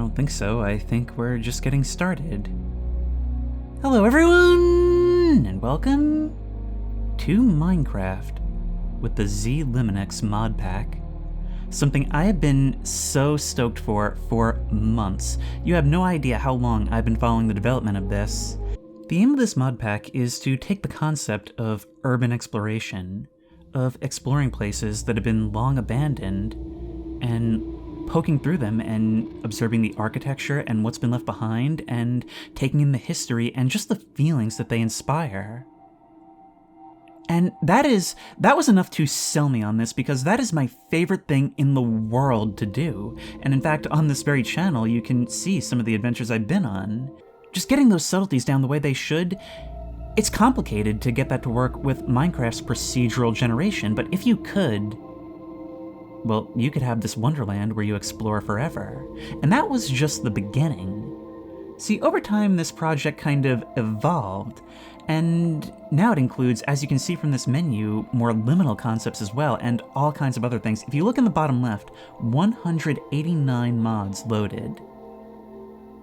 don't think so. I think we're just getting started. Hello everyone, and welcome to Minecraft with the Z-Liminex Modpack. Something I have been so stoked for months. You have no idea how long I've been following the development of this. The aim of this modpack is to take the concept of urban exploration, of exploring places that have been long abandoned, and poking through them and observing the architecture and what's been left behind, and taking in the history and just the feelings that they inspire. And that was enough to sell me on this, because that is my favorite thing in the world to do. And in fact, on this very channel, you can see some of the adventures I've been on. Just getting those subtleties down the way they should. It's complicated to get that to work with Minecraft's procedural generation, but if you could, well, you could have this wonderland where you explore forever. And that was just the beginning. See, over time, this project kind of evolved, and now it includes, as you can see from this menu, more liminal concepts as well, and all kinds of other things. If you look in the bottom left, 189 mods loaded.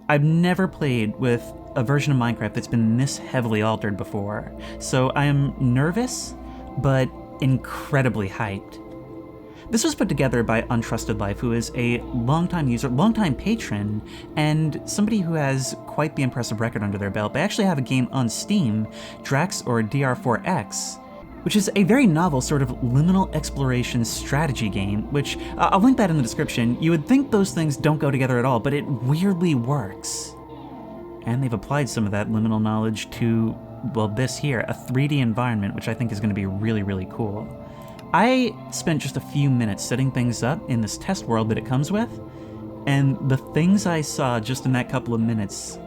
I've never played with a version of Minecraft that's been this heavily altered before, so I am nervous, but incredibly hyped. This was put together by Untrusted Life, who is a longtime user, longtime patron, and somebody who has quite the impressive record under their belt. They actually have a game on Steam, Drax or DR4X, which is a very novel sort of liminal exploration strategy game, which I'll link that in the description. You would think those things don't go together at all, but it weirdly works. And they've applied some of that liminal knowledge to, well, this here, a 3D environment, which I think is going to be really, really cool. I spent just a few minutes setting things up in this test world that it comes with, and the things I saw just in that couple of minutes,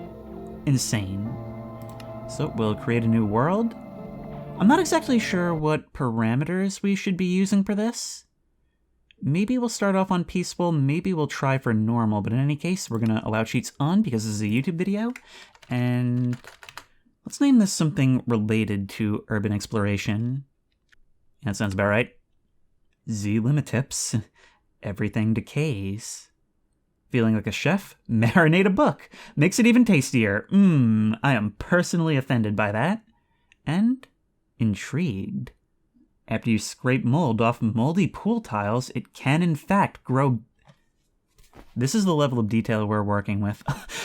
insane. So we'll create a new world. I'm not exactly sure what parameters we should be using for this. Maybe we'll start off on peaceful, maybe we'll try for normal, but in any case, we're gonna allow cheats on because this is a YouTube video, and let's name this something related to urban exploration. That sounds about right. Z-Limitips. Everything decays. Feeling like a chef? Marinate a book. Makes it even tastier. I am personally offended by that. And intrigued. After you scrape mold off moldy pool tiles, it can in fact grow... This is the level of detail we're working with.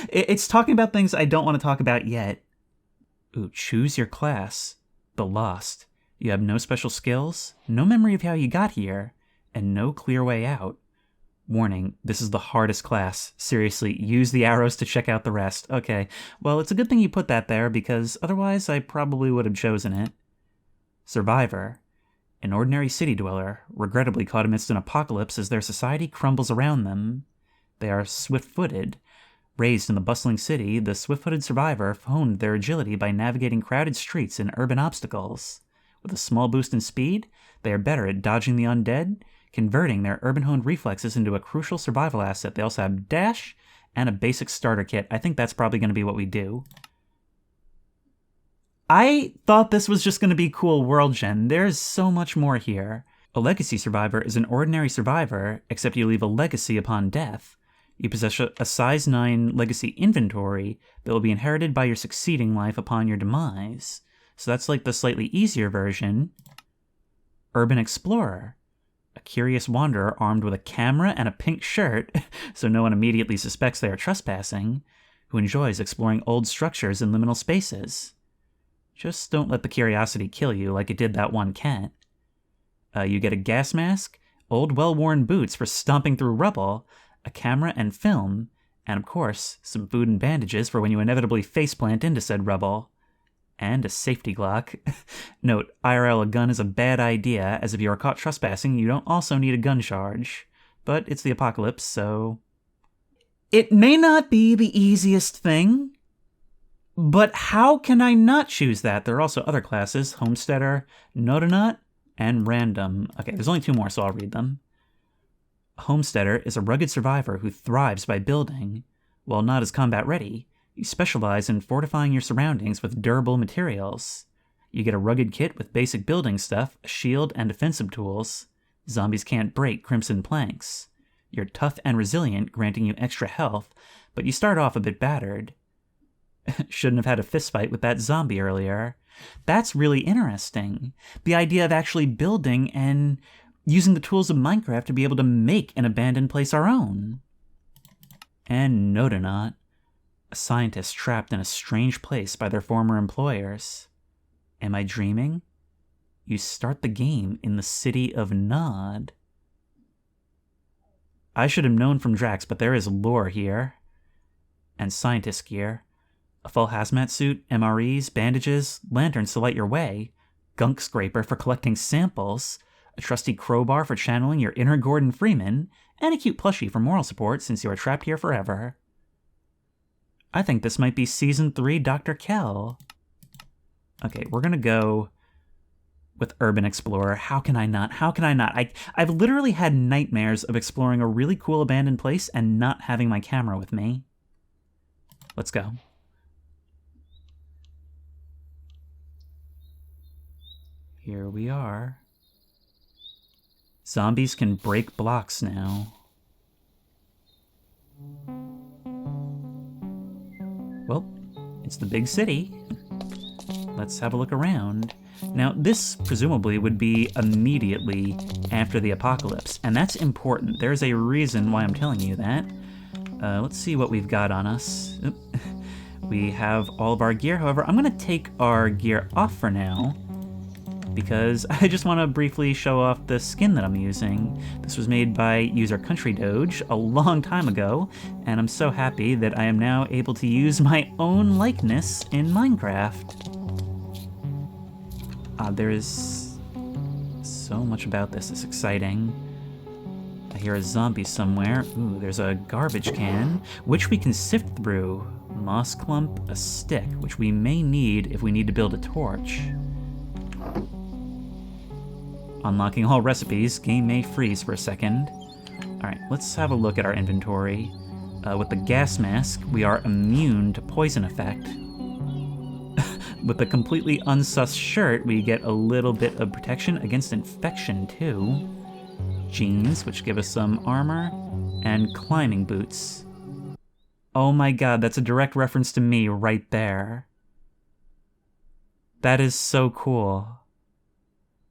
It's talking about things I don't want to talk about yet. Ooh, choose your class. The Lost. You have no special skills, no memory of how you got here, and no clear way out. Warning, this is the hardest class. Seriously, use the arrows to check out the rest. Okay, well, it's a good thing you put that there, because otherwise I probably would have chosen it. Survivor. An ordinary city dweller, regrettably caught amidst an apocalypse as their society crumbles around them. They are swift-footed. Raised in the bustling city, the swift-footed survivor honed their agility by navigating crowded streets and urban obstacles. With a small boost in speed, they are better at dodging the undead, converting their urban-honed reflexes into a crucial survival asset. They also have dash and a basic starter kit. I think that's probably going to be what we do. I thought this was just going to be cool world gen. There's so much more here. A legacy survivor is an ordinary survivor, except you leave a legacy upon death. You possess a size 9 legacy inventory that will be inherited by your succeeding life upon your demise. So that's like the slightly easier version. Urban Explorer. A curious wanderer armed with a camera and a pink shirt, so no one immediately suspects they are trespassing, who enjoys exploring old structures in liminal spaces. Just don't let the curiosity kill you like it did that one cat. You get a gas mask, old well-worn boots for stomping through rubble, a camera and film, and of course, some food and bandages for when you inevitably faceplant into said rubble. And a safety Glock. Note, IRL a gun is a bad idea, as if you are caught trespassing, you don't also need a gun charge. But it's the apocalypse, so... It may not be the easiest thing, but how can I not choose that? There are also other classes, Homesteader, Nodonaut, and Random. Okay, there's only 2 more, so I'll read them. Homesteader is a rugged survivor who thrives by building. While not as combat ready, you specialize in fortifying your surroundings with durable materials. You get a rugged kit with basic building stuff, a shield, and defensive tools. Zombies can't break crimson planks. You're tough and resilient, granting you extra health, but you start off a bit battered. Shouldn't have had a fistfight with that zombie earlier. That's really interesting. The idea of actually building and using the tools of Minecraft to be able to make an abandoned place our own. And Nodonaut, a scientist trapped in a strange place by their former employers. Am I dreaming? You start the game in the city of Nod. I should have known from Drax, but there is lore here. And scientist gear. A full hazmat suit, MREs, bandages, lanterns to light your way, gunk scraper for collecting samples, a trusty crowbar for channeling your inner Gordon Freeman, and a cute plushie for moral support since you are trapped here forever. I think this might be Season 3 Dr. Kell. Okay, we're gonna go with Urban Explorer. How can I not? How can I not? I've literally had nightmares of exploring a really cool abandoned place and not having my camera with me. Let's go. Here we are. Zombies can break blocks now. Well, it's the big city. Let's have a look around. Now, this presumably would be immediately after the apocalypse, and that's important. There's a reason why I'm telling you that. Let's see what we've got on us. We have all of our gear. However, I'm going to take our gear off for now, because I just want to briefly show off the skin that I'm using. This was made by user Country Doge a long time ago, and I'm so happy that I am now able to use my own likeness in Minecraft. There is so much about this. It's exciting. I hear a zombie somewhere. Ooh, there's a garbage can, which we can sift through. Moss clump, a stick, which we may need if we need to build a torch. Unlocking all recipes, game may freeze for a second. Alright, let's have a look at our inventory. With the gas mask, we are immune to poison effect. With the completely unsus shirt, we get a little bit of protection against infection too. Jeans, which give us some armor, and climbing boots. Oh my god, that's a direct reference to me right there. That is so cool.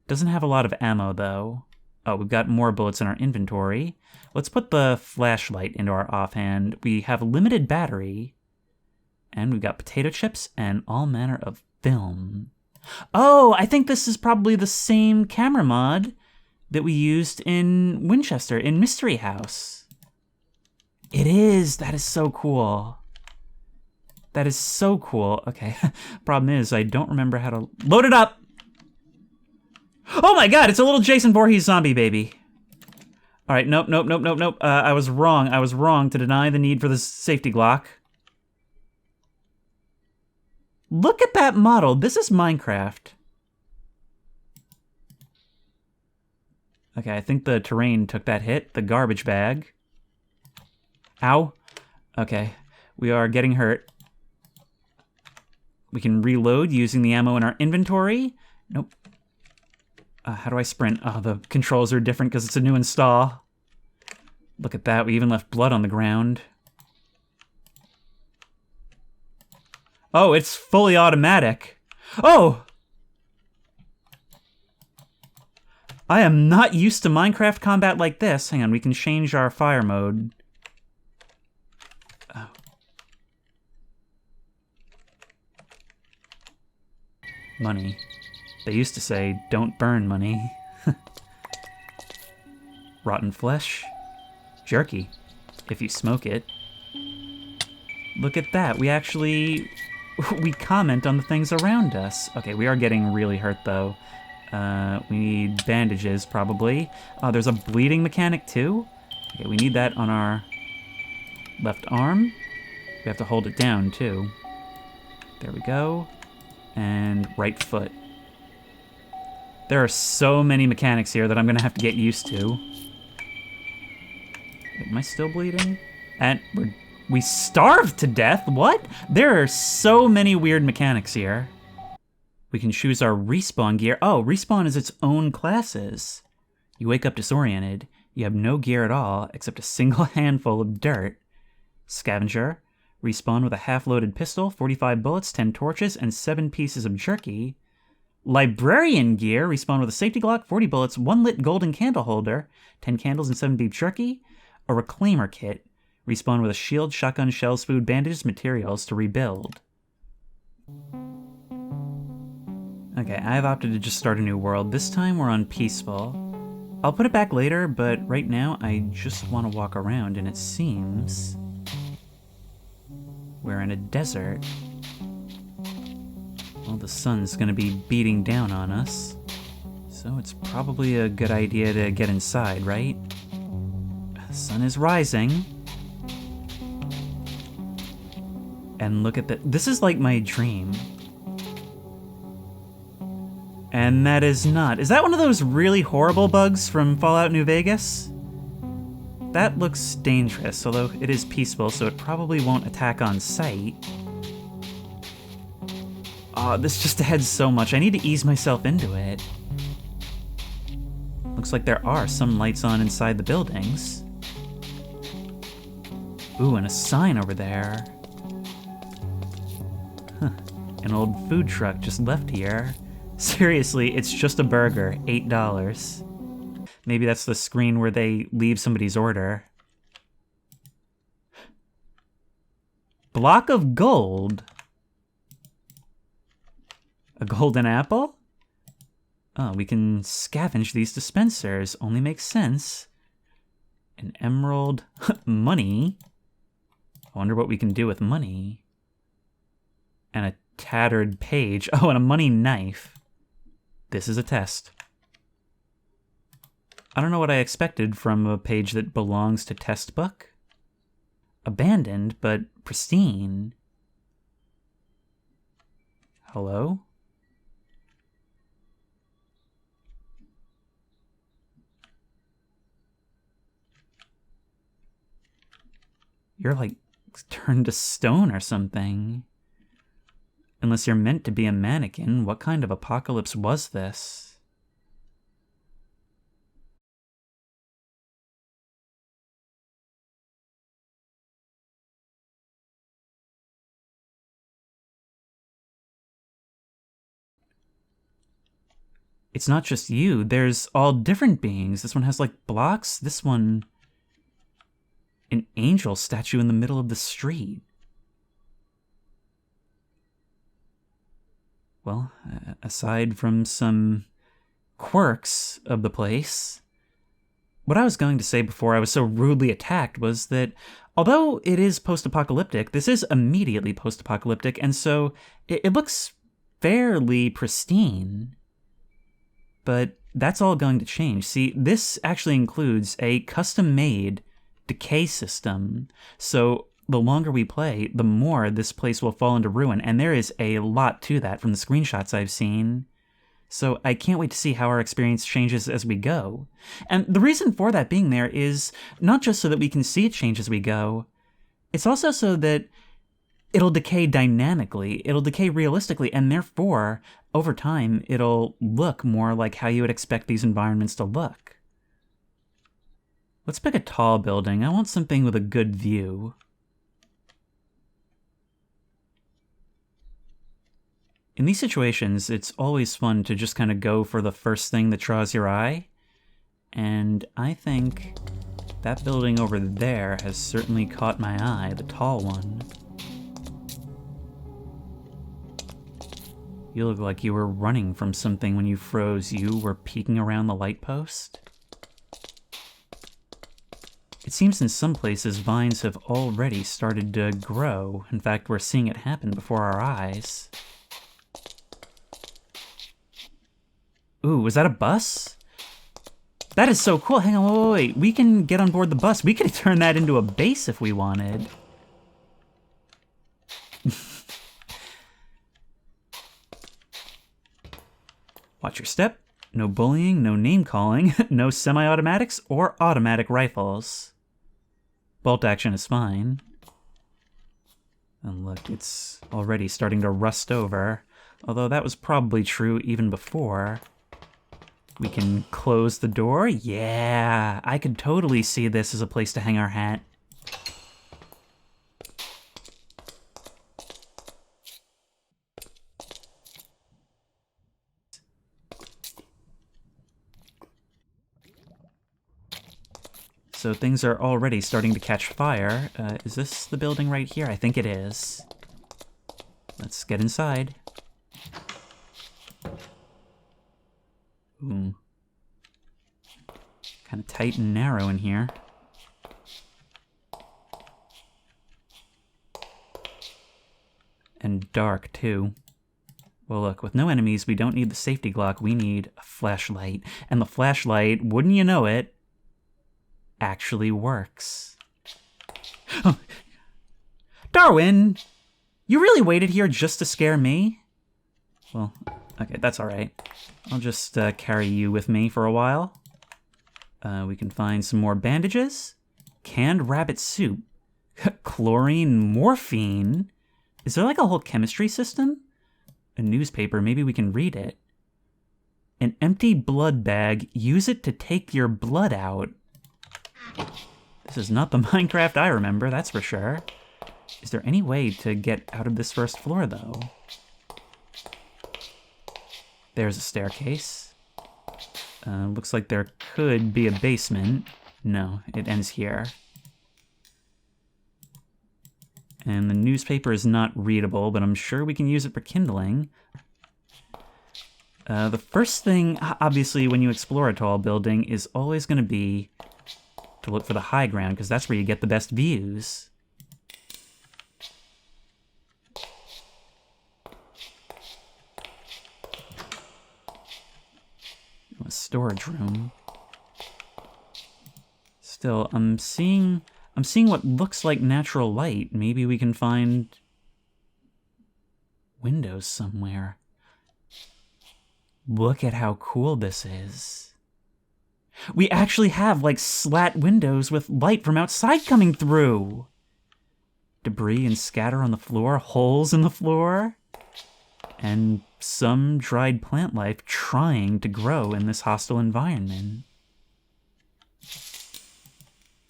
Doesn't have a lot of ammo, though. Oh, we've got more bullets in our inventory. Let's put the flashlight into our offhand. We have limited battery. And we've got potato chips and all manner of film. Oh, I think this is probably the same camera mod that we used in Winchester, in Mystery House. It is! That is so cool. That is so cool. Okay, problem is I don't remember how to load it up! Oh my god, it's a little Jason Voorhees zombie baby. Alright, nope. I was wrong to deny the need for the safety Glock. Look at that model. This is Minecraft. Okay, I think the terrain took that hit. The garbage bag. Ow. Okay, we are getting hurt. We can reload using the ammo in our inventory. Nope. How do I sprint? Oh, the controls are different because it's a new install. Look at that, we even left blood on the ground. Oh, it's fully automatic. Oh! I am not used to Minecraft combat like this. Hang on, we can change our fire mode. Oh. Money. They used to say, don't burn money. Rotten flesh. Jerky. If you smoke it. Look at that. We actually... we comment on the things around us. Okay, we are getting really hurt, though. We need bandages, probably. Oh, there's a bleeding mechanic, too? Okay, we need that on our left arm. We have to hold it down, too. There we go. And right foot. There are so many mechanics here that I'm gonna have to get used to. Am I still bleeding? And we starved to death? What? There are so many weird mechanics here. We can choose our respawn gear. Oh, respawn is its own classes. You wake up disoriented. You have no gear at all, except a single handful of dirt. Scavenger. Respawn with a half-loaded pistol, 45 bullets, 10 torches, and 7 pieces of jerky. Librarian gear. Respawn with a safety Glock, 40 bullets, 1 lit golden candle holder, 10 candles, and 7 beef jerky. A reclaimer kit. Respawn with a shield, shotgun, shells, food, bandages, materials to rebuild. Okay, I've opted to just start a new world. This time we're on peaceful. I'll put it back later, but right now I just want to walk around, and it seems we're in a desert. Well, the sun's gonna be beating down on us, so it's probably a good idea to get inside, right? The sun is rising. And look at that. This is like my dream. And that is not. Is that one of those really horrible bugs from Fallout New Vegas? That looks dangerous, although it is peaceful, so it probably won't attack on sight. Oh, this just adds so much. I need to ease myself into it. Looks like there are some lights on inside the buildings. Ooh, and a sign over there. Huh. An old food truck just left here. Seriously, it's just a burger, $8. Maybe that's the screen where they leave somebody's order. Block of gold? A golden apple? Oh, we can scavenge these dispensers. Only makes sense. An emerald. Money? I wonder what we can do with money. And a tattered page. Oh, and a money knife. This is a test. I don't know what I expected from a page that belongs to test book. Abandoned, but pristine. Hello? You're like turned to stone or something. Unless you're meant to be a mannequin, what kind of apocalypse was this? It's not just you, there's all different beings. This one has like blocks, this one an angel statue in the middle of the street. Well, aside from some quirks of the place, what I was going to say before I was so rudely attacked was that although it is post-apocalyptic, this is immediately post-apocalyptic, and so it looks fairly pristine. But that's all going to change. See, this actually includes a custom-made decay system, so the longer we play, the more this place will fall into ruin, and there is a lot to that from the screenshots I've seen. So I can't wait to see how our experience changes as we go. And the reason for that being there is not just so that we can see it change as we go, it's also so that it'll decay dynamically, it'll decay realistically, and therefore, over time, it'll look more like how you would expect these environments to look. Let's pick a tall building. I want something with a good view. In these situations, it's always fun to just kind of go for the first thing that draws your eye. And I think that building over there has certainly caught my eye, the tall one. You look like you were running from something when you froze. You were peeking around the light post. It seems in some places vines have already started to grow. In fact, we're seeing it happen before our eyes. Ooh, was that a bus? That is so cool. Hang on, wait. We can get on board the bus. We could turn that into a base if we wanted. Watch your step. No bullying, no name-calling, no semi-automatics or automatic rifles. Bolt action is fine. And look, it's already starting to rust over. Although that was probably true even before. We can close the door. Yeah, I could totally see this as a place to hang our hat. So things are already starting to catch fire. Is this the building right here? I think it is. Let's get inside. Ooh. Kind of tight and narrow in here. And dark, too. Well, look, with no enemies, we don't need the safety Glock. We need a flashlight. And the flashlight, wouldn't you know it, actually works. Oh. Darwin! You really waited here just to scare me? Well, okay, that's alright. I'll just carry you with me for a while. We can find some more bandages. Canned rabbit soup. Chlorine morphine. Is there like a whole chemistry system? A newspaper, maybe we can read it. An empty blood bag. Use it to take your blood out. This is not the Minecraft I remember, that's for sure. Is there any way to get out of this first floor, though? There's a staircase. Looks like there could be a basement. No, it ends here. And the newspaper is not readable, but I'm sure we can use it for kindling. The first thing, obviously, when you explore a tall building is always going to be to look for the high ground, because that's where you get the best views. A storage room. Still, I'm seeing what looks like natural light. Maybe we can find windows somewhere. Look at how cool this is. We actually have, like, slat windows with light from outside coming through. Debris and scatter on the floor, holes in the floor, and some dried plant life trying to grow in this hostile environment.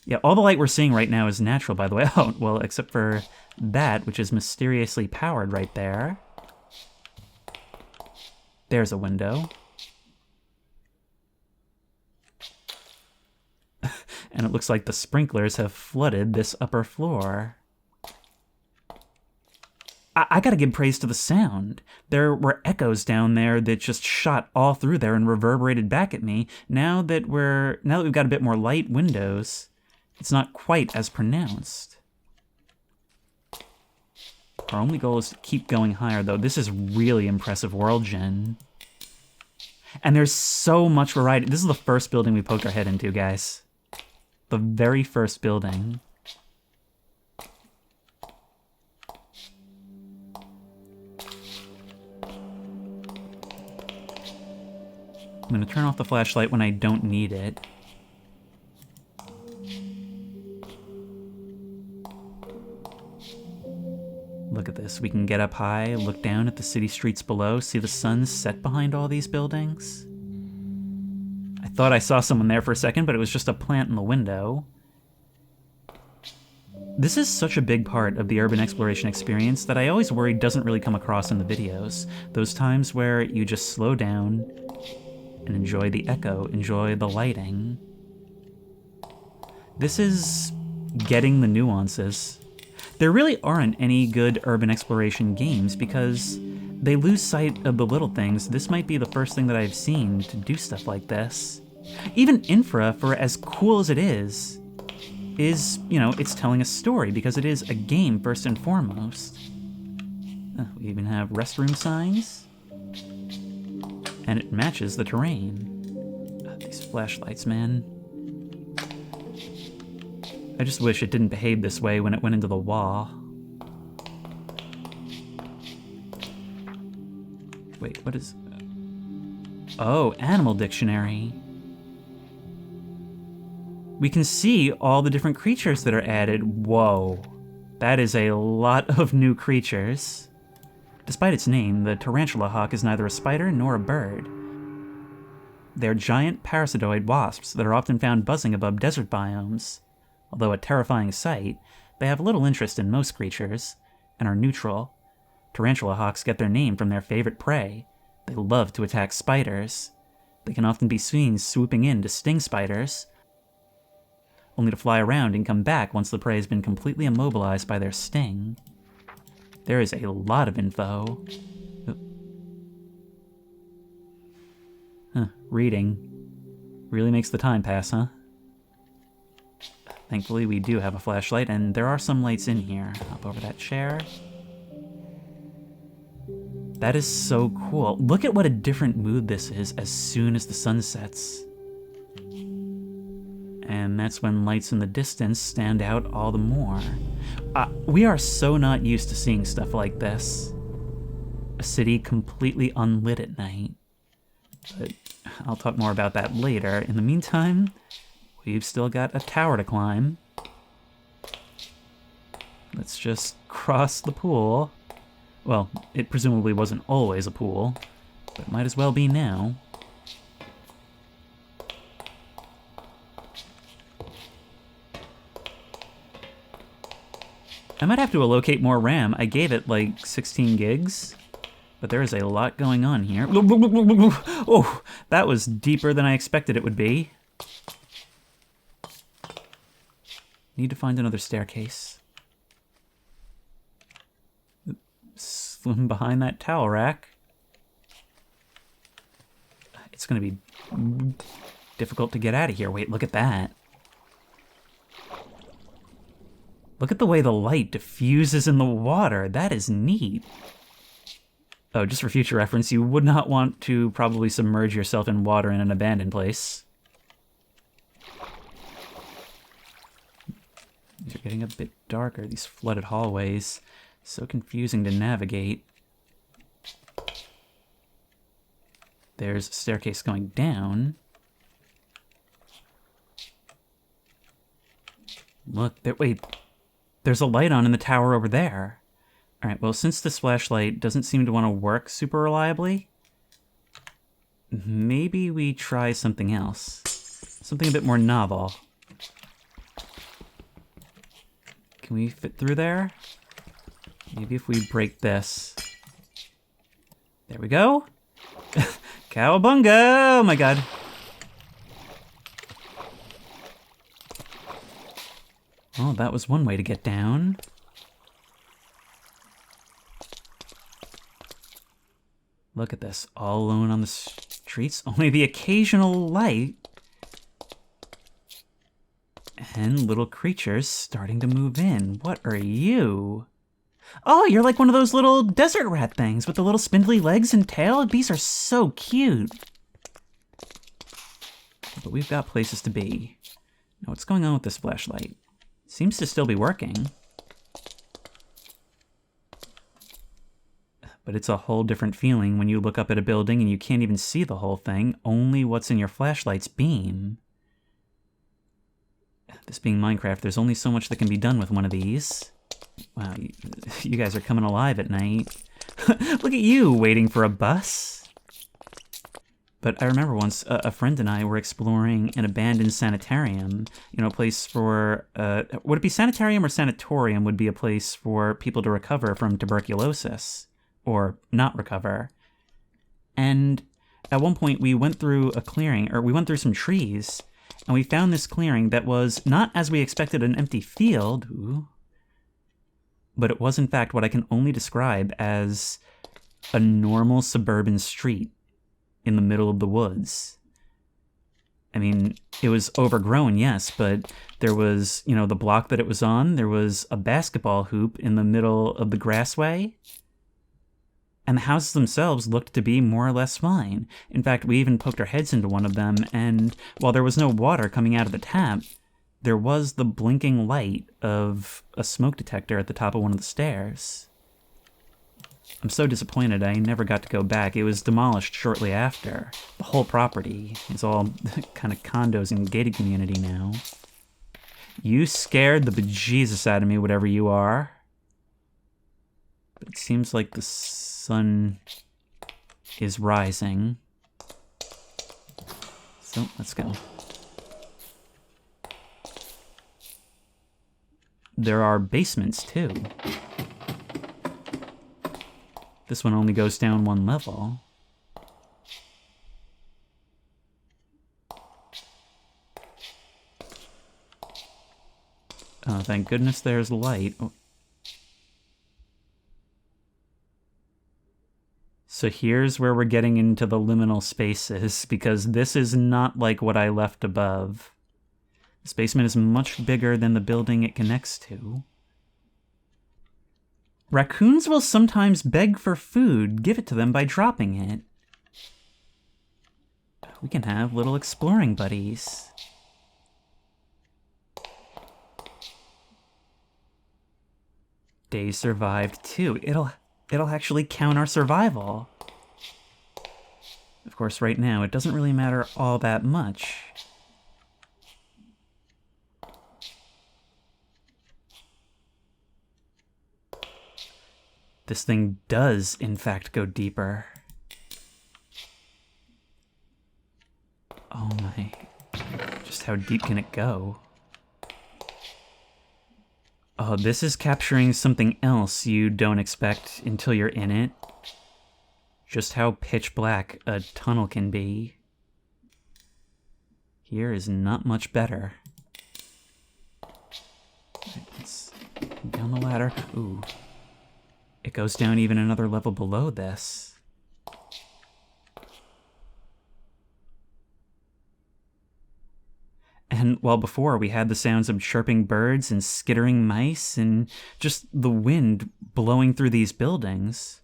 Yeah, all the light we're seeing right now is natural, by the way. Oh, well, except for that, which is mysteriously powered right there. There's a window. And it looks like the sprinklers have flooded this upper floor. I gotta give praise to the sound. There were echoes down there that just shot all through there and reverberated back at me. Now that we've got a bit more light windows, it's not quite as pronounced. Our only goal is to keep going higher, though. This is really impressive world gen. And there's so much variety. This is the first building we poked our head into, guys. The very first building. I'm going to turn off the flashlight when I don't need it. Look at this. We can get up high, look down at the city streets below, see the sun set behind all these buildings. I thought I saw someone there for a second, but it was just a plant in the window. This is such a big part of the urban exploration experience that I always worry doesn't really come across in the videos. Those times where you just slow down and enjoy the echo, enjoy the lighting. This is getting the nuances. There really aren't any good urban exploration games because they lose sight of the little things. This might be the first thing that I've seen to do stuff like this. Even Infra, for as cool as it is, you know, it's telling a story because it is a game first and foremost. We even have restroom signs. And it matches the terrain. These flashlights, man. I just wish it didn't behave this way when it went into the wall. Wait, what is... Oh, animal dictionary. We can see all the different creatures that are added. Whoa. That is a lot of new creatures. Despite its name, the tarantula hawk is neither a spider nor a bird. They're giant parasitoid wasps that are often found buzzing above desert biomes. Although a terrifying sight, they have little interest in most creatures, and are neutral. Tarantula hawks get their name from their favorite prey. They love to attack spiders. They can often be seen swooping in to sting spiders, only to fly around and come back once the prey has been completely immobilized by their sting. There is a lot of info. Reading. Really makes the time pass, huh? Thankfully, we do have a flashlight, and there are some lights in here. Hop over that chair. That is so cool. Look at what a different mood this is as soon as the sun sets. And that's when lights in the distance stand out all the more. We are so not used to seeing stuff like this. A city completely unlit at night. But I'll talk more about that later. In the meantime, we've still got a tower to climb. Let's just cross the pool. Well, it presumably wasn't always a pool, but it might as well be now. I might have to allocate more RAM. I gave it like 16 gigs, but there is a lot going on here. Oh, that was deeper than I expected it would be. Need to find another staircase. Swim behind that towel rack. It's going to be difficult to get out of here. Wait, look at that. Look at the way the light diffuses in the water. That is neat. Oh, just for future reference, you would not want to probably submerge yourself in water in an abandoned place. These are getting a bit darker, these flooded hallways. So confusing to navigate. There's a staircase going down. Look, there, wait. There's a light on in the tower over there. Alright, well, since this flashlight doesn't seem to want to work super reliably, maybe we try something else. Something a bit more novel. Can we fit through there? Maybe if we break this. There we go. Cowabunga! Oh my god. Oh, that was one way to get down. Look at this. All alone on the streets. Only the occasional light. And little creatures starting to move in. What are you? Oh, you're like one of those little desert rat things with the little spindly legs and tail. These are so cute. But we've got places to be. Now, what's going on with this flashlight? Seems to still be working. But it's a whole different feeling when you look up at a building and you can't even see the whole thing, only what's in your flashlight's beam. This being Minecraft, there's only so much that can be done with one of these. Wow, you guys are coming alive at night. Look at you, waiting for a bus. But I remember once a friend and I were exploring an abandoned sanitarium. You know, a place for, would it be sanitarium or sanatorium would be a place for people to recover from tuberculosis. Or not recover. And at one point we went through a clearing, or we went through some trees, and we found this clearing that was not as we expected an empty field. Ooh. But it was in fact what I can only describe as a normal suburban street in the middle of the woods. I mean, it was overgrown, yes, but there was, you know, the block that it was on, there was a basketball hoop in the middle of the grassway, and the houses themselves looked to be more or less fine. In fact, we even poked our heads into one of them, and while there was no water coming out of the tap, there was the blinking light of a smoke detector at the top of one of the stairs. I'm so disappointed I never got to go back. It was demolished shortly after. The whole property is all kind of condos and gated community now. You scared the bejesus out of me, whatever you are. But it seems like the sun is rising. Oh, let's go. There are basements, too. This one only goes down one level. Oh, thank goodness there's light. Oh. So here's where we're getting into the liminal spaces, because this is not like what I left above. This basement is much bigger than the building it connects to. Raccoons will sometimes beg for food. Give it to them by dropping it. We can have little exploring buddies. Days survived too. It'll actually count our survival. Of course, right now, it doesn't really matter all that much. This thing does, in fact, go deeper. Oh my. Just how deep can it go? Oh, this is capturing something else you don't expect until you're in it. Just how pitch black a tunnel can be. Here is not much better. Let's down the ladder. Ooh. It goes down even another level below this. And while before we had the sounds of chirping birds and skittering mice and just the wind blowing through these buildings,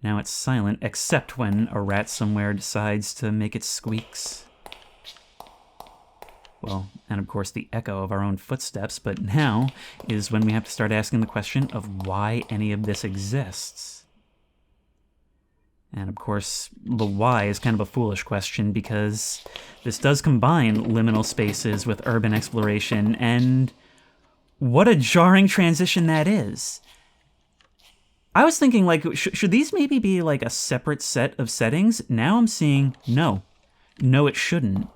now it's silent except when a rat somewhere decides to make its squeaks. Well, and of course the echo of our own footsteps, but now is when we have to start asking the question of why any of this exists. And of course, the why is kind of a foolish question because this does combine liminal spaces with urban exploration, and what a jarring transition that is. I was thinking, like, should these maybe be like a separate set of settings? Now I'm seeing, no, it shouldn't.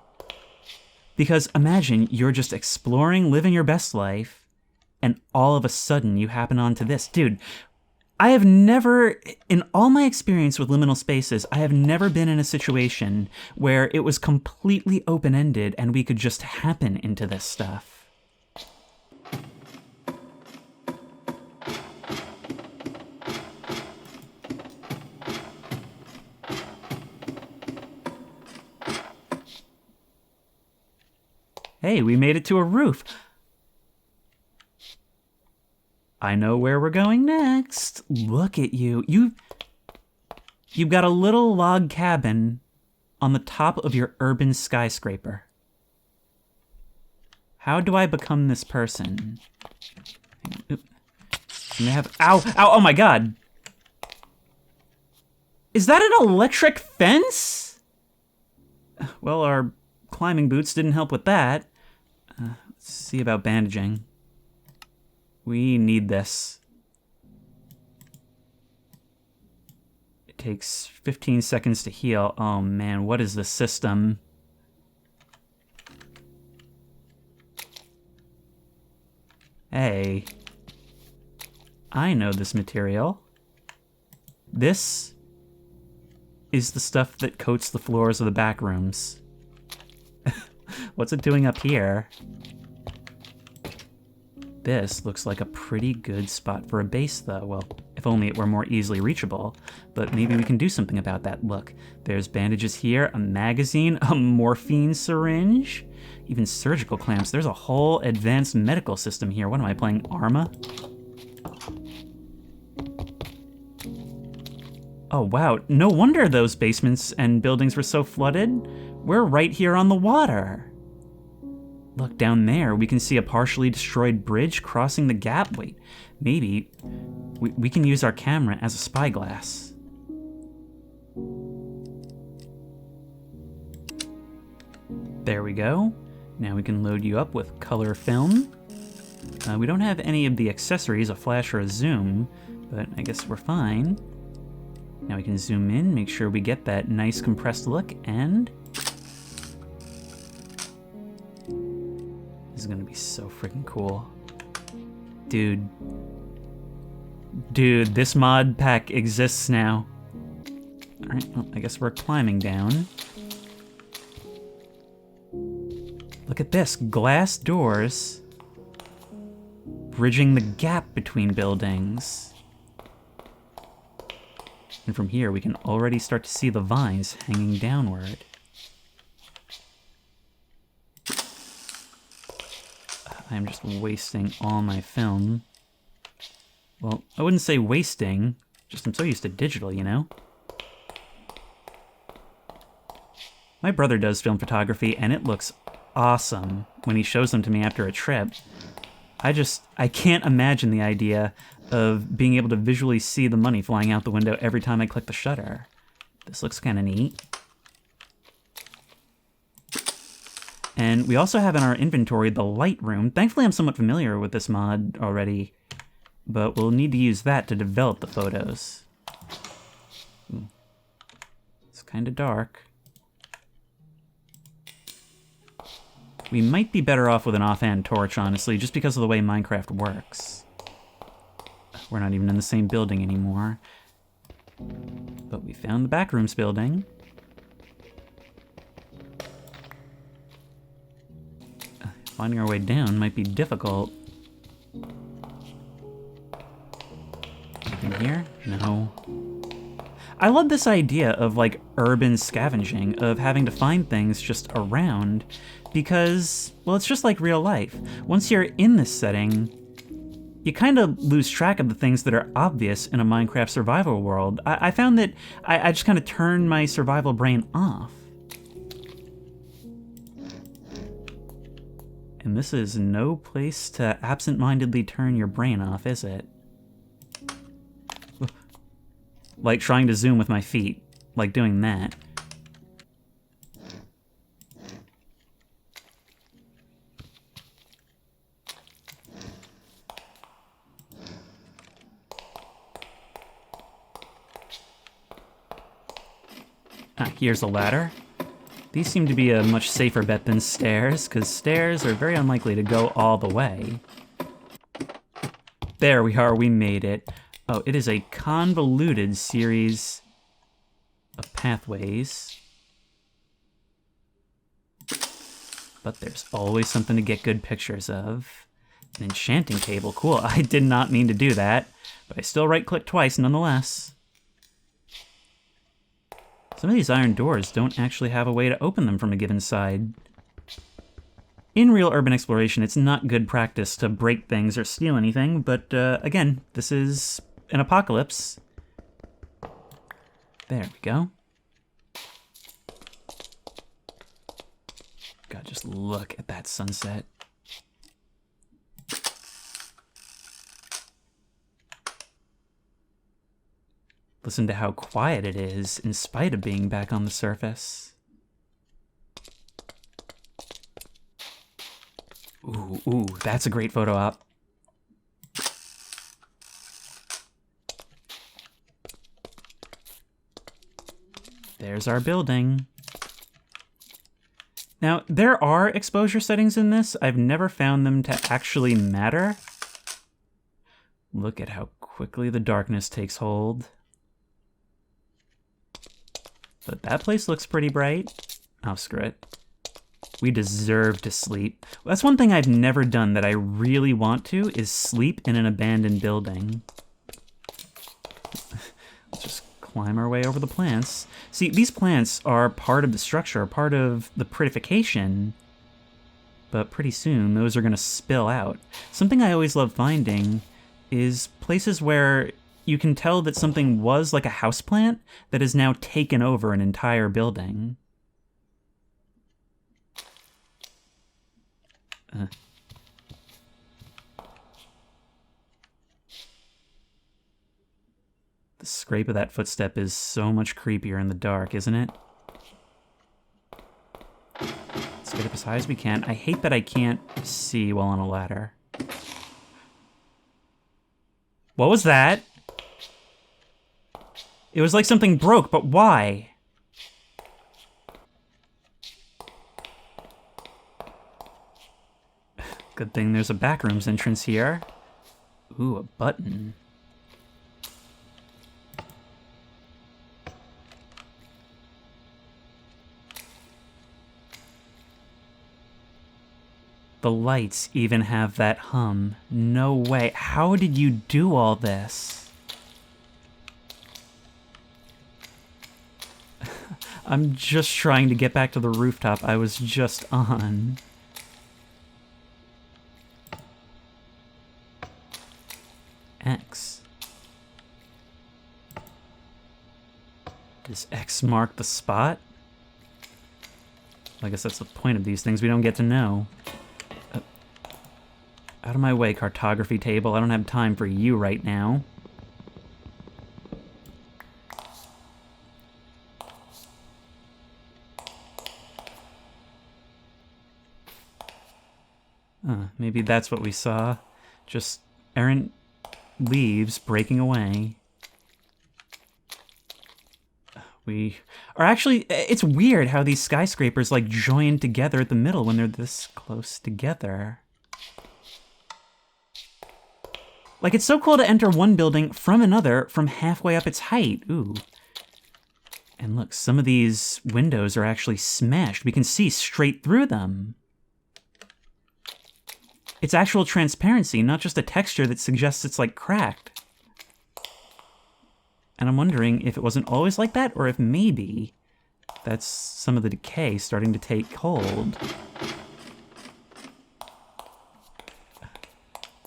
Because imagine you're just exploring, living your best life, and all of a sudden you happen onto this. Dude, I have never, in all my experience with liminal spaces, I have never been in a situation where it was completely open-ended and we could just happen into this stuff. Hey, we made it to a roof. I know where we're going next. Look at you. You've got a little log cabin on the top of your urban skyscraper. How do I become this person? Oop. Ow! Oh my god! Is that an electric fence? Well, our climbing boots didn't help with that. Let's see about bandaging. We need this. It takes 15 seconds to heal. Oh man, what is the system? Hey. I know this material. This is the stuff that coats the floors of the back rooms. What's it doing up here? This looks like a pretty good spot for a base, though. Well, if only it were more easily reachable. But maybe we can do something about that. Look, there's bandages here, a magazine, a morphine syringe, even surgical clamps. There's a whole advanced medical system here. What am I playing, Arma? Oh, wow. No wonder those basements and buildings were so flooded. We're right here on the water. Look, down there, we can see a partially destroyed bridge crossing the gap. Wait, maybe we can use our camera as a spyglass. There we go. Now we can load you up with color film. We don't have any of the accessories, a flash or a zoom, but I guess we're fine. Now we can zoom in, make sure we get that nice compressed look, and... This is gonna be so freaking cool. Dude. Dude, this mod pack exists now. Alright, well, I guess we're climbing down. Look at this, glass doors bridging the gap between buildings. And from here, we can already start to see the vines hanging downward. I'm just wasting all my film. Well, I wouldn't say wasting, just I'm so used to digital, you know? My brother does film photography, and it looks awesome when he shows them to me after a trip. I can't imagine the idea of being able to visually see the money flying out the window every time I click the shutter. This looks kind of neat. And we also have in our inventory the light room. Thankfully, I'm somewhat familiar with this mod already, but we'll need to use that to develop the photos. Ooh. It's kind of dark. We might be better off with an offhand torch, honestly, just because of the way Minecraft works. We're not even in the same building anymore. But we found the backrooms building. Finding our way down might be difficult. Anything here? No. I love this idea of, like, urban scavenging, of having to find things just around, because, well, it's just like real life. Once you're in this setting, you kind of lose track of the things that are obvious in a Minecraft survival world. I found that I just kind of turned my survival brain off. And this is no place to absent-mindedly turn your brain off, is it? Like trying to zoom with my feet. Like doing that. Here's a ladder. These seem to be a much safer bet than stairs, because stairs are very unlikely to go all the way. There we are, we made it. Oh, it is a convoluted series of pathways. But there's always something to get good pictures of. An enchanting table, cool. I did not mean to do that, but I still right-click twice nonetheless. Some of these iron doors don't actually have a way to open them from a given side. In real urban exploration, it's not good practice to break things or steal anything, but again, this is an apocalypse. There we go. God, just look at that sunset. Listen to how quiet it is, in spite of being back on the surface. Ooh, that's a great photo op. There's our building. Now, there are exposure settings in this. I've never found them to actually matter. Look at how quickly the darkness takes hold. But that place looks pretty bright. Oh, screw it. We deserve to sleep. That's one thing I've never done that I really want to, is sleep in an abandoned building. Let's just climb our way over the plants. See, these plants are part of the structure, part of the prettification, but pretty soon those are gonna spill out. Something I always love finding is places where you can tell that something was like a houseplant that has now taken over an entire building. The scrape of that footstep is so much creepier in the dark, isn't it? Let's get up as high as we can. I hate that I can't see while on a ladder. What was that? It was like something broke, but why? Good thing there's a backrooms entrance here. Ooh, a button. The lights even have that hum. No way. How did you do all this? I'm just trying to get back to the rooftop I was just on. X. Does X mark the spot? I guess that's the point of these things. We don't get to know. Out of my way, cartography table. I don't have time for you right now. Maybe that's what we saw. Just errant leaves breaking away. We are actually... It's weird how these skyscrapers, like, join together at the middle when they're this close together. Like, it's so cool to enter one building from another from halfway up its height. Ooh. And look, some of these windows are actually smashed. We can see straight through them. It's actual transparency, not just a texture that suggests it's, like, cracked. And I'm wondering if it wasn't always like that, or if maybe that's some of the decay starting to take hold.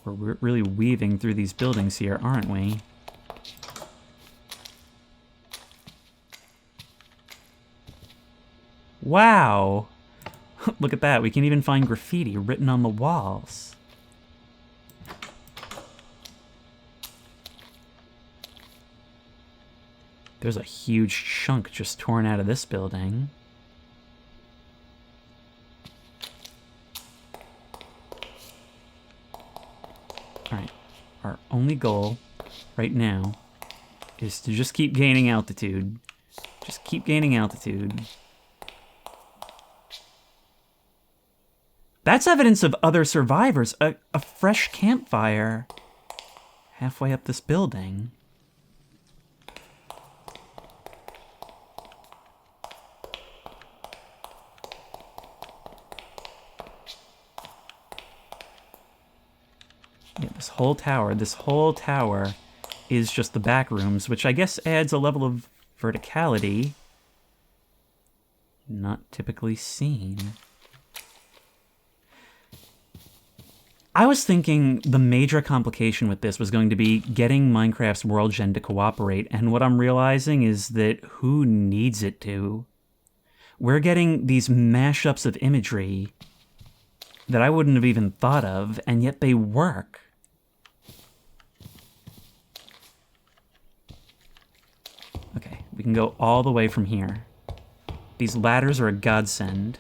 We're really weaving through these buildings here, aren't we? Wow! Look at that, we can even find graffiti written on the walls. There's a huge chunk just torn out of this building. Alright, our only goal right now is to just keep gaining altitude. Just keep gaining altitude. That's evidence of other survivors. A fresh campfire halfway up this building. Yeah, this whole tower is just the back rooms, which I guess adds a level of verticality not typically seen. I was thinking the major complication with this was going to be getting Minecraft's world gen to cooperate, and what I'm realizing is that who needs it to? We're getting these mashups of imagery that I wouldn't have even thought of, and yet they work. Okay, we can go all the way from here. These ladders are a godsend.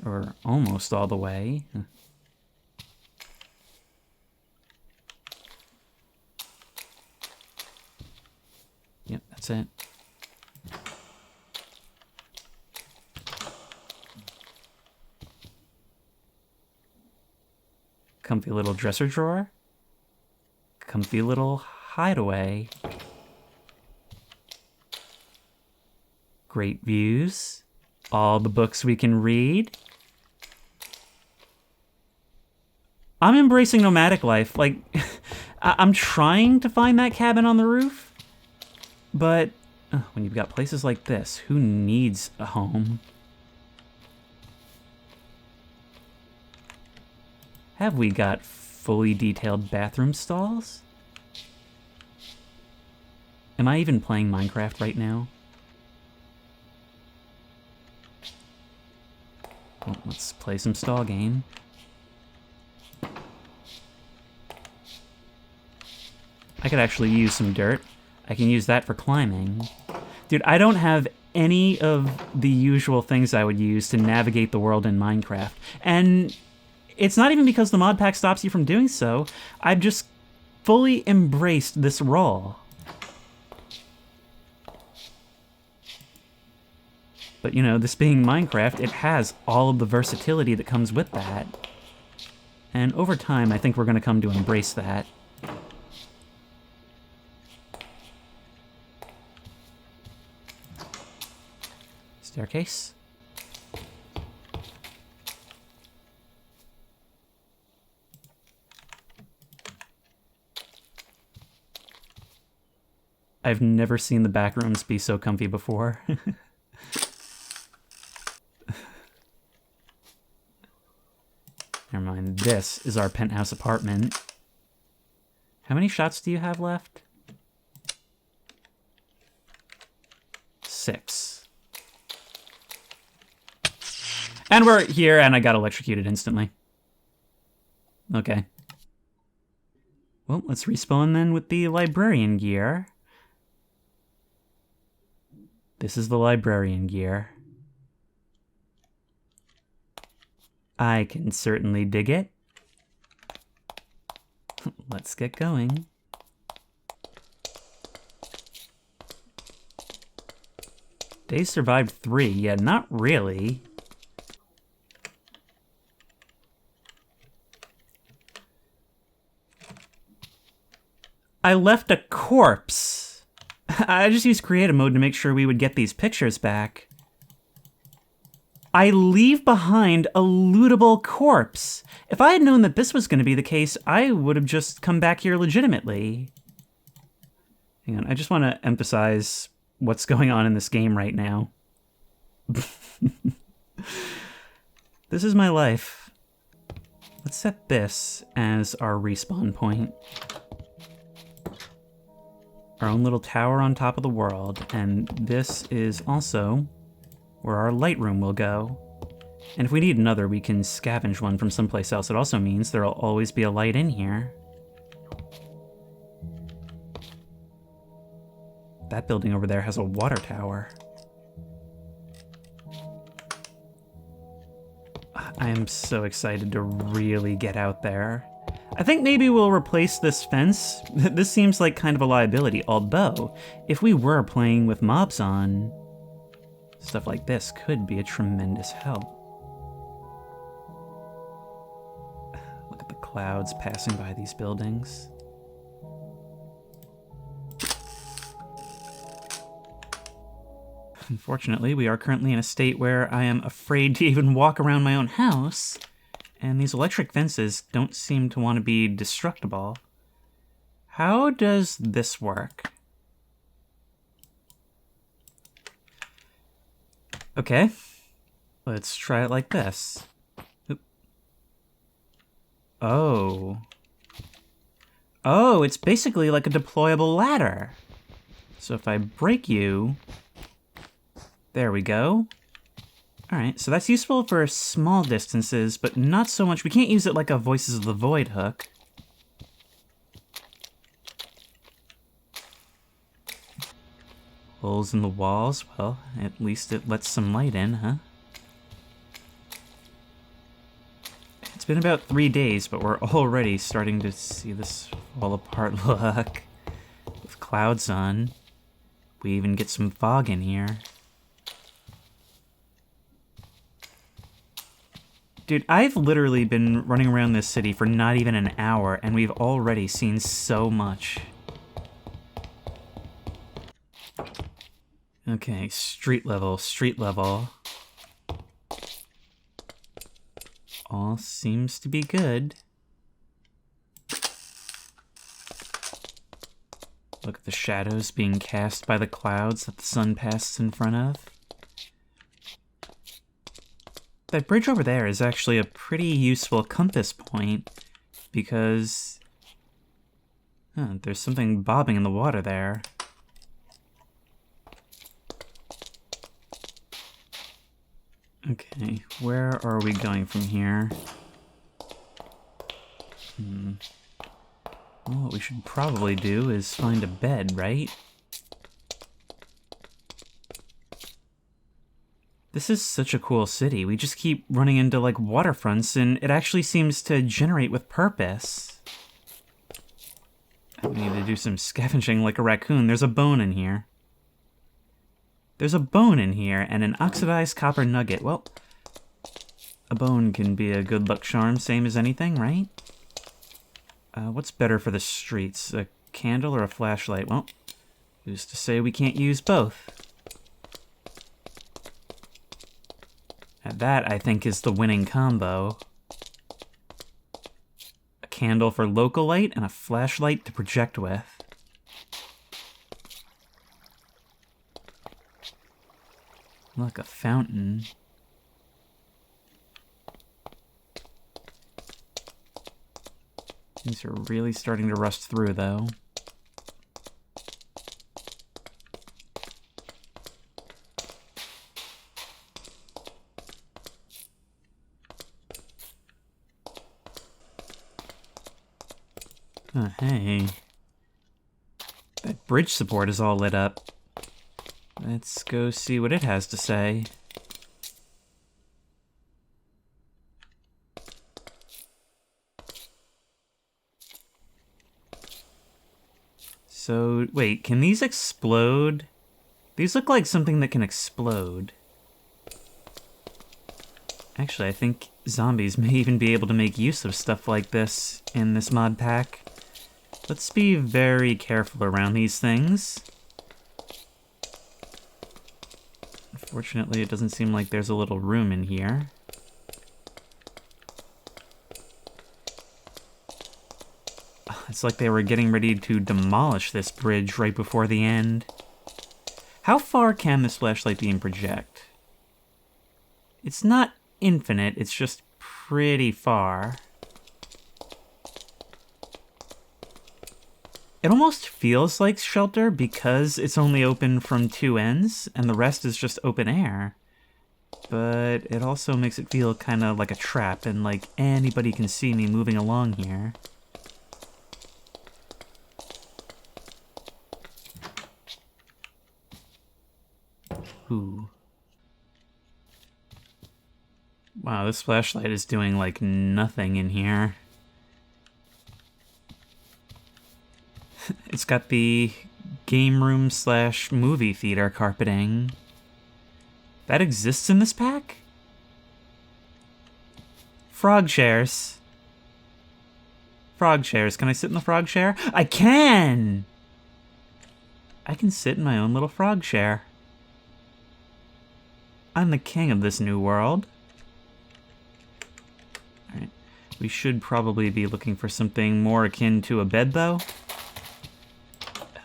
Or almost all the way. Yep, that's it. Comfy little dresser drawer. Comfy little hideaway. Great views. All the books we can read. I'm embracing nomadic life. Like, I'm trying to find that cabin on the roof, but when you've got places like this, who needs a home? Have we got fully detailed bathroom stalls? Am I even playing Minecraft right now? Well, let's play some stall game. I could actually use some dirt. I can use that for climbing. Dude, I don't have any of the usual things I would use to navigate the world in Minecraft. And it's not even because the mod pack stops you from doing so. I've just fully embraced this role. But, you know, this being Minecraft, it has all of the versatility that comes with that. And over time, I think we're going to come to embrace that. Staircase. I've never seen the back rooms be so comfy before. Never mind, this is our penthouse apartment. How many shots do you have left? 6. And we're here, and I got electrocuted instantly. Okay. Well, let's respawn then with the librarian gear. This is the librarian gear. I can certainly dig it. Let's get going. They survived 3. Yeah, not really. I left a corpse. I just used creative mode to make sure we would get these pictures back. I leave behind a lootable corpse. If I had known that this was going to be the case, I would have just come back here legitimately. Hang on, I just want to emphasize what's going on in this game right now. This is my life. Let's set this as our respawn point. Our own little tower on top of the world, and this is also where our light room will go. And if we need another, we can scavenge one from someplace else. It also means there'll always be a light in here. That building over there has a water tower. I am so excited to really get out there. I think maybe we'll replace this fence. This seems like kind of a liability, although if we were playing with mobs on, stuff like this could be a tremendous help. Look at the clouds passing by these buildings. Unfortunately, we are currently in a state where I am afraid to even walk around my own house, and these electric fences don't seem to want to be destructible. How does this work? Okay, let's try it like this. Oop. Oh. Oh, it's basically like a deployable ladder. So if I break you... There we go. Alright, so that's useful for small distances, but not so much. We can't use it like a Voices of the Void hook. Holes in the walls, well, at least it lets some light in, huh? It's been about 3 days, but we're already starting to see this fall apart look. With clouds on. We even get some fog in here. Dude, I've literally been running around this city for not even an hour, and we've already seen so much. Okay, street level, street level. All seems to be good. Look at the shadows being cast by the clouds that the sun passes in front of. That bridge over there is actually a pretty useful compass point, because there's something bobbing in the water there. Okay, where are we going from here? Well, what we should probably do is find a bed, right? This is such a cool city. We just keep running into, like, waterfronts, and it actually seems to generate with purpose. I need to do some scavenging like a raccoon. There's a bone in here. There's a bone in here, and an oxidized copper nugget. Well, a bone can be a good luck charm, same as anything, right? What's better for the streets, a candle or a flashlight? Well, who's to say we can't use both? Now that, I think, is the winning combo. A candle for local light and a flashlight to project with. Look, a fountain. Things are really starting to rust through, though. Oh, hey. That bridge support is all lit up. Let's go see what it has to say. So, wait, can these explode? These look like something that can explode. Actually, I think zombies may even be able to make use of stuff like this in this mod pack. Let's be very careful around these things. Unfortunately, it doesn't seem like there's a little room in here. It's like they were getting ready to demolish this bridge right before the end. How far can this flashlight beam project? It's not infinite, it's just pretty far. It almost feels like shelter because it's only open from two ends and the rest is just open air. But it also makes it feel kind of like a trap and like anybody can see me moving along here. Ooh. Wow, this flashlight is doing like nothing in here. It's got the game room / movie theater carpeting. That exists in this pack? Frog chairs. Frog chairs. Can I sit in the frog chair? I can! I can sit in my own little frog chair. I'm the king of this new world. Alright. We should probably be looking for something more akin to a bed, though.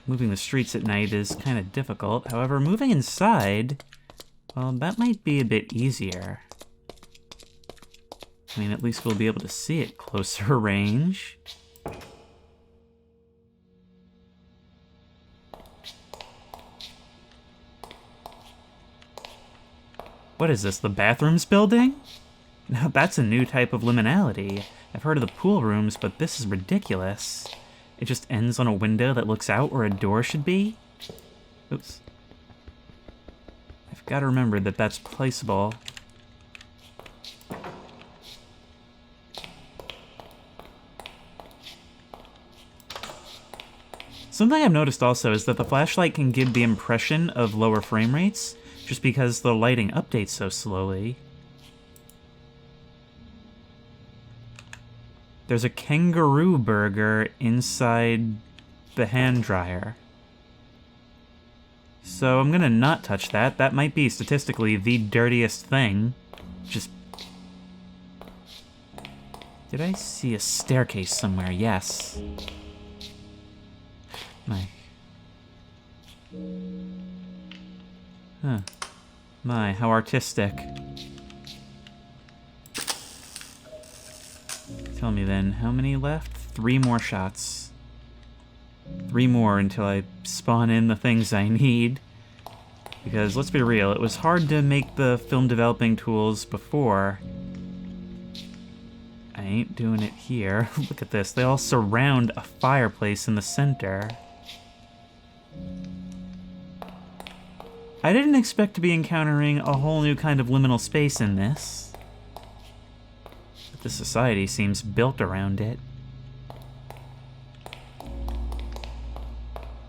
Moving the streets at night is kind of difficult. However, moving inside, well, that might be a bit easier. I mean, at least we'll be able to see it closer range. What is this, the bathrooms building? Now that's a new type of liminality. I've heard of the pool rooms, but this is ridiculous. It just ends on a window that looks out where a door should be? Oops. I've got to remember that that's placeable. Something I've noticed also is that the flashlight can give the impression of lower frame rates, just because the lighting updates so slowly. There's a kangaroo burger inside the hand dryer. So I'm gonna not touch that. That might be statistically the dirtiest thing. Just... Did I see a staircase somewhere? Yes. My... Huh. My, how artistic. Tell me then, how many left? 3 more shots. 3 more until I spawn in the things I need. Because, let's be real, it was hard to make the film developing tools before. I ain't doing it here. Look at this, they all surround a fireplace in the center. I didn't expect to be encountering a whole new kind of liminal space in this. But the society seems built around it.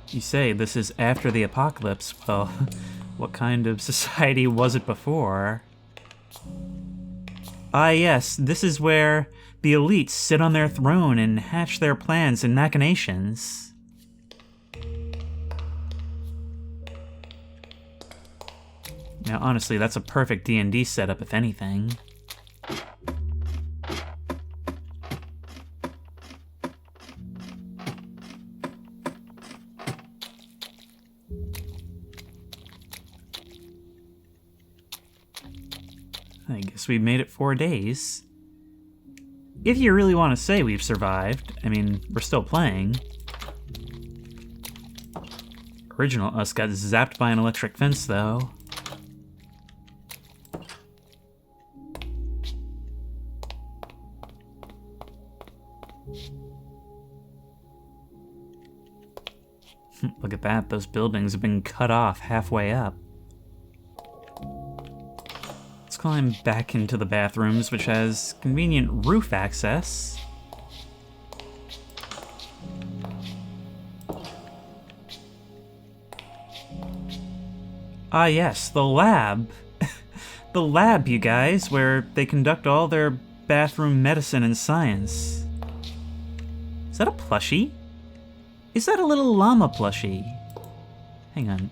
You say this is after the apocalypse. Well, what kind of society was it before? Ah yes, this is where the elites sit on their throne and hatch their plans and machinations. Now honestly, that's a perfect D&D setup if anything. I guess we made it 4 days. If you really want to say we've survived, I mean, we're still playing. Original us got zapped by an electric fence, though. Look at that, those buildings have been cut off halfway up. Let's climb back into the bathrooms, which has convenient roof access. Ah yes, the lab. The lab, you guys, where they conduct all their bathroom medicine and science. Is that a plushie? Is that a little llama plushie? Hang on.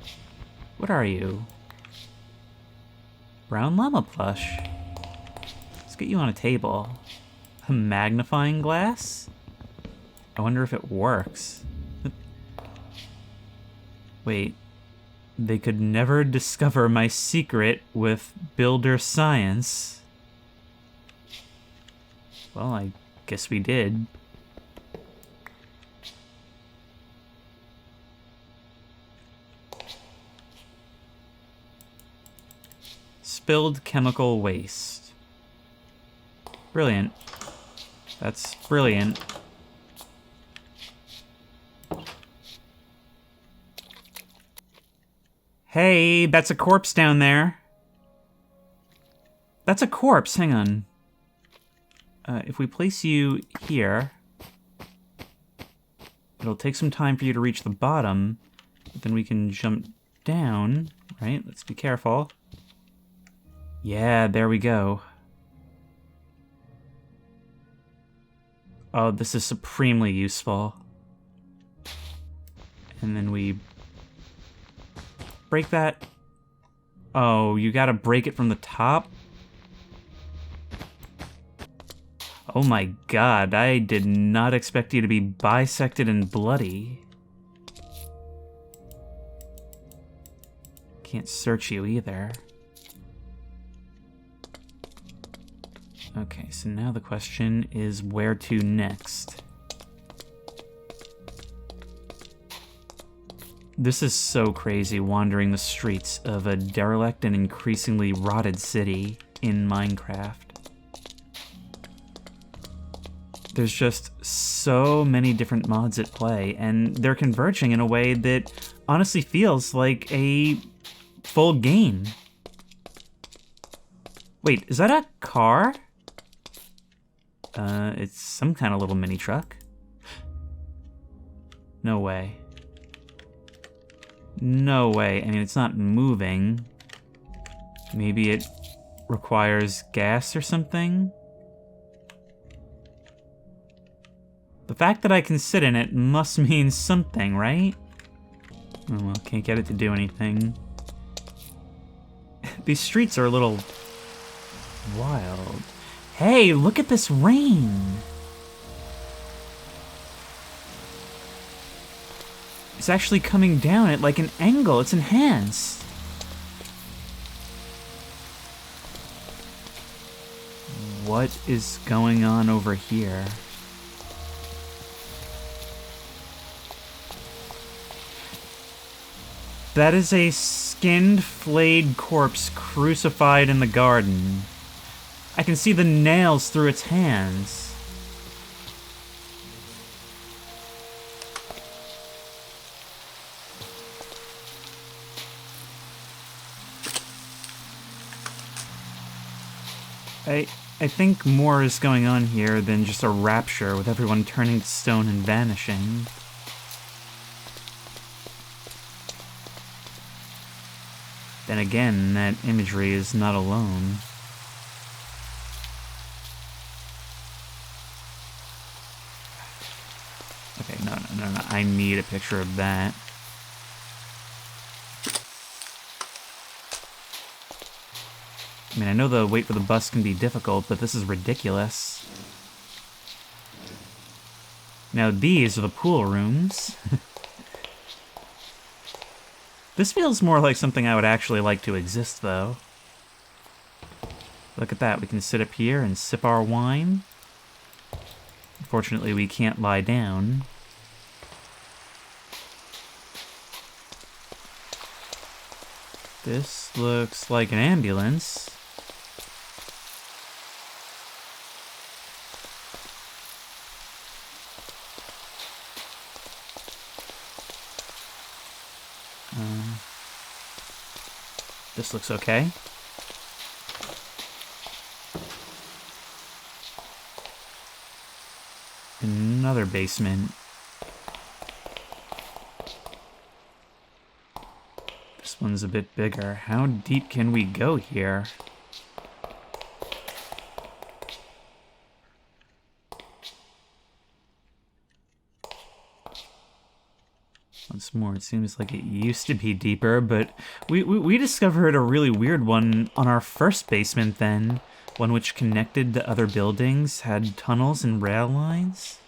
What are you? Brown llama plush. Let's get you on a table. A magnifying glass? I wonder if it works. Wait. They could never discover my secret with builder science. Well, I guess we did. Spilled chemical waste. Brilliant. That's brilliant. Hey, that's a corpse down there. That's a corpse, hang on. If we place you here, it'll take some time for you to reach the bottom, but then we can jump down, right? Let's be careful. Yeah, there we go. Oh, this is supremely useful. And then we break that. Oh, you gotta break it from the top? Oh my god, I did not expect you to be bisected and bloody. Can't search you either. Okay, so now the question is where to next. This is so crazy, wandering the streets of a derelict and increasingly rotted city in Minecraft. There's just so many different mods at play, and they're converging in a way that honestly feels like a full game. Wait, is that a car? It's some kind of little mini truck. No way. No way. I mean, it's not moving. Maybe it requires gas or something? The fact that I can sit in it must mean something, right? Oh well, can't get it to do anything. These streets are a little wild. Hey, look at this rain! It's actually coming down at like an angle. It's enhanced. What is going on over here? That is a skinned, flayed corpse crucified in the garden. I can see the nails through its hands. I think more is going on here than just a rapture with everyone turning to stone and vanishing. Then again, that imagery is not alone. Okay, no, I need a picture of that. I mean, I know the wait for the bus can be difficult, but this is ridiculous. Now these are the pool rooms. This feels more like something I would actually like to exist, though. Look at that, we can sit up here and sip our wine. Unfortunately, we can't lie down. This looks like an ambulance. This looks okay. Another basement. This one's a bit bigger. How deep can we go here? Once more, it seems like it used to be deeper, but we discovered a really weird one on our first basement then. One which connected to other buildings, had tunnels and rail lines.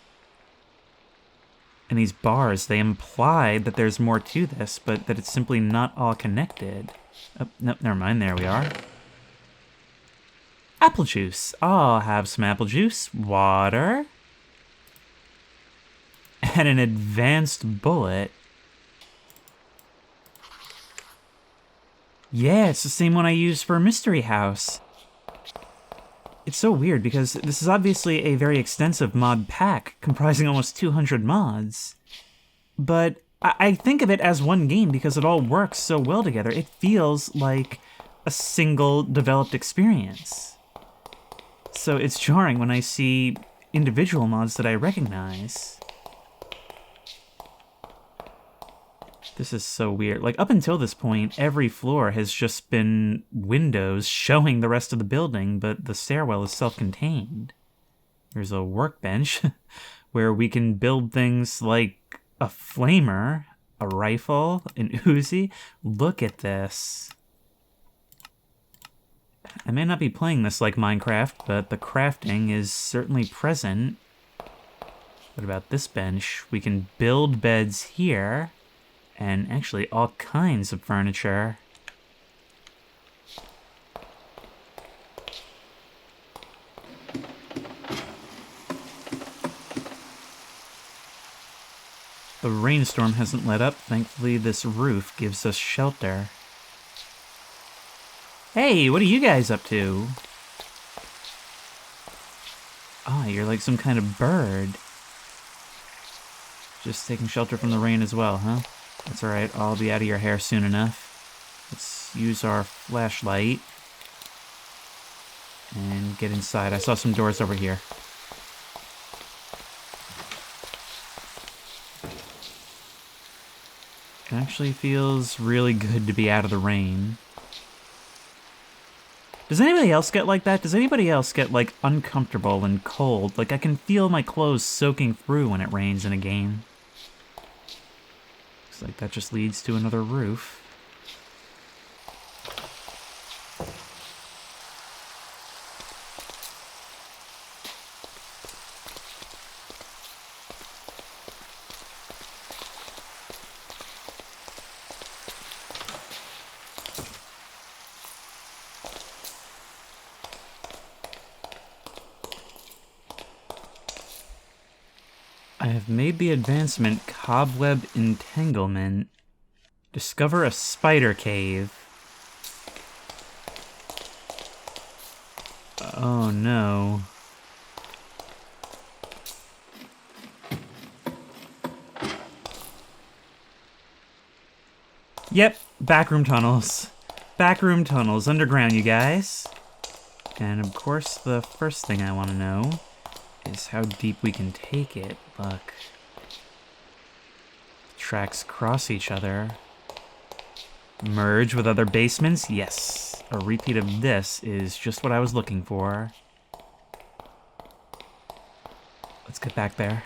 And these bars, they implied that there's more to this, but that it's simply not all connected. Oh, nope, never mind, there we are. Apple juice. I'll have some apple juice. Water. And an advanced bullet. Yeah, it's the same one I used for Mystery House. It's so weird because this is obviously a very extensive mod pack comprising almost 200 mods. But I think of it as one game because it all works so well together. It feels like a single developed experience. So it's jarring when I see individual mods that I recognize. This is so weird. Like, up until this point, every floor has just been windows showing the rest of the building, but the stairwell is self-contained. There's a workbench where we can build things like a flamer, a rifle, an Uzi. Look at this. I may not be playing this like Minecraft, but the crafting is certainly present. What about this bench? We can build beds here. And actually all kinds of furniture. The rainstorm hasn't let up. Thankfully, this roof gives us shelter. Hey, what are you guys up to? Ah, you're like some kind of bird. Just taking shelter from the rain as well, huh? That's alright, I'll be out of your hair soon enough. Let's use our flashlight. And get inside. I saw some doors over here. It actually feels really good to be out of the rain. Does anybody else get like that? Does anybody else get, like, uncomfortable and cold? Like, I can feel my clothes soaking through when it rains in a game. Looks like that just leads to another roof. I have made the advancement Cobweb Entanglement. Discover a spider cave. Oh no. Yep, backroom tunnels. Backroom tunnels, underground, you guys. And of course, the first thing I want to know is how deep we can take it. Look. The tracks cross each other. Merge with other basements? Yes. A repeat of this is just what I was looking for. Let's get back there.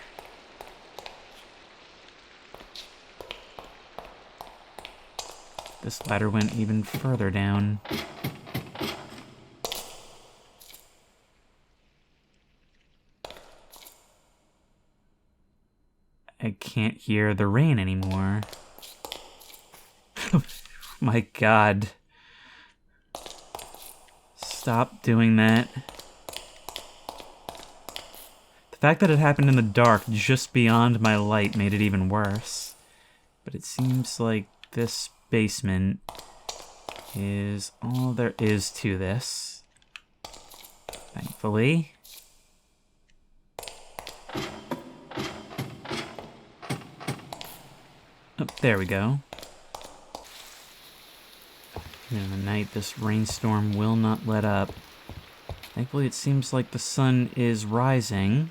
This ladder went even further down. I can't hear the rain anymore. My God. Stop doing that. The fact that it happened in the dark just beyond my light made it even worse. But it seems like this basement is all there is to this. Thankfully. Oh, there we go. In the night, this rainstorm will not let up. Thankfully, it seems like the sun is rising.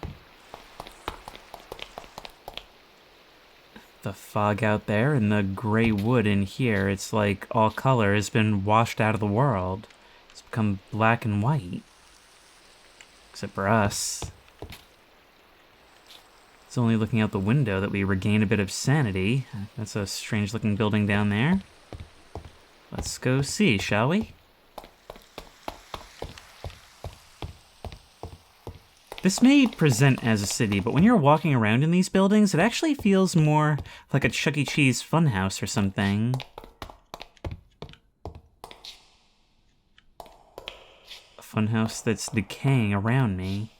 The fog out there and the gray wood in here, it's like all color has been washed out of the world. It's become black and white. Except for us. It's only looking out the window that we regain a bit of sanity. That's a strange looking building down there. Let's go see, shall we? This may present as a city, but when you're walking around in these buildings, it actually feels more like a Chuck E. Cheese funhouse or something. A funhouse that's decaying around me.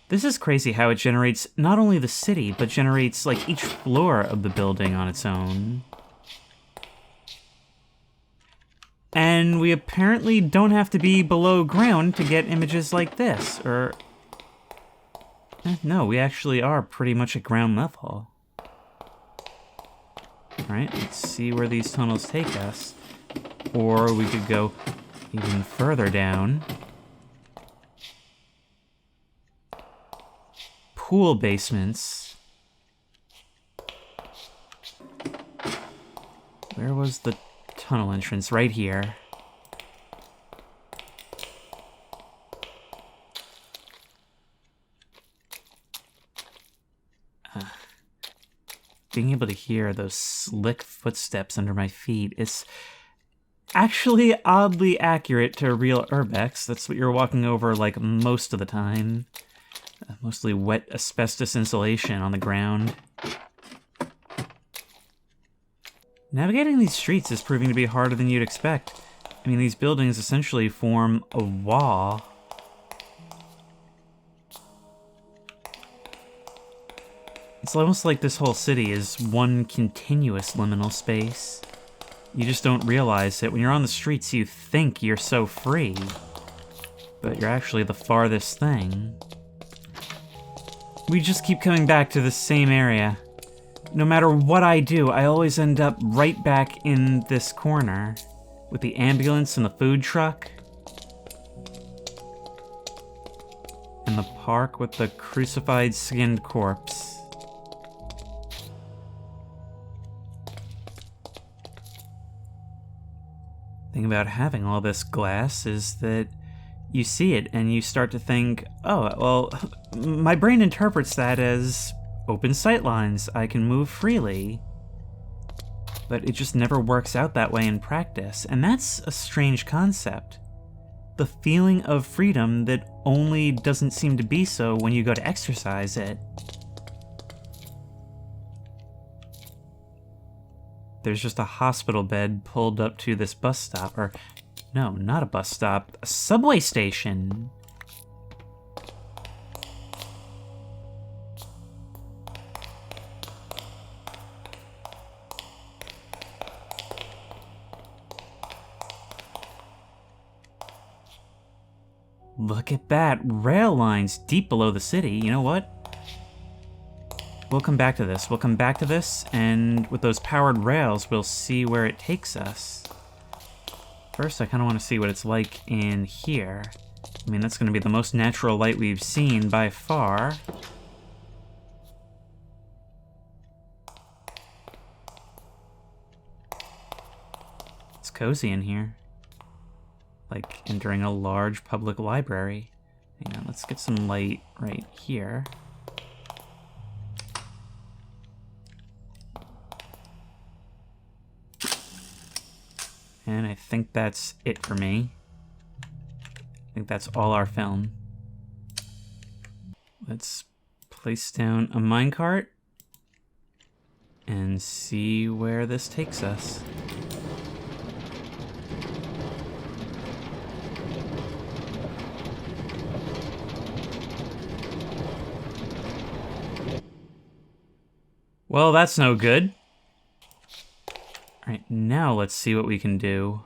This is crazy how it generates not only the city, but generates like each floor of the building on its own. And we apparently don't have to be below ground to get images like this, or... no, we actually are pretty much at ground level. Alright, let's see where these tunnels take us. Or we could go even further down. Pool basements. Where was the tunnel entrance? Right here. Being able to hear those slick footsteps under my feet is actually oddly accurate to real urbex. That's what you're walking over like most of the time. Mostly wet asbestos insulation on the ground. Navigating these streets is proving to be harder than you'd expect. I mean, these buildings essentially form a wall. It's almost like this whole city is one continuous liminal space. You just don't realize it. When you're on the streets, you think you're so free. But you're actually the farthest thing. We just keep coming back to the same area. No matter what I do, I always end up right back in this corner. With the ambulance and the food truck. And the park with the crucified skinned corpse. The thing about having all this glass is that you see it and you start to think, oh, well, my brain interprets that as open sightlines. I can move freely. But it just never works out that way in practice. And that's a strange concept. The feeling of freedom that only doesn't seem to be so when you go to exercise it. There's just a hospital bed pulled up to this bus stop, or no, not a bus stop, a subway station. Look at that, rail lines deep below the city. You know what? we'll come back to this. We'll come back to this, and with those powered rails, we'll see where it takes us. First, I kind of want to see what it's like in here. I mean, that's going to be the most natural light we've seen by far. It's cozy in here. Like entering a large public library. Hang on, let's get some light right here. And I think that's it for me. I think that's all our film. Let's place down a minecart and see where this takes us. Well, that's no good. Alright, now let's see what we can do.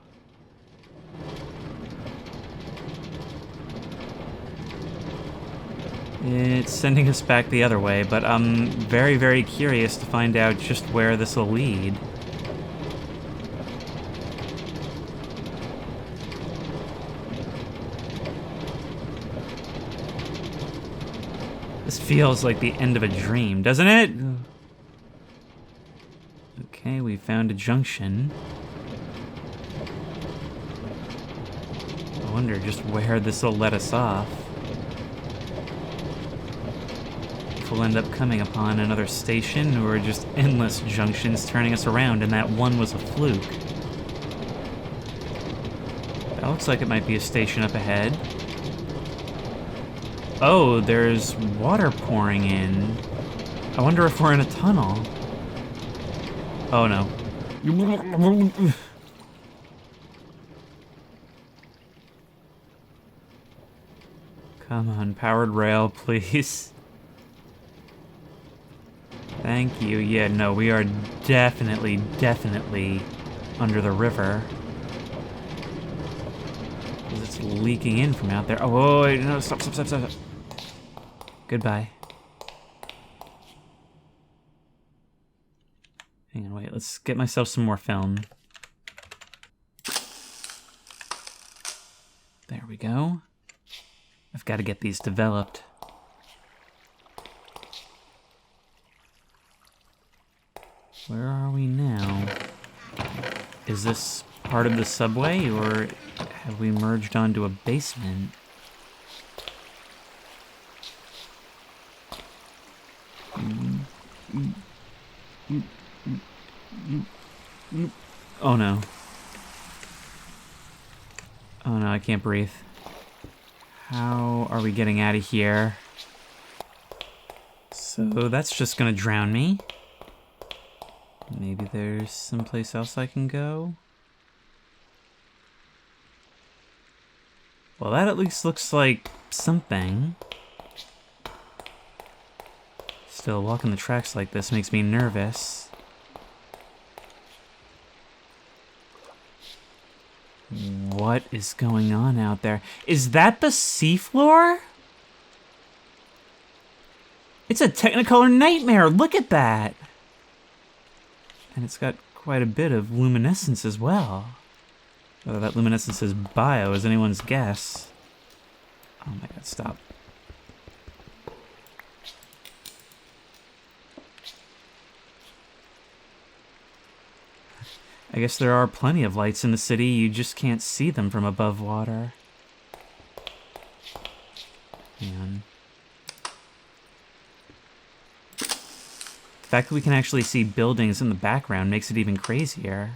It's sending us back the other way, but I'm very, very curious to find out just where this will lead. This feels like the end of a dream, doesn't it? Okay, we found a junction. I wonder just where this will let us off. If we'll end up coming upon another station or just endless junctions turning us around and that one was a fluke. That looks like it might be a station up ahead. Oh, there's water pouring in. I wonder if we're in a tunnel. Oh no. Come on, powered rail, please. Thank you. Yeah, no, we are definitely under the river. It's leaking in from out there. Oh, wait, no, stop. Goodbye. Hang on, wait, let's get myself some more film. There we go. I've got to get these developed. Where are we now? Is this part of the subway, or have we merged onto a basement? Oh no. Oh no, I can't breathe. How are we getting out of here? So that's just gonna drown me. Maybe there's someplace else I can go? Well, that at least looks like something. Still, walking the tracks like this makes me nervous. What is going on out there? Is that the seafloor? It's a Technicolor nightmare! Look at that! And it's got quite a bit of luminescence as well. Whether that luminescence is bio is anyone's guess. Oh my god, stop. I guess there are plenty of lights in the city, you just can't see them from above water. Man. The fact that we can actually see buildings in the background makes it even crazier.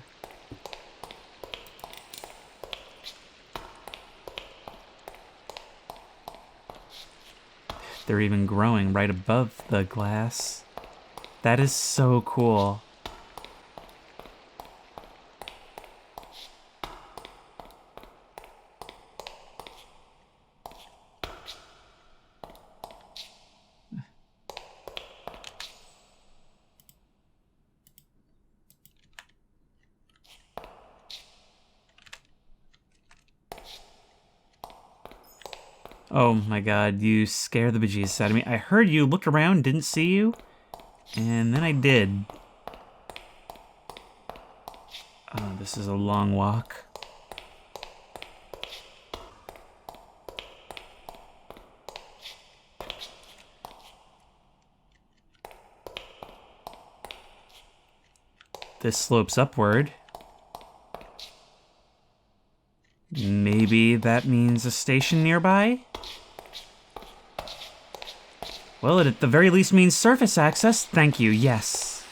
They're even growing right above the glass. That is so cool. Oh my god, you scare the bejesus out of me. I heard you, looked around, didn't see you. And then I did. Oh, this is a long walk. This slopes upward. Maybe that means a station nearby? Well, it at the very least means surface access. Thank you, yes.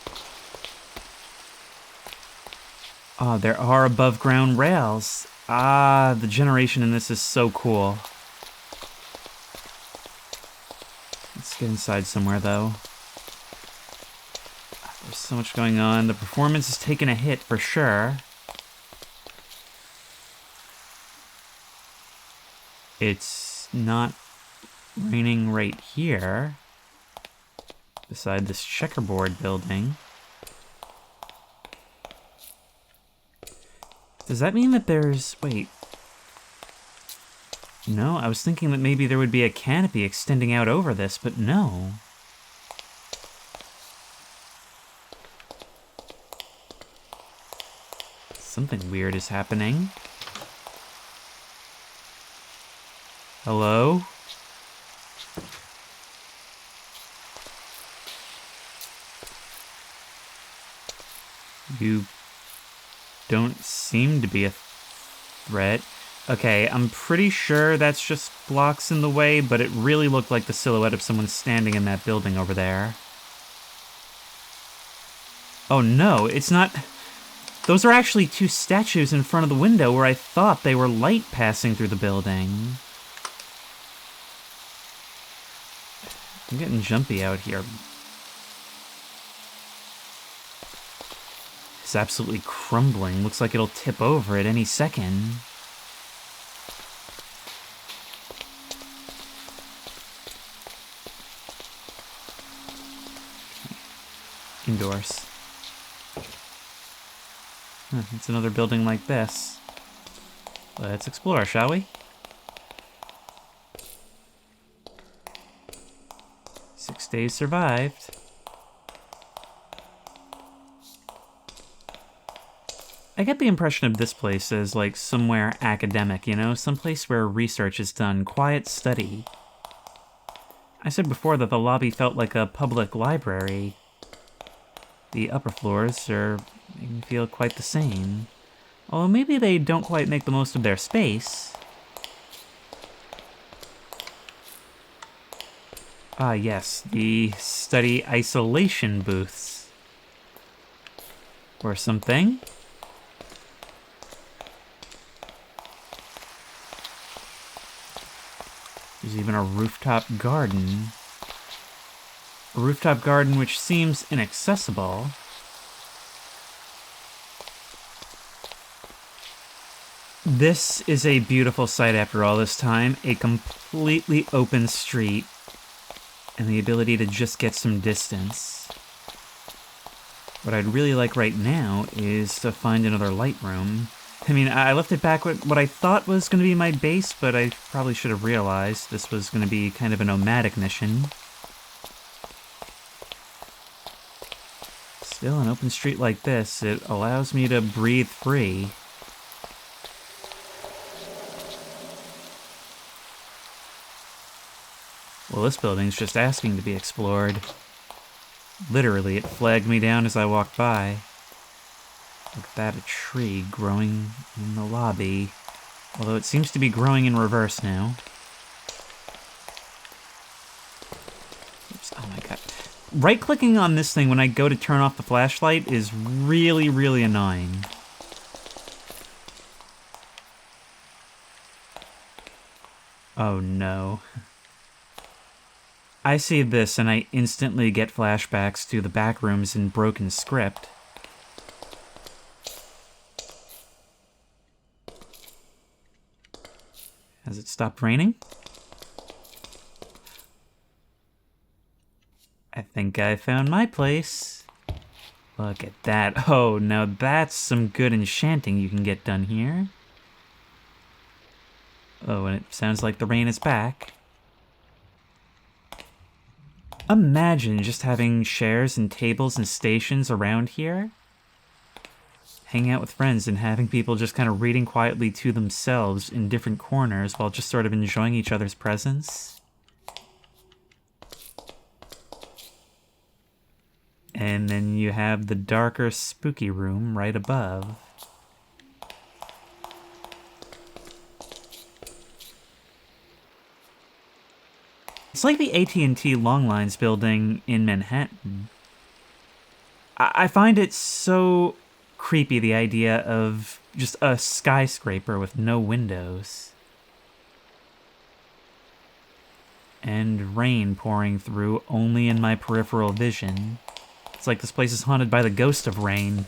Oh, there are above ground rails. Ah, the generation in this is so cool. Let's get inside somewhere, though. There's so much going on. The performance is taking a hit for sure. It's not raining right here. Beside this checkerboard building. Does that mean that there's... Wait. No, I was thinking that maybe there would be a canopy extending out over this, but no. Something weird is happening. Hello? You don't seem to be a threat. Okay, I'm pretty sure that's just blocks in the way, but it really looked like the silhouette of someone standing in that building over there. Oh no, it's not... Those are actually two statues in front of the window where I thought they were light passing through the building. I'm getting jumpy out here. It's absolutely crumbling. Looks like it'll tip over at any second. Indoors. It's another building like this. Let's explore, shall we? 6 days survived. I get the impression of this place as like somewhere academic, you know? Someplace where research is done, quiet study. I said before that the lobby felt like a public library. The upper floors are making me feel quite the same. Although maybe they don't quite make the most of their space. Ah, yes, the study isolation booths. Or something. There's even a rooftop garden. A rooftop garden which seems inaccessible. This is a beautiful sight after all this time. A completely open street. And the ability to just get some distance. What I'd really like right now is to find another light room. I mean, I left it back with what I thought was going to be my base, but I probably should have realized this was going to be kind of a nomadic mission. Still, an open street like this, it allows me to breathe free. Well, this building's just asking to be explored. Literally, it flagged me down as I walked by. Look at that, a tree growing in the lobby. Although it seems to be growing in reverse now. Oops, oh my god. Right-clicking on this thing when I go to turn off the flashlight is really, really annoying. Oh no. I see this and I instantly get flashbacks to the back rooms in Broken Script. Has it stopped raining? I think I found my place. Look at that. Oh, now that's some good enchanting you can get done here. Oh, and it sounds like the rain is back. Imagine just having chairs and tables and stations around here. Hanging out with friends and having people just kind of reading quietly to themselves in different corners while just sort of enjoying each other's presence. And then you have the darker, spooky room right above. It's like the AT&T Long Lines building in Manhattan. I find it so creepy, the idea of just a skyscraper with no windows. And rain pouring through only in my peripheral vision. It's like this place is haunted by the ghost of rain.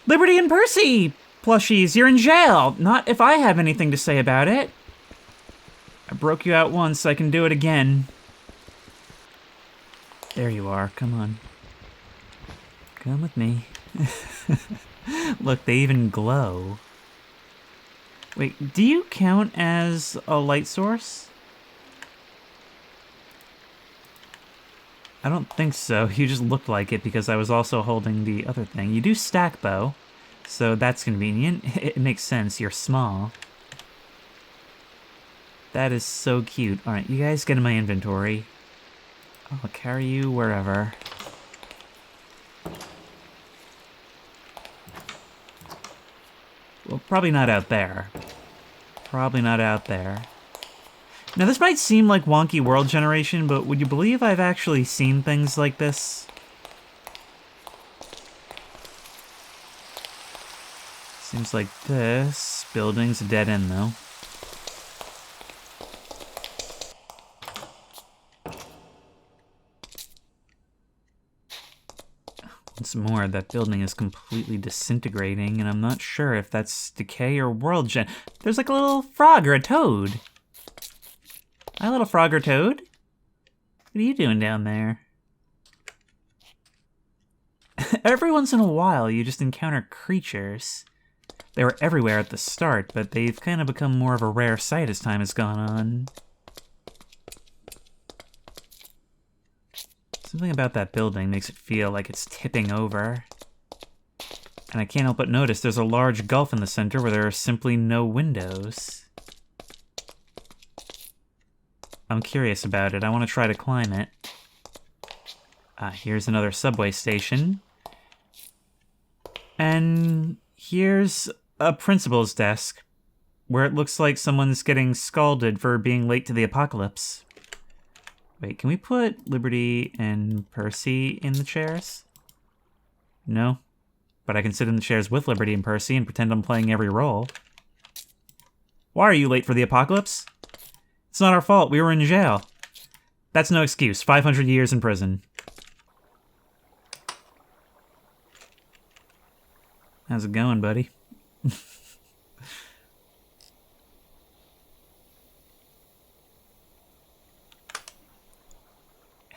Liberty and Percy! Plushies, you're in jail! Not if I have anything to say about it. I broke you out once, I can do it again. There you are, come on. Come with me. Look, they even glow. Wait, do you count as a light source? I don't think so. You just looked like it because I was also holding the other thing. You do stack, though, so that's convenient. It makes sense. You're small. That is so cute. All right, you guys get in my inventory. I'll carry you wherever. Well, probably not out there. Probably not out there. Now, this might seem like wonky world generation, but would you believe I've actually seen things like this? Seems like this building's a dead end, though. Once more, that building is completely disintegrating, and I'm not sure if that's decay or world gen. There's like a little frog or a toad. Hi, little frog or toad. What are you doing down there? Every once in a while, you just encounter creatures. They were everywhere at the start, but they've kind of become more of a rare sight as time has gone on. Something about that building makes it feel like it's tipping over. And I can't help but notice there's a large gulf in the center where there are simply no windows. I'm curious about it. I want to try to climb it. Here's another subway station. And here's a principal's desk, where it looks like someone's getting scalded for being late to the apocalypse. Wait, can we put Liberty and Percy in the chairs? No. But I can sit in the chairs with Liberty and Percy and pretend I'm playing every role. Why are you late for the apocalypse? It's not our fault, we were in jail. That's no excuse. 500 years in prison. How's it going, buddy?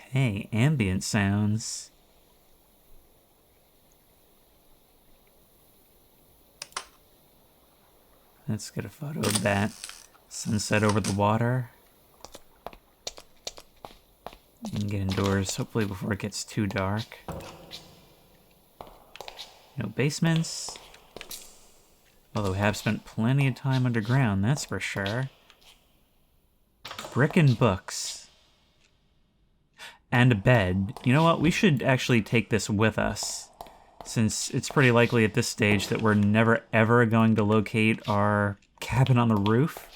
Hey, ambient sounds. Let's get a photo of that. Sunset over the water. And get indoors, hopefully before it gets too dark. No basements. Although we have spent plenty of time underground, that's for sure. Brick and books. And a bed. You know what? We should actually take this with us, since it's pretty likely at this stage that we're never ever going to locate our cabin on the roof.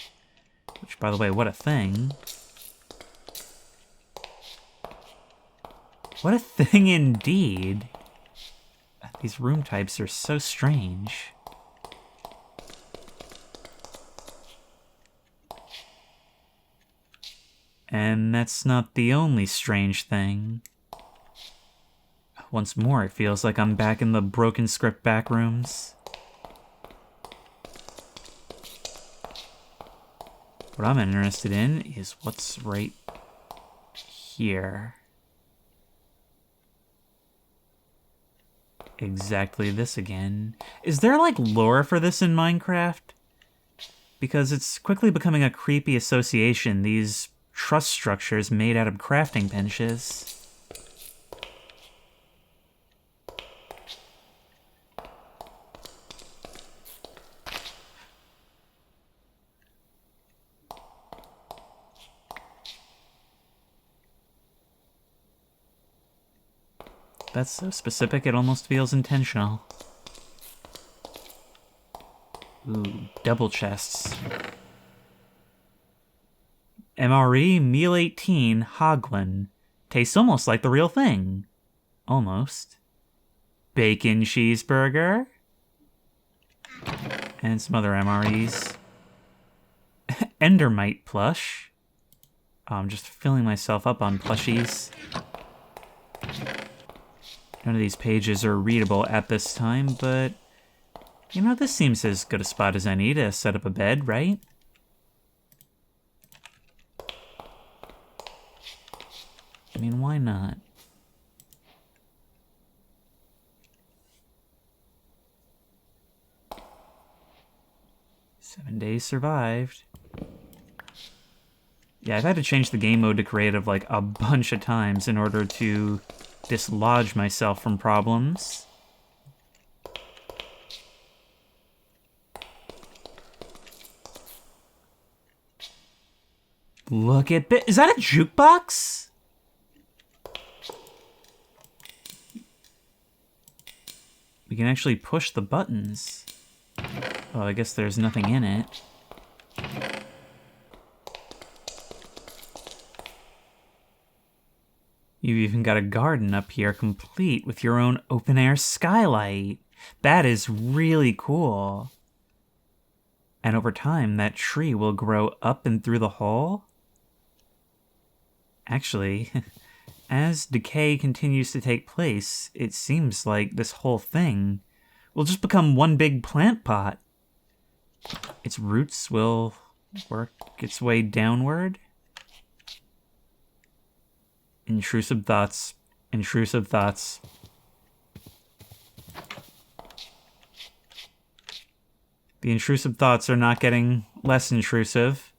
Which, by the way, what a thing. What a thing indeed. These room types are so strange. And that's not the only strange thing. Once more, it feels like I'm back in the broken script back rooms. What I'm interested in is what's right here. exactly this again. Is there, like, lore for this in Minecraft? Because it's quickly becoming a creepy association, these truss structures made out of crafting benches. That's so specific, it almost feels intentional. Ooh, double chests. MRE Meal 18 Hoglin. Tastes almost like the real thing. Almost. Bacon cheeseburger. And some other MREs. Endermite plush. Oh, I'm just filling myself up on plushies. None of these pages are readable at this time, but... You know, this seems as good a spot as any to set up a bed, right? I mean, why not? Seven days survived. Yeah, I've had to change the game mode to creative like a bunch of times in order to dislodge myself from problems. Look at this. Is that a jukebox? We can actually push the buttons. Oh, I guess there's nothing in it. You've even got a garden up here complete with your own open-air skylight. That is really cool. And over time, that tree will grow up and through the hole? Actually, as decay continues to take place, it seems like this whole thing will just become one big plant pot. Its roots will work its way downward. Intrusive thoughts. Intrusive thoughts. The intrusive thoughts are not getting less intrusive.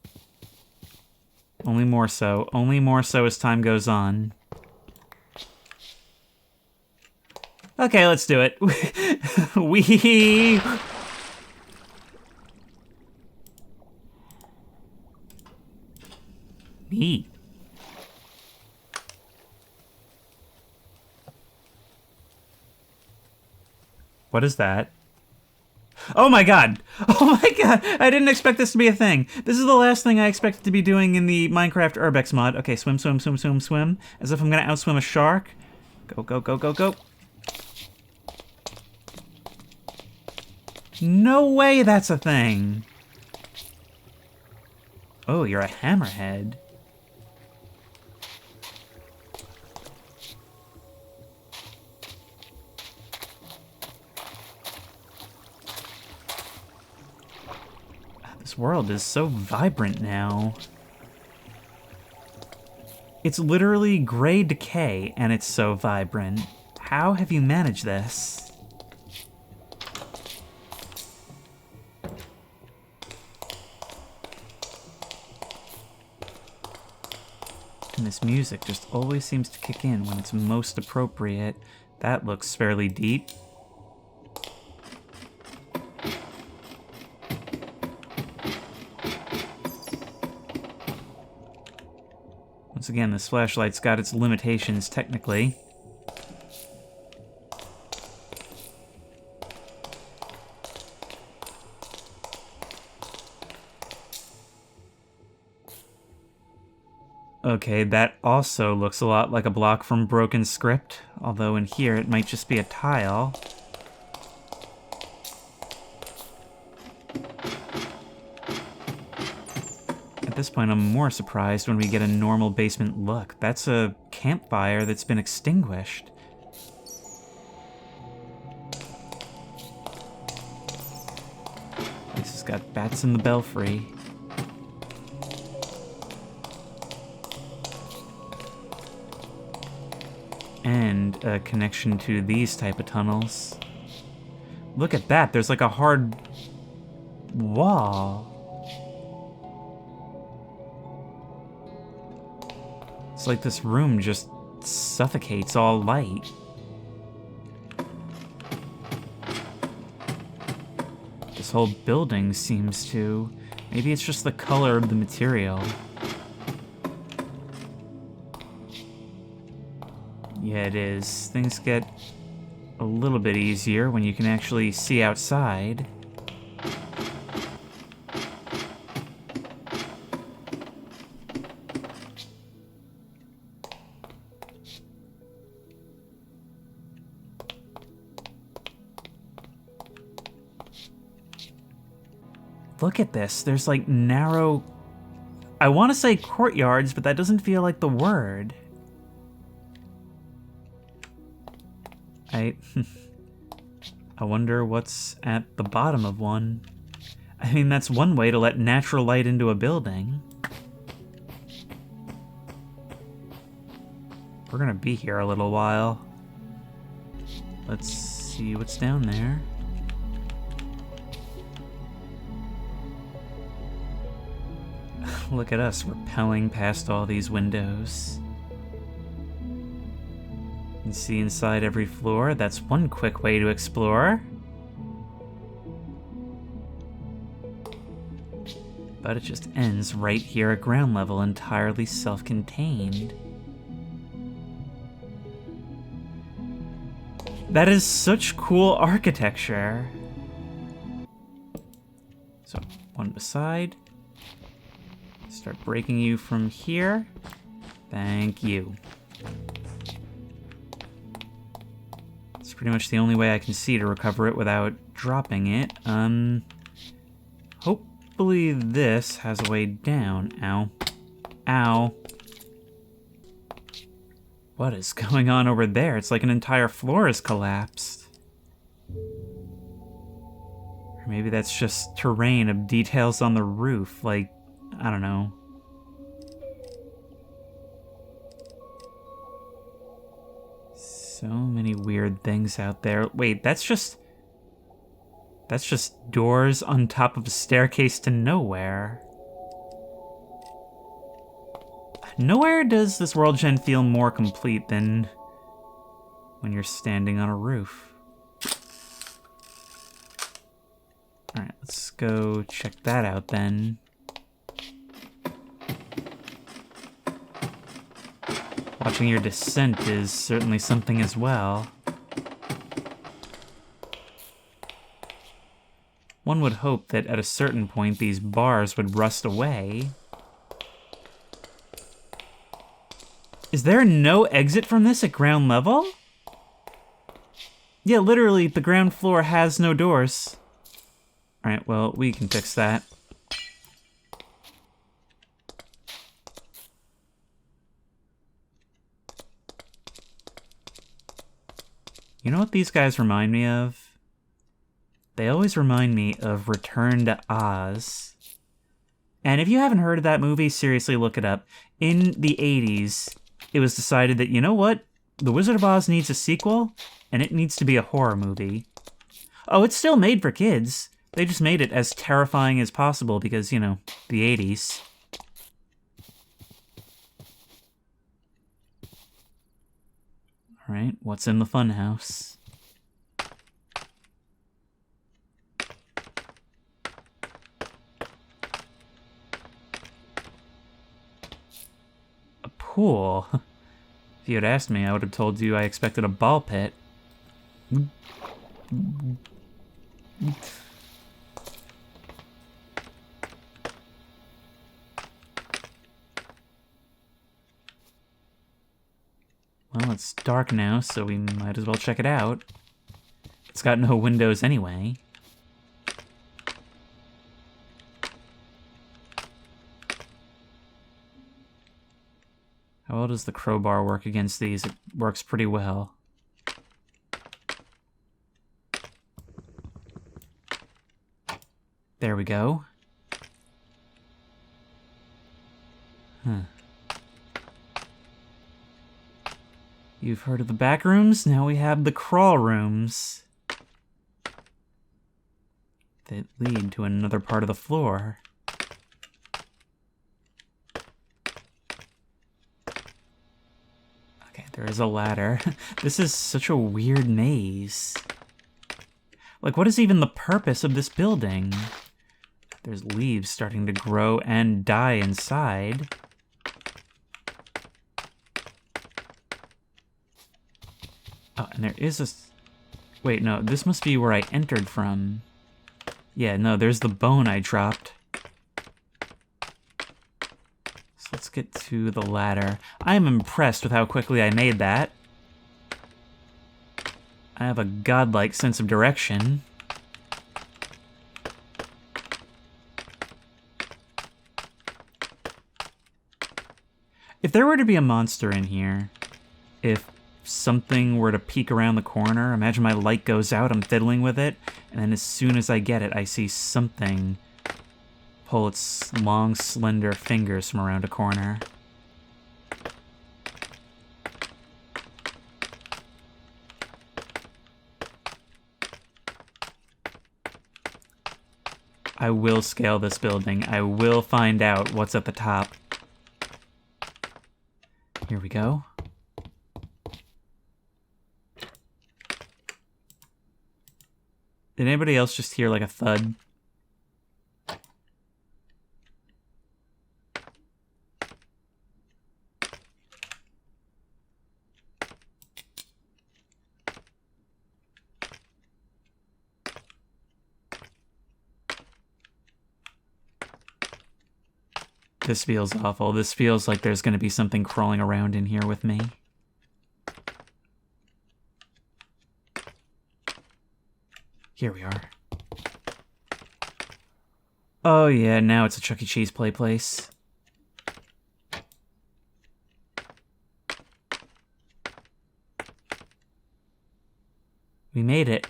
Only more so. Only more so as time goes on. Okay, let's do it. We... Neat. What is that? Oh my god! Oh my god! I didn't expect this to be a thing. This is the last thing I expected to be doing in the Minecraft Urbex mod. Okay, swim, swim, swim, swim, swim. As if I'm gonna outswim a shark. Go, go, go, go, go. No way that's a thing! Oh, you're a hammerhead. This world is so vibrant now. It's literally gray decay, and it's so vibrant. How have you managed this? And this music just always seems to kick in when it's most appropriate. That looks fairly deep. Once again, this flashlight's got its limitations, technically. Okay, that also looks a lot like a block from Broken Script, although in here it might just be a tile. At this point, I'm more surprised when we get a normal basement look. That's a campfire that's been extinguished. This has got bats in the belfry. and a connection to these type of tunnels. Look at that, there's like a hard wall. It's like this room just suffocates all light. This whole building seems to. Maybe it's just the color of the material. Yeah, it is. Things get a little bit easier when you can actually see outside. Look at this. There's like narrow... I want to say courtyards, but that doesn't feel like the word. I wonder what's at the bottom of one. I mean, that's one way to let natural light into a building. We're gonna be here a little while. Let's see what's down there. Look at us rappelling past all these windows. You can see inside every floor. That's one quick way to explore. But it just ends right here at ground level, entirely self-contained. That is such cool architecture. So, one beside. Start breaking you from here. Thank you. It's pretty much the only way I can see to recover it without dropping it. Hopefully this has a way down. Ow. Ow. What is going on over there? It's like an entire floor has collapsed. Or maybe that's just terrain of details on the roof, like, I don't know. So many weird things out there. Wait, that's just doors on top of a staircase to nowhere. Nowhere does this world gen feel more complete than when you're standing on a roof. Alright, let's go check that out then. Watching your descent is certainly something as well. One would hope that at a certain point these bars would rust away. Is there no exit from this at ground level? Yeah, literally, the ground floor has no doors. Alright, well, we can fix that. You know what these guys remind me of? They always remind me of Return to Oz. And if you haven't heard of that movie, seriously look it up. In the 80s, it was decided that, you know what? The Wizard of Oz needs a sequel, and it needs to be a horror movie. Oh, it's still made for kids. They just made it as terrifying as possible because, you know, the 80s. Alright, what's in the funhouse? A pool? If you had asked me, I would have told you I expected a ball pit. Well, it's dark now, so we might as well check it out. It's got no windows anyway. How well does the crowbar work against these? It works pretty well. There we go. Huh. You've heard of the back rooms? Now we have the crawl rooms that lead to another part of the floor. Okay, there is a ladder. This is such a weird maze. Like, what is even the purpose of this building? There's leaves starting to grow and die inside. Oh, and there is a... Wait, no, this must be where I entered from. Yeah, no, there's the bone I dropped. So let's get to the ladder. I am impressed with how quickly I made that. I have a godlike sense of direction. If there were to be a monster in here, if something were to peek around the corner, imagine my light goes out, I'm fiddling with it, and then as soon as I get it, I see something pull its long, slender fingers from around a corner. I will scale this building. I will find out what's at the top. Here we go. Did anybody else just hear like a thud? This feels awful. This feels like there's going to be something crawling around in here with me. Here we are. Oh yeah, now it's a Chuck E. Cheese play place. We made it.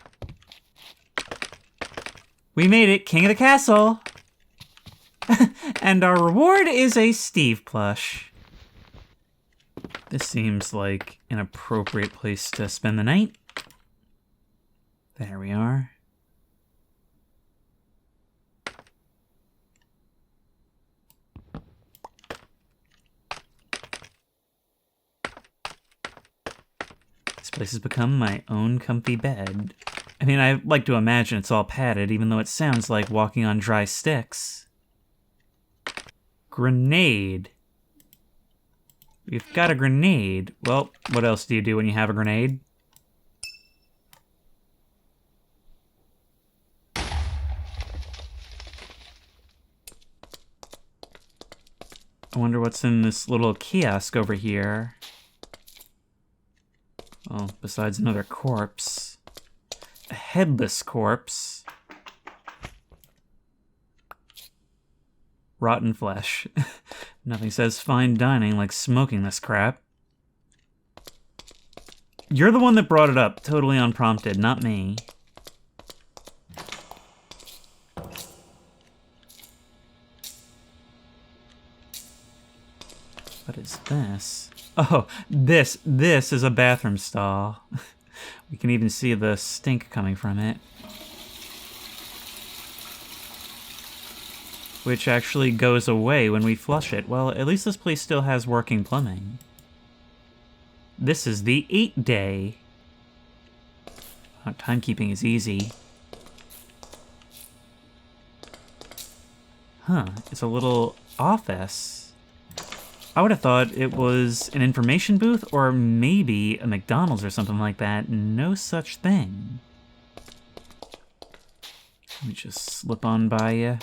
We made it, King of the Castle! And our reward is a Steve plush. This seems like an appropriate place to spend the night. There we are. This place has become my own comfy bed. I mean, I like to imagine it's all padded, even though it sounds like walking on dry sticks. Grenade. We've got a grenade. Well, what else do you do when you have a grenade? I wonder what's in this little kiosk over here. Well, besides another corpse. A headless corpse. Rotten flesh. Nothing says fine dining like smoking this crap. You're the one that brought it up, totally unprompted, not me. What is this? Oh, this is a bathroom stall. We can even see the stink coming from it. Which actually goes away when we flush it. Well, at least this place still has working plumbing. This is the 8-day. Oh, timekeeping is easy. Huh, it's a little office. I would have thought it was an information booth or maybe a McDonald's or something like that. No such thing. Let me just slip on by you.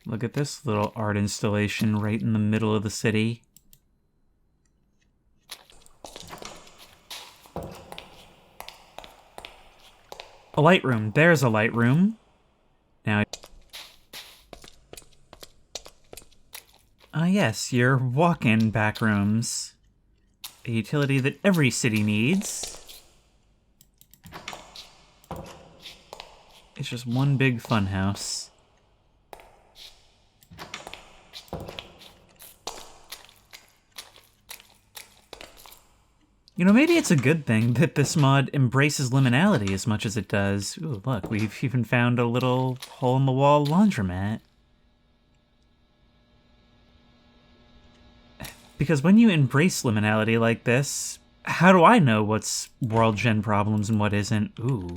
Look at this little art installation right in the middle of the city. A light room. There's a light room. Now... yes, your walk-in back rooms. A utility that every city needs. It's just one big funhouse. You know, maybe it's a good thing that this mod embraces liminality as much as it does. Ooh, look, we've even found a little hole-in-the-wall laundromat. Because when you embrace liminality like this, how do I know what's world-gen problems and what isn't? Ooh.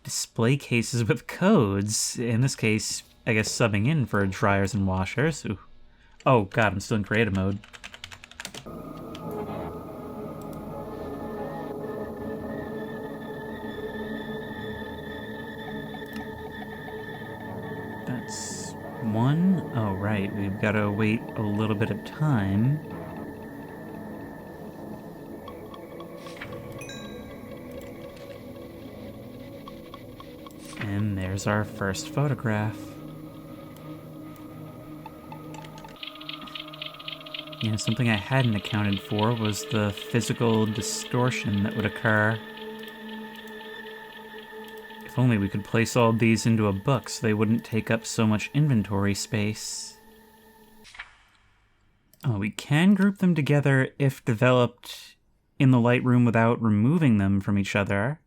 Display cases with codes. In this case, I guess subbing in for dryers and washers. Ooh. Oh god, I'm still in creative mode. That's one. Oh, right. We've got to wait a little bit of time. And there's our first photograph. You know, something I hadn't accounted for was the physical distortion that would occur. If only we could place all these into a book so they wouldn't take up so much inventory space. Oh, we can group them together if developed in the Lightroom without removing them from each other.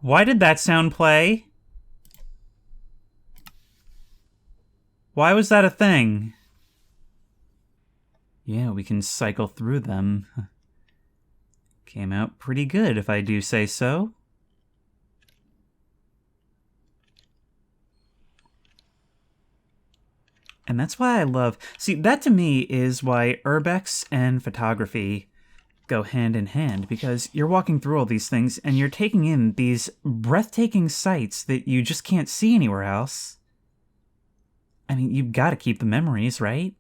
Why did that sound play? Why was that a thing? Yeah, we can cycle through them. Came out pretty good, if I do say so. And that's why I love... See, that to me is why urbex and photography go hand in hand, because you're walking through all these things and you're taking in these breathtaking sights that you just can't see anywhere else. I mean, you've got to keep the memories, right?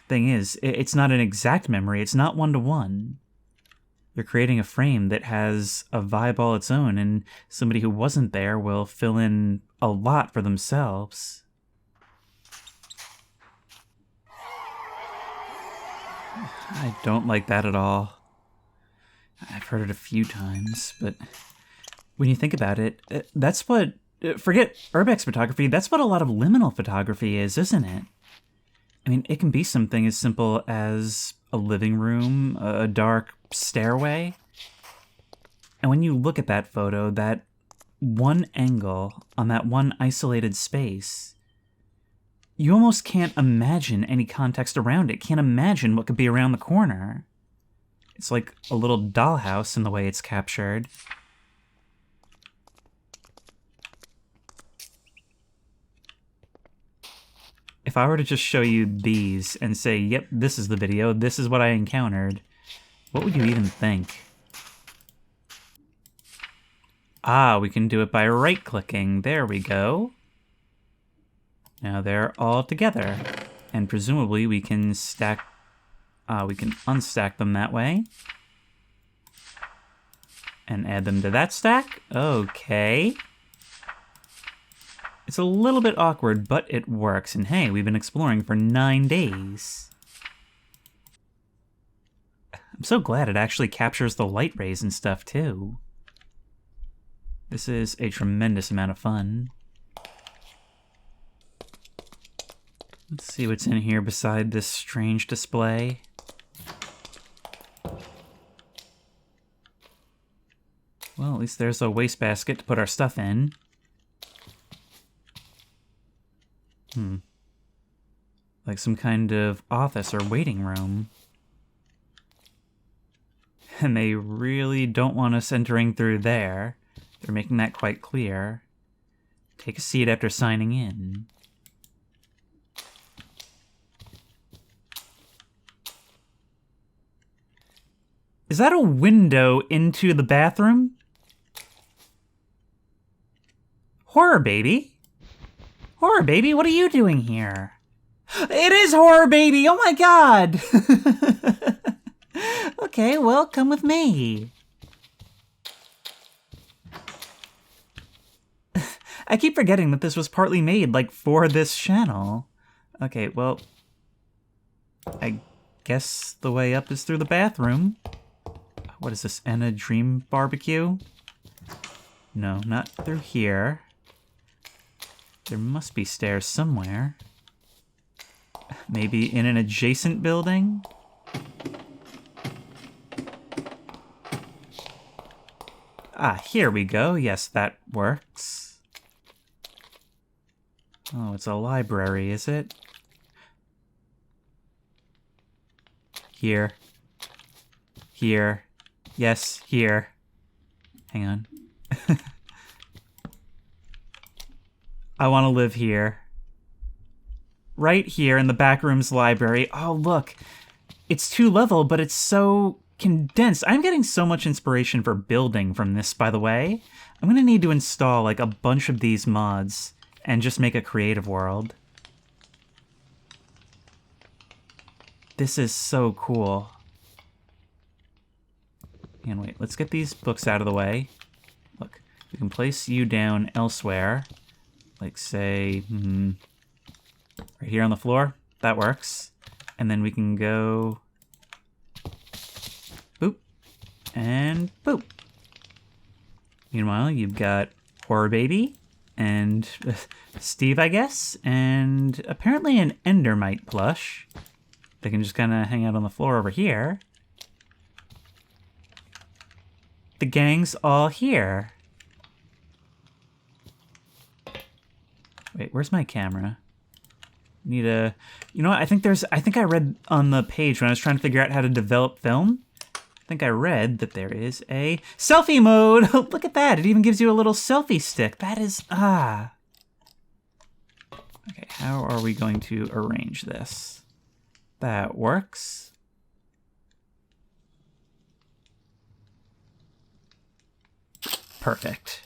Thing is, it's not an exact memory, it's not one-to-one. You're creating a frame that has a vibe all its own, and somebody who wasn't there will fill in a lot for themselves. I don't like that at all. I've heard it a few times, but when you think about it, that's what... Forget urbex photography, that's what a lot of liminal photography is, isn't it? I mean, it can be something as simple as a living room, a dark stairway. And when you look at that photo, that one angle on that one isolated space, you almost can't imagine any context around it. Can't imagine what could be around the corner. It's like a little dollhouse in the way it's captured. If I were to just show you these and say, yep, this is the video, this is what I encountered, what would you even think? Ah, we can do it by right-clicking. There we go. Now they're all together. And presumably we can stack... we can unstack them that way. And add them to that stack. Okay. It's a little bit awkward, but it works. And hey, we've been exploring for 9 days. I'm so glad it actually captures the light rays and stuff, too. This is a tremendous amount of fun. Let's see what's in here beside this strange display. Well, at least there's a wastebasket to put our stuff in. Like some kind of office or waiting room. And they really don't want us entering through there. They're making that quite clear. Take a seat after signing in. Is that a window into the bathroom? Horror baby? Horror baby, what are you doing here? It is Horror baby! Oh my god! Okay, well, come with me. I keep forgetting that this was partly made, like, for this channel. Okay, well... I guess the way up is through the bathroom. What is this, Enna Dream Barbecue? No, not through here. There must be stairs somewhere. Maybe in an adjacent building? Ah, here we go. Yes, that works. Oh, it's a library, is it? Here. Here. Yes, here. Hang on. I want to live here. Right here in the back room's library. Oh, look. It's 2-level, but it's so condensed. I'm getting so much inspiration for building from this, by the way. I'm going to need to install like a bunch of these mods and just make a creative world. This is so cool. And wait, let's get these books out of the way. Look, we can place you down elsewhere. Like, say, right here on the floor. That works. And then we can go... boop. And boop. Meanwhile, you've got Horror Baby and Steve, I guess, and apparently an Endermite plush. They can just kind of hang out on the floor over here. The gang's all here. Wait, where's my camera? Need a... You know what? I think I read on the page when I was trying to figure out how to develop film. I think I read that there is a selfie mode. Look at that. It even gives you a little selfie stick. That is... Okay, how are we going to arrange this? That works. Perfect.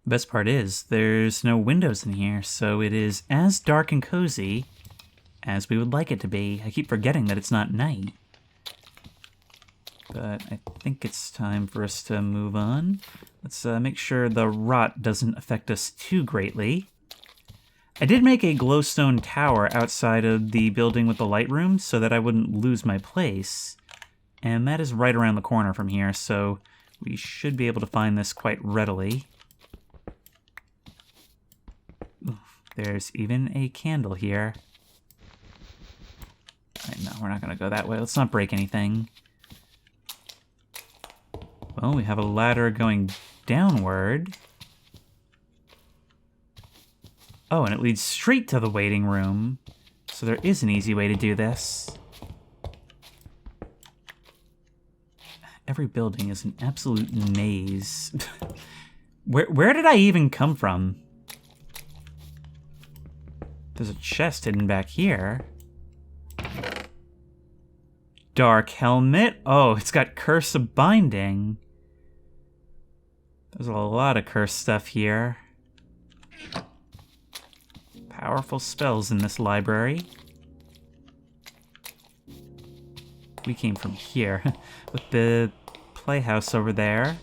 The best part is there's no windows in here, so it is as dark and cozy as we would like it to be. I keep forgetting that it's not night. But I think it's time for us to move on. Let's make sure the rot doesn't affect us too greatly. I did make a glowstone tower outside of the building with the light room so that I wouldn't lose my place. And that is right around the corner from here, so we should be able to find this quite readily. Oof, there's even a candle here. Right, no, we're not going to go that way. Let's not break anything. Well, we have a ladder going downward. Oh, and it leads straight to the waiting room. So there is an easy way to do this. Every building is an absolute maze. Where did I even come from? There's a chest hidden back here. Dark helmet. Oh, it's got Curse of Binding. There's a lot of curse stuff here. Powerful spells in this library. We came from here. With the playhouse over there.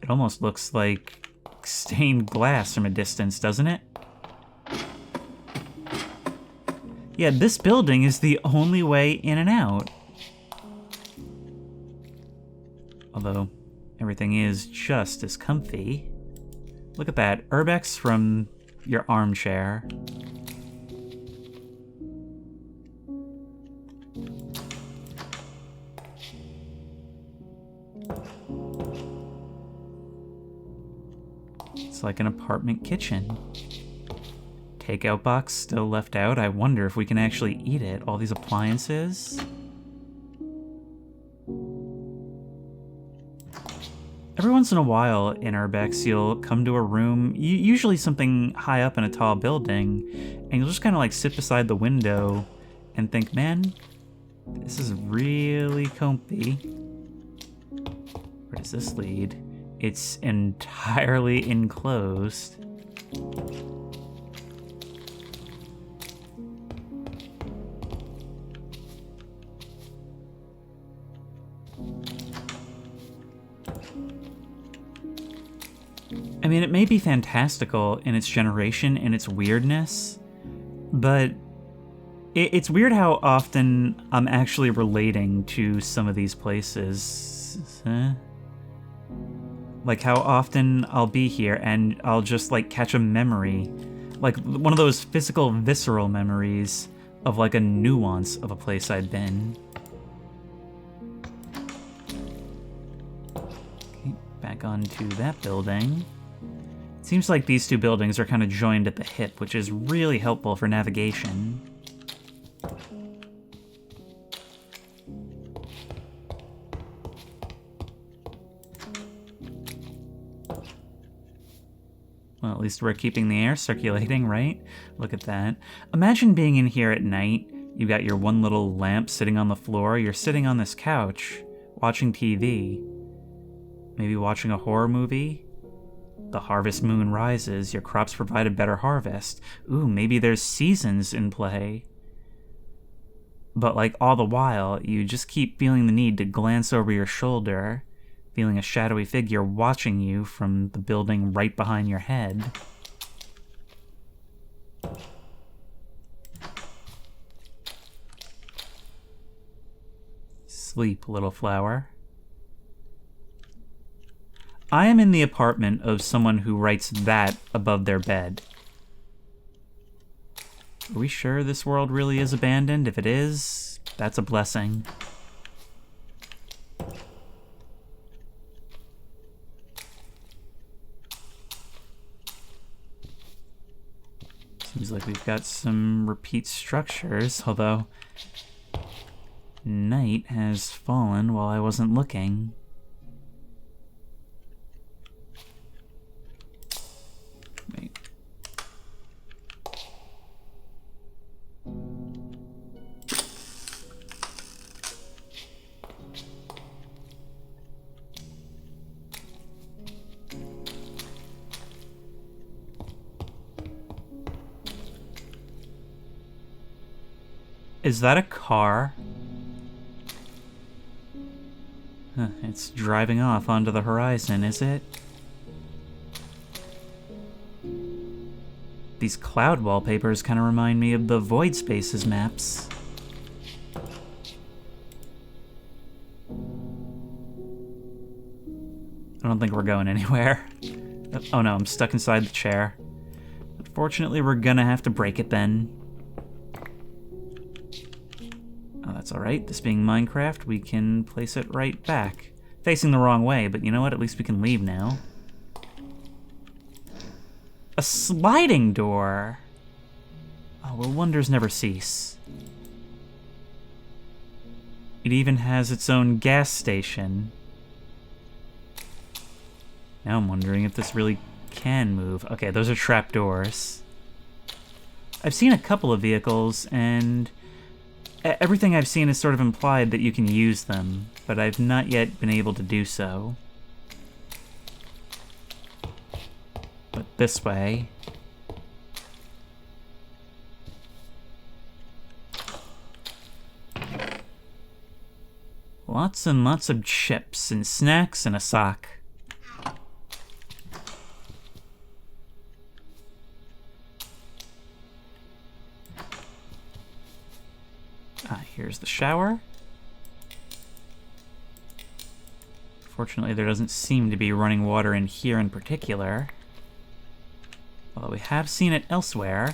It almost looks like stained glass from a distance, doesn't it? Yeah, this building is the only way in and out. Although, everything is just as comfy. Look at that. Urbex from your armchair. It's like an apartment kitchen. Takeout box still left out. I wonder if we can actually eat it. All these appliances. Every once in a while in Urbex, you'll come to a room, usually something high up in a tall building, and you'll just kind of like sit beside the window and think, man, this is really comfy. Where does this lead? It's entirely enclosed. I mean, it may be fantastical in its generation and its weirdness, but it's weird how often I'm actually relating to some of these places. Like how often I'll be here and I'll just like catch a memory. Like one of those physical, visceral memories of like a nuance of a place I'd been. Okay, back onto that building. Seems like these two buildings are kind of joined at the hip, which is really helpful for navigation. Well, at least we're keeping the air circulating, right? Look at that. Imagine being in here at night. You got your one little lamp sitting on the floor. You're sitting on this couch, watching TV. Maybe watching a horror movie. The harvest moon rises. Your crops provide a better harvest. Ooh, maybe there's seasons in play. But like all the while, you just keep feeling the need to glance over your shoulder, feeling a shadowy figure watching you from the building right behind your head. Sleep, little flower. I am in the apartment of someone who writes that above their bed. Are we sure this world really is abandoned? If it is, that's a blessing. Seems like we've got some repeat structures, although night has fallen while I wasn't looking. Wait. Is that a car? Huh, it's driving off onto the horizon, is it? These cloud wallpapers kind of remind me of the Void Spaces maps. I don't think we're going anywhere. Oh no, I'm stuck inside the chair. Unfortunately, we're gonna have to break it then. Oh, that's alright. This being Minecraft, we can place it right back. Facing the wrong way, but you know what? At least we can leave now. A sliding door! Oh, well, wonders never cease. It even has its own gas station. Now I'm wondering if this really can move. Okay, those are trapdoors. I've seen a couple of vehicles, and everything I've seen is sort of implied that you can use them, but I've not yet been able to do so. But this way... lots and lots of chips and snacks and a sock. Here's the shower. Fortunately, there doesn't seem to be running water in here in particular. Although we have seen it elsewhere.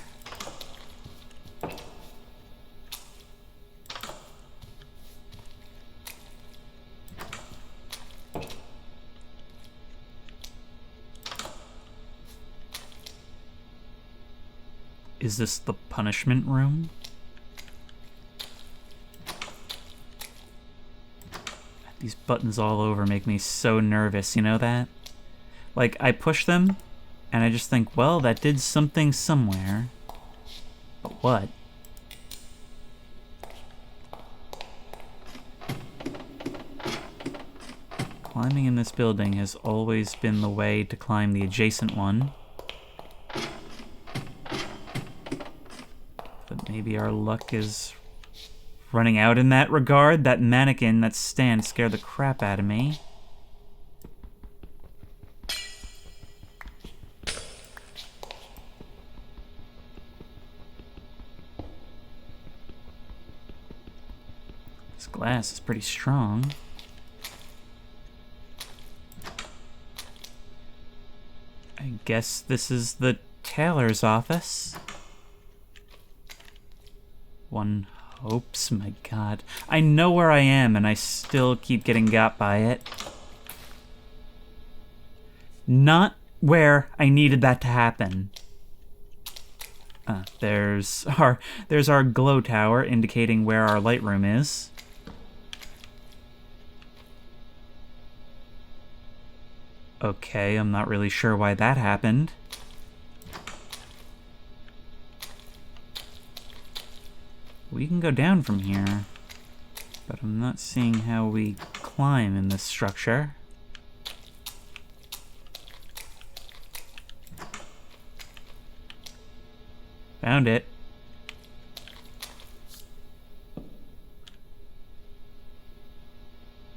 Is this the punishment room? These buttons all over make me so nervous, you know that? Like, I push them, and I just think, well, that did something somewhere. But what? Climbing in this building has always been the way to climb the adjacent one. But maybe our luck is running out in that regard. That mannequin, that stand, scared the crap out of me. This glass is pretty strong. I guess this is the tailor's office. One hopes, my god. I know where I am and I still keep getting got by it. Not where I needed that to happen. There's our glow tower indicating where our light room is. Okay, I'm not really sure why that happened. We can go down from here, but I'm not seeing how we climb in this structure. Found it.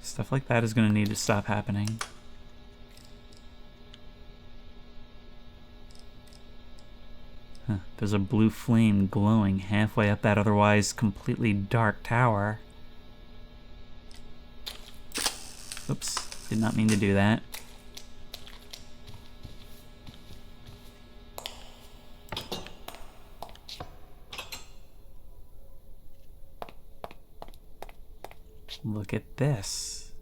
Stuff like that is going to need to stop happening. Huh, there's a blue flame glowing halfway up that otherwise completely dark tower. Oops, did not mean to do that. Look at this.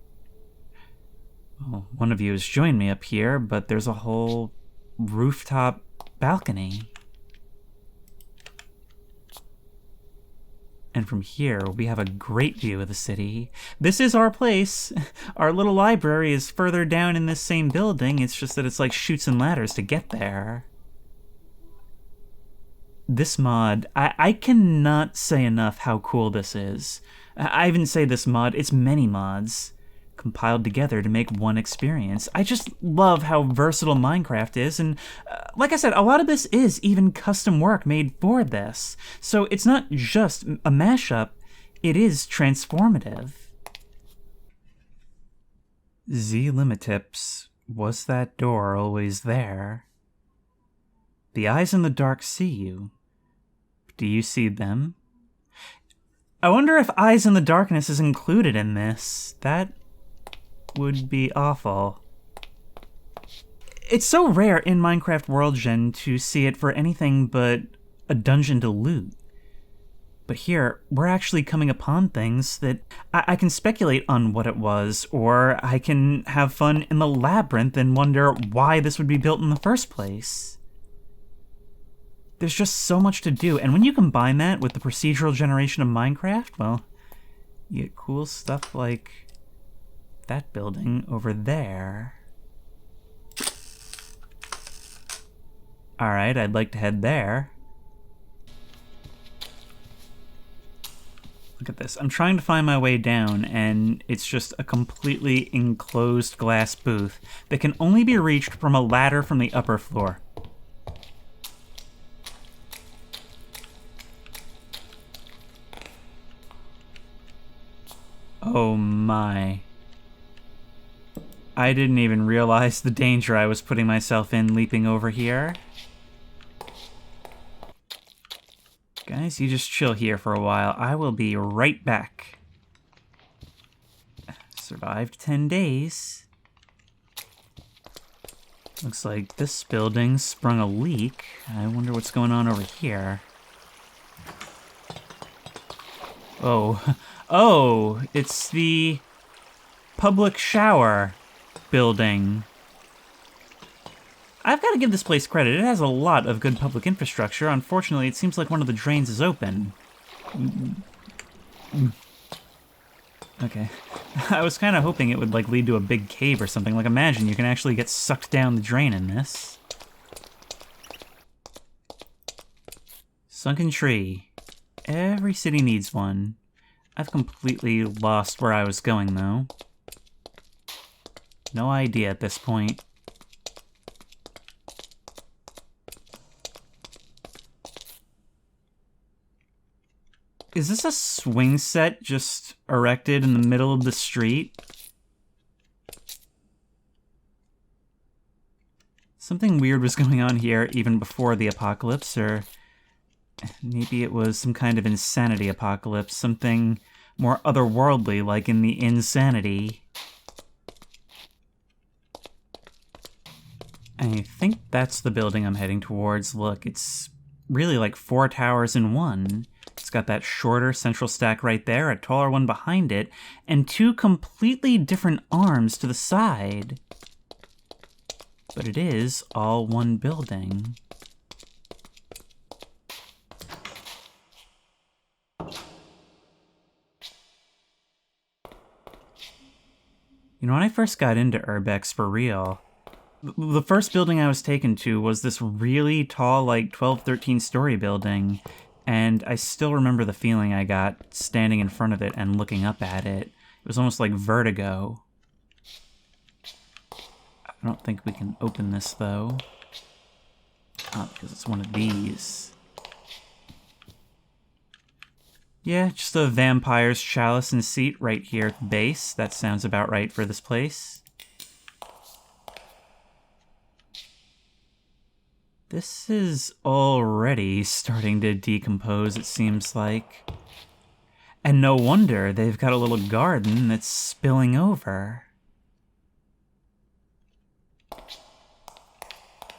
Well, one of you has joined me up here, but there's a whole rooftop balcony. And from here, we have a great view of the city. This is our place. Our little library is further down in this same building. It's just that it's like chutes and ladders to get there. This mod, I cannot say enough how cool this is. I even say this mod, it's many mods compiled together to make one experience. I just love how versatile Minecraft is, and like I said, a lot of this is even custom work made for this. So it's not just a mashup, it is transformative. Z-Limitex, was that door always there? The eyes in the dark see you. Do you see them? I wonder if Eyes in the Darkness is included in this. That would be awful. It's so rare in Minecraft World Gen to see it for anything but a dungeon to loot. But here, we're actually coming upon things that I can speculate on what it was, or I can have fun in the labyrinth and wonder why this would be built in the first place. There's just so much to do, and when you combine that with the procedural generation of Minecraft, well, you get cool stuff like that building over there. Alright, I'd like to head there. Look at this. I'm trying to find my way down, and it's just a completely enclosed glass booth that can only be reached from a ladder from the upper floor. Oh my. I didn't even realize the danger I was putting myself in leaping over here. Guys, you just chill here for a while. I will be right back. Survived 10 days. Looks like this building sprung a leak. I wonder what's going on over here. Oh. Oh, it's the public shower building. I've got to give this place credit. It has a lot of good public infrastructure. Unfortunately, it seems like one of the drains is open. Okay. I was kind of hoping it would like lead to a big cave or something. Like imagine you can actually get sucked down the drain in this. Sunken tree. Every city needs one. I've completely lost where I was going, though. No idea at this point. Is this a swing set just erected in the middle of the street? Something weird was going on here even before the apocalypse, or maybe it was some kind of insanity apocalypse, something more otherworldly like in the Insanity. I think that's the building I'm heading towards. Look, it's really like 4 towers in one. It's got that shorter central stack right there, a taller one behind it, and 2 completely different arms to the side. But it is all one building. You know, when I first got into Urbex for real, the first building I was taken to was this really tall, like 12, 13-story building, and I still remember the feeling I got standing in front of it and looking up at it. It was almost like vertigo. I don't think we can open this, though. Because it's one of these. Yeah, just a vampire's chalice and seat right here at the base. That sounds about right for this place. This is already starting to decompose, it seems like. And no wonder they've got a little garden that's spilling over.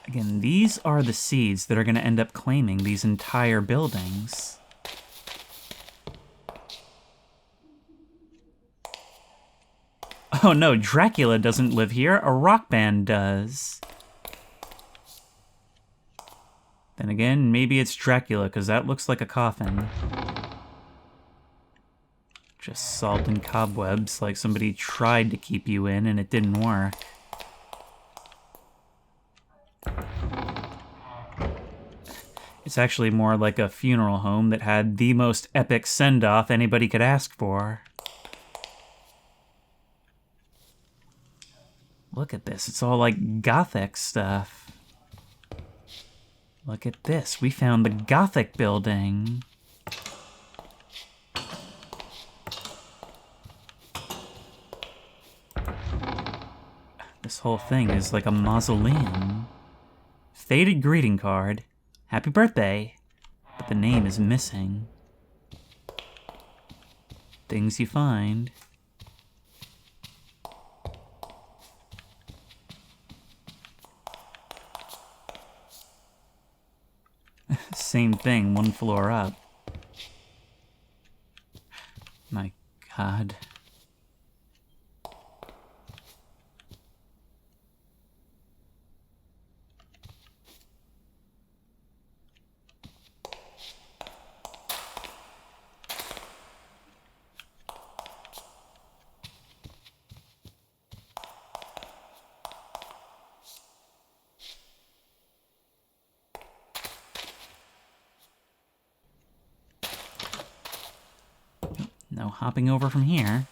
Again, these are the seeds that are going to end up claiming these entire buildings. Oh no, Dracula doesn't live here, a rock band does. Then again, maybe it's Dracula, because that looks like a coffin. Just salt and cobwebs, like somebody tried to keep you in and it didn't work. It's actually more like a funeral home that had the most epic send-off anybody could ask for. Look at this, it's all like Gothic stuff. Look at this, we found the Gothic building. This whole thing is like a mausoleum. Faded greeting card. Happy birthday. But the name is missing. Things you find. Same thing, 1 floor up. My God. No hopping over from here.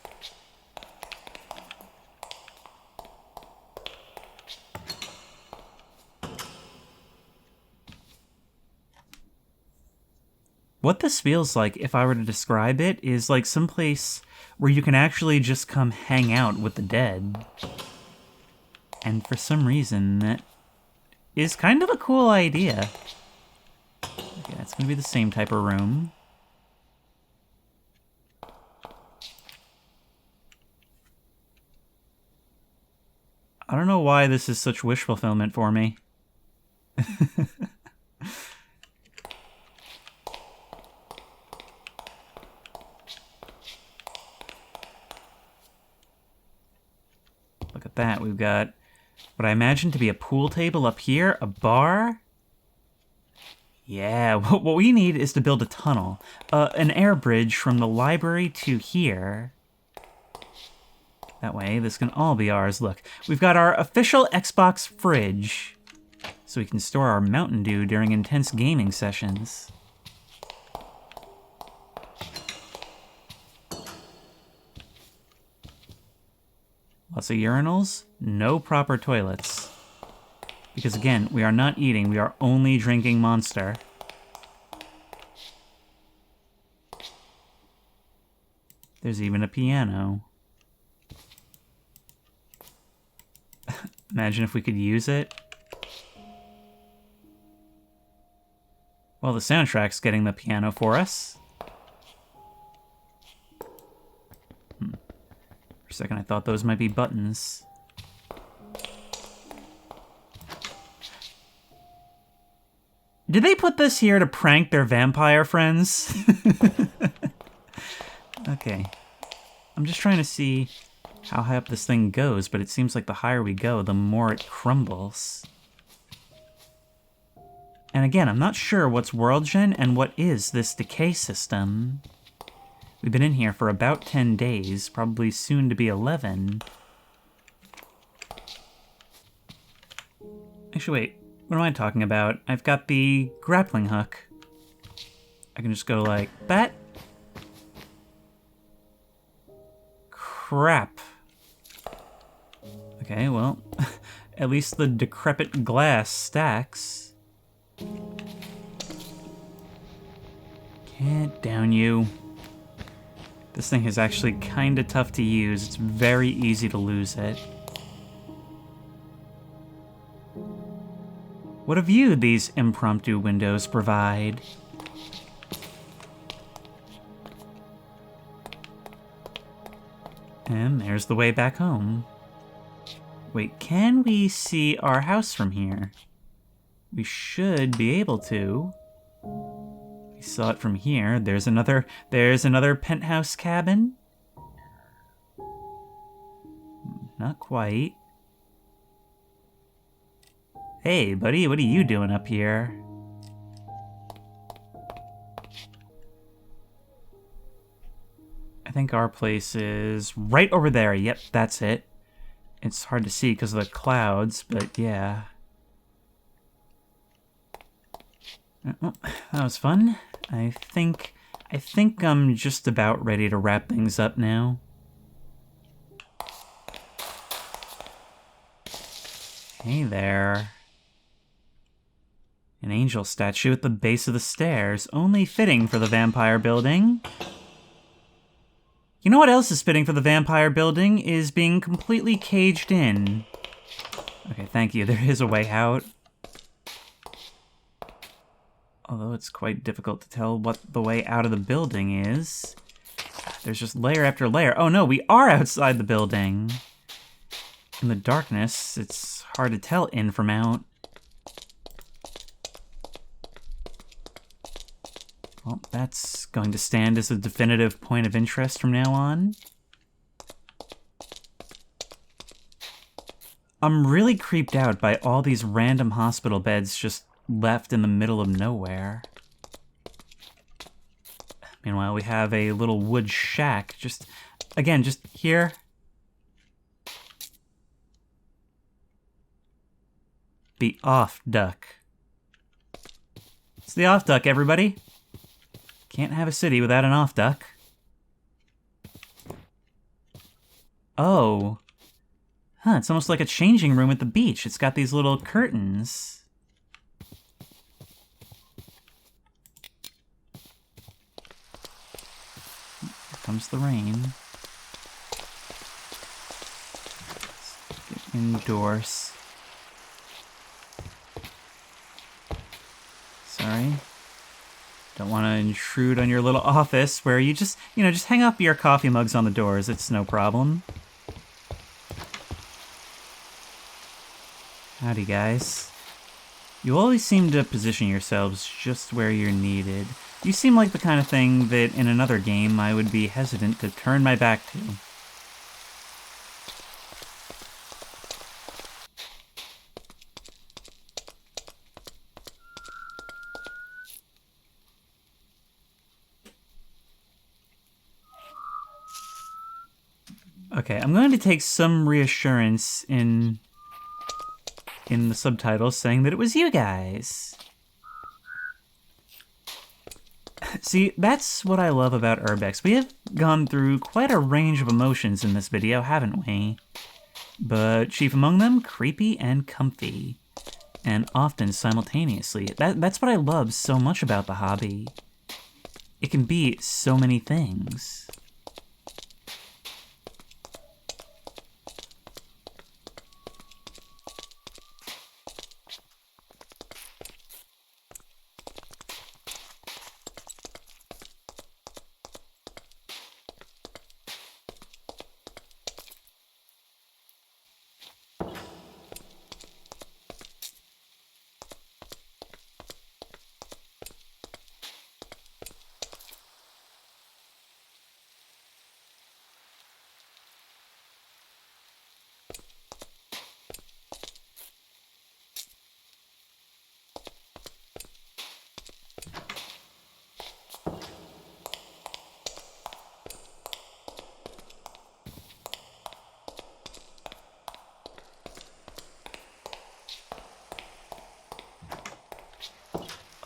What this feels like, if I were to describe it, is like someplace where you can actually just come hang out with the dead. And for some reason, that is kind of a cool idea. Okay, that's gonna be the same type of room. I don't know why this is such wish fulfillment for me. Look at that, we've got what I imagine to be a pool table up here, a bar. Yeah, what we need is to build a tunnel, an air bridge from the library to here. That way, this can all be ours. Look, we've got our official Xbox fridge, so we can store our Mountain Dew during intense gaming sessions. Lots of urinals, no proper toilets. Because again, we are not eating, we are only drinking Monster. There's even a piano. Imagine if we could use it. Well, the soundtrack's getting the piano for us. For a second I thought those might be buttons. Did they put this here to prank their vampire friends? Okay. I'm just trying to see how high up this thing goes, but it seems like the higher we go, the more it crumbles. And again, I'm not sure what's world gen and what is this decay system. We've been in here for about 10 days, probably soon to be 11. Actually, wait. What am I talking about? I've got the grappling hook. I can just go like that. Crap. Okay, well, at least the decrepit glass stacks. Can't down you. This thing is actually kind of tough to use. It's very easy to lose it. What a view these impromptu windows provide. And there's the way back home. Wait, can we see our house from here? We should be able to. We saw it from here. There's another penthouse cabin. Not quite. Hey, buddy, what are you doing up here? I think our place is right over there. Yep, that's it. It's hard to see because of the clouds, but yeah. Oh, that was fun. I think I'm just about ready to wrap things up now. Hey there. An angel statue at the base of the stairs, only fitting for the vampire building. You know what else is fitting for the vampire building is being completely caged in. Okay, thank you. There is a way out. Although it's quite difficult to tell what the way out of the building is. There's just layer after layer. Oh no, we are outside the building. In the darkness, it's hard to tell in from out. Well, that's going to stand as a definitive point of interest from now on. I'm really creeped out by all these random hospital beds just left in the middle of nowhere. Meanwhile, we have a little wood shack just here. The off duck. It's the off duck, everybody. Can't have a city without an off duck. Oh. Huh, it's almost like a changing room at the beach. It's got these little curtains. Here comes the rain. Let's get indoors. Sorry. Don't want to intrude on your little office where you just hang up your coffee mugs on the doors. It's no problem. Howdy, guys. You always seem to position yourselves just where you're needed. You seem like the kind of thing that in another game I would be hesitant to turn my back to. Okay, I'm going to take some reassurance in the subtitles saying that it was you guys. See, that's what I love about Urbex. We have gone through quite a range of emotions in this video, haven't we? But chief among them, creepy and comfy. And often simultaneously. That's what I love so much about the hobby. It can be so many things.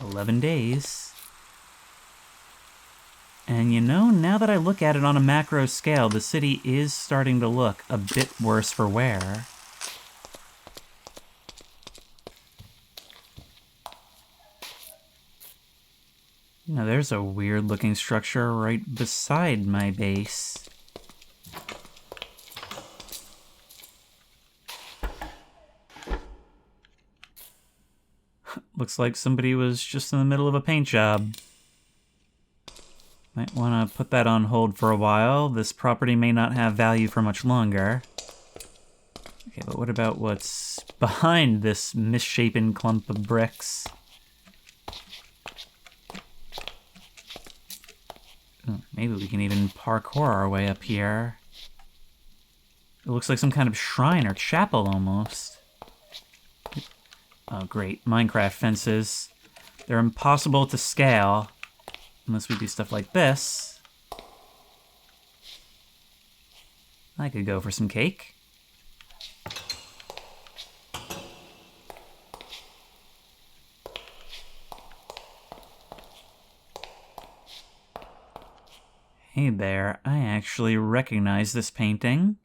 11 days. And you know, now that I look at it on a macro scale, the city is starting to look a bit worse for wear. Now there's a weird-looking structure right beside my base. Looks like somebody was just in the middle of a paint job. Might want to put that on hold for a while. This property may not have value for much longer. Okay, but what about what's behind this misshapen clump of bricks? Oh, maybe we can even parkour our way up here. It looks like some kind of shrine or chapel almost. Oh, great. Minecraft fences. They're impossible to scale unless we do stuff like this. I could go for some cake. Hey there, I actually recognize this painting.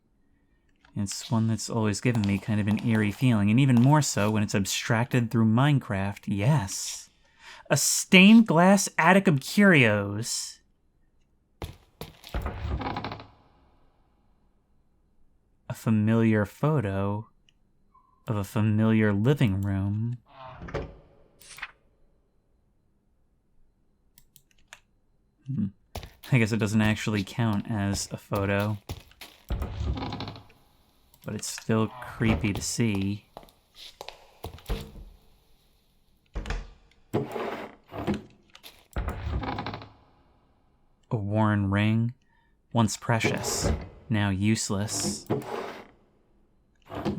It's one that's always given me kind of an eerie feeling, and even more so when it's abstracted through Minecraft. Yes. A stained glass attic of curios. A familiar photo of a familiar living room. I guess it doesn't actually count as a photo. But it's still creepy to see. A worn ring, once precious, now useless.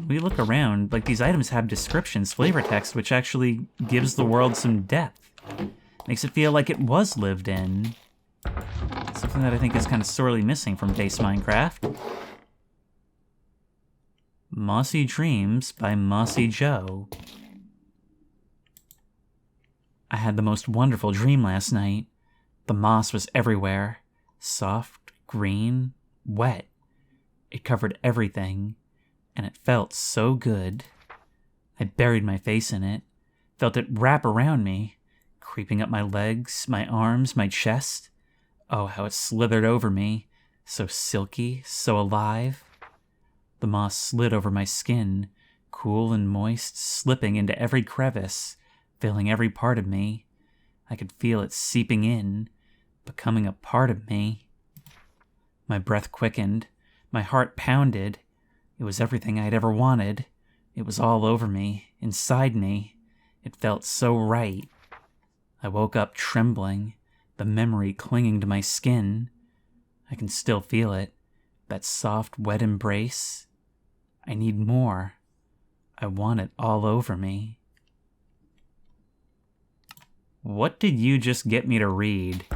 We look around, like these items have descriptions, flavor text, which actually gives the world some depth. Makes it feel like it was lived in. Something that I think is kind of sorely missing from base Minecraft. Mossy Dreams by Mossy Joe. I had the most wonderful dream last night. The moss was everywhere. Soft, green, wet. It covered everything, and it felt so good. I buried my face in it, felt it wrap around me, creeping up my legs, my arms, my chest. Oh, how it slithered over me, so silky, so alive. The moss slid over my skin, cool and moist, slipping into every crevice, filling every part of me. I could feel it seeping in, becoming a part of me. My breath quickened, my heart pounded. It was everything I'd ever wanted. It was all over me, inside me. It felt so right. I woke up trembling, the memory clinging to my skin. I can still feel it, that soft, wet embrace. I need more. I want it all over me. What did you just get me to read?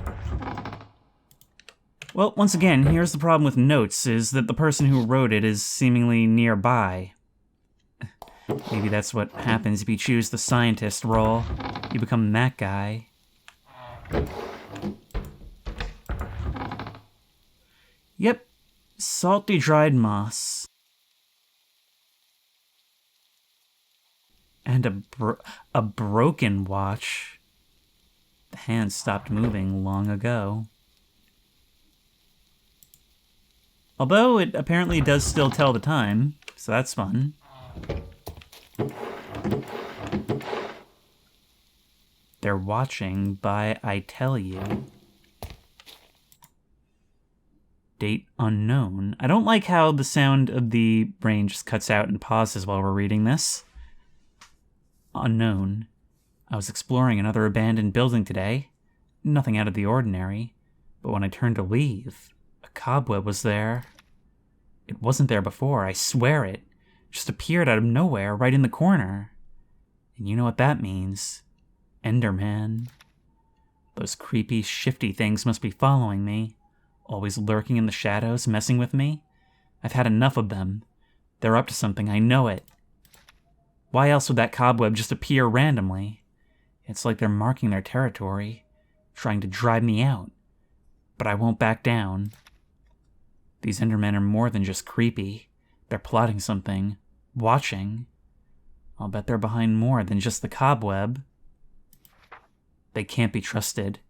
Well, once again, here's the problem with notes, is that the person who wrote it is seemingly nearby. Maybe that's what happens if you choose the scientist role. You become that guy. Yep, salty dried moss. And a broken watch. The hand stopped moving long ago. Although it apparently does still tell the time, so that's fun. They're watching by I tell you. Date unknown. I don't like how the sound of the brain just cuts out and pauses while we're reading this. Unknown. I was exploring another abandoned building today. Nothing out of the ordinary. But when I turned to leave, a cobweb was there. It wasn't there before, I swear it. Just appeared out of nowhere, right in the corner. And you know what that means. Enderman. Those creepy, shifty things must be following me. Always lurking in the shadows, messing with me. I've had enough of them. They're up to something, I know it. Why else would that cobweb just appear randomly? It's like they're marking their territory, trying to drive me out. But I won't back down. These Endermen are more than just creepy. They're plotting something, watching. I'll bet they're behind more than just the cobweb. They can't be trusted.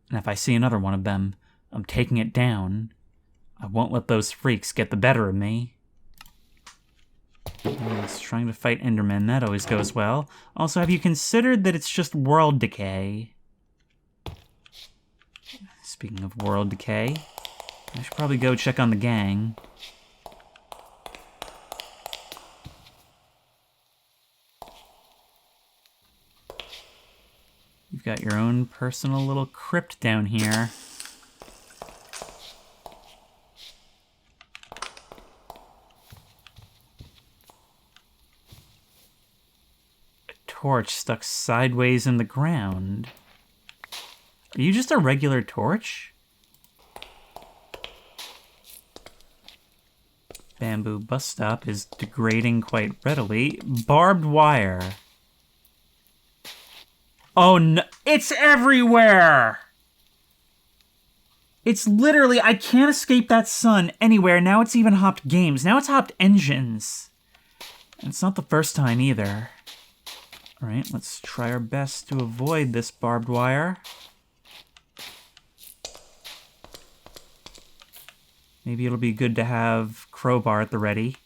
And if I see another one of them, I'm taking it down. I won't let those freaks get the better of me. Yes, trying to fight Endermen, that always goes well. Also, have you considered that it's just world decay? Speaking of world decay, I should probably go check on the gang. You've got your own personal little crypt down here. Torch stuck sideways in the ground. Are you just a regular torch? Bamboo bus stop is degrading quite readily. Barbed wire. Oh no, it's everywhere! It's literally, I can't escape that sun anywhere. Now it's even hopped games. Now it's hopped engines. And it's not the first time either. Alright, let's try our best to avoid this barbed wire. Maybe it'll be good to have crowbar at the ready.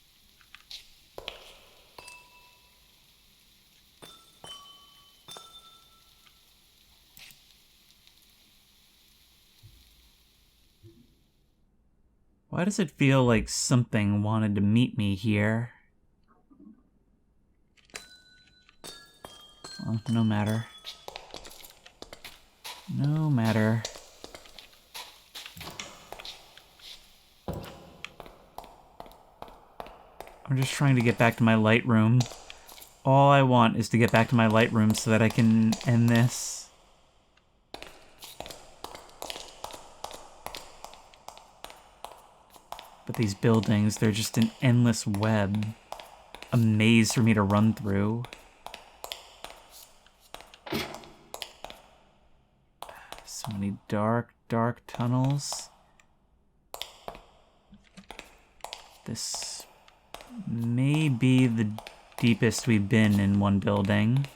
Why does it feel like something wanted to meet me here? Well, no matter. No matter. I'm just trying to get back to my light room. All I want is to get back to my light room so that I can end this. But these buildings, they're just an endless web. A maze for me to run through. So many dark, dark tunnels. This may be the deepest we've been in one building.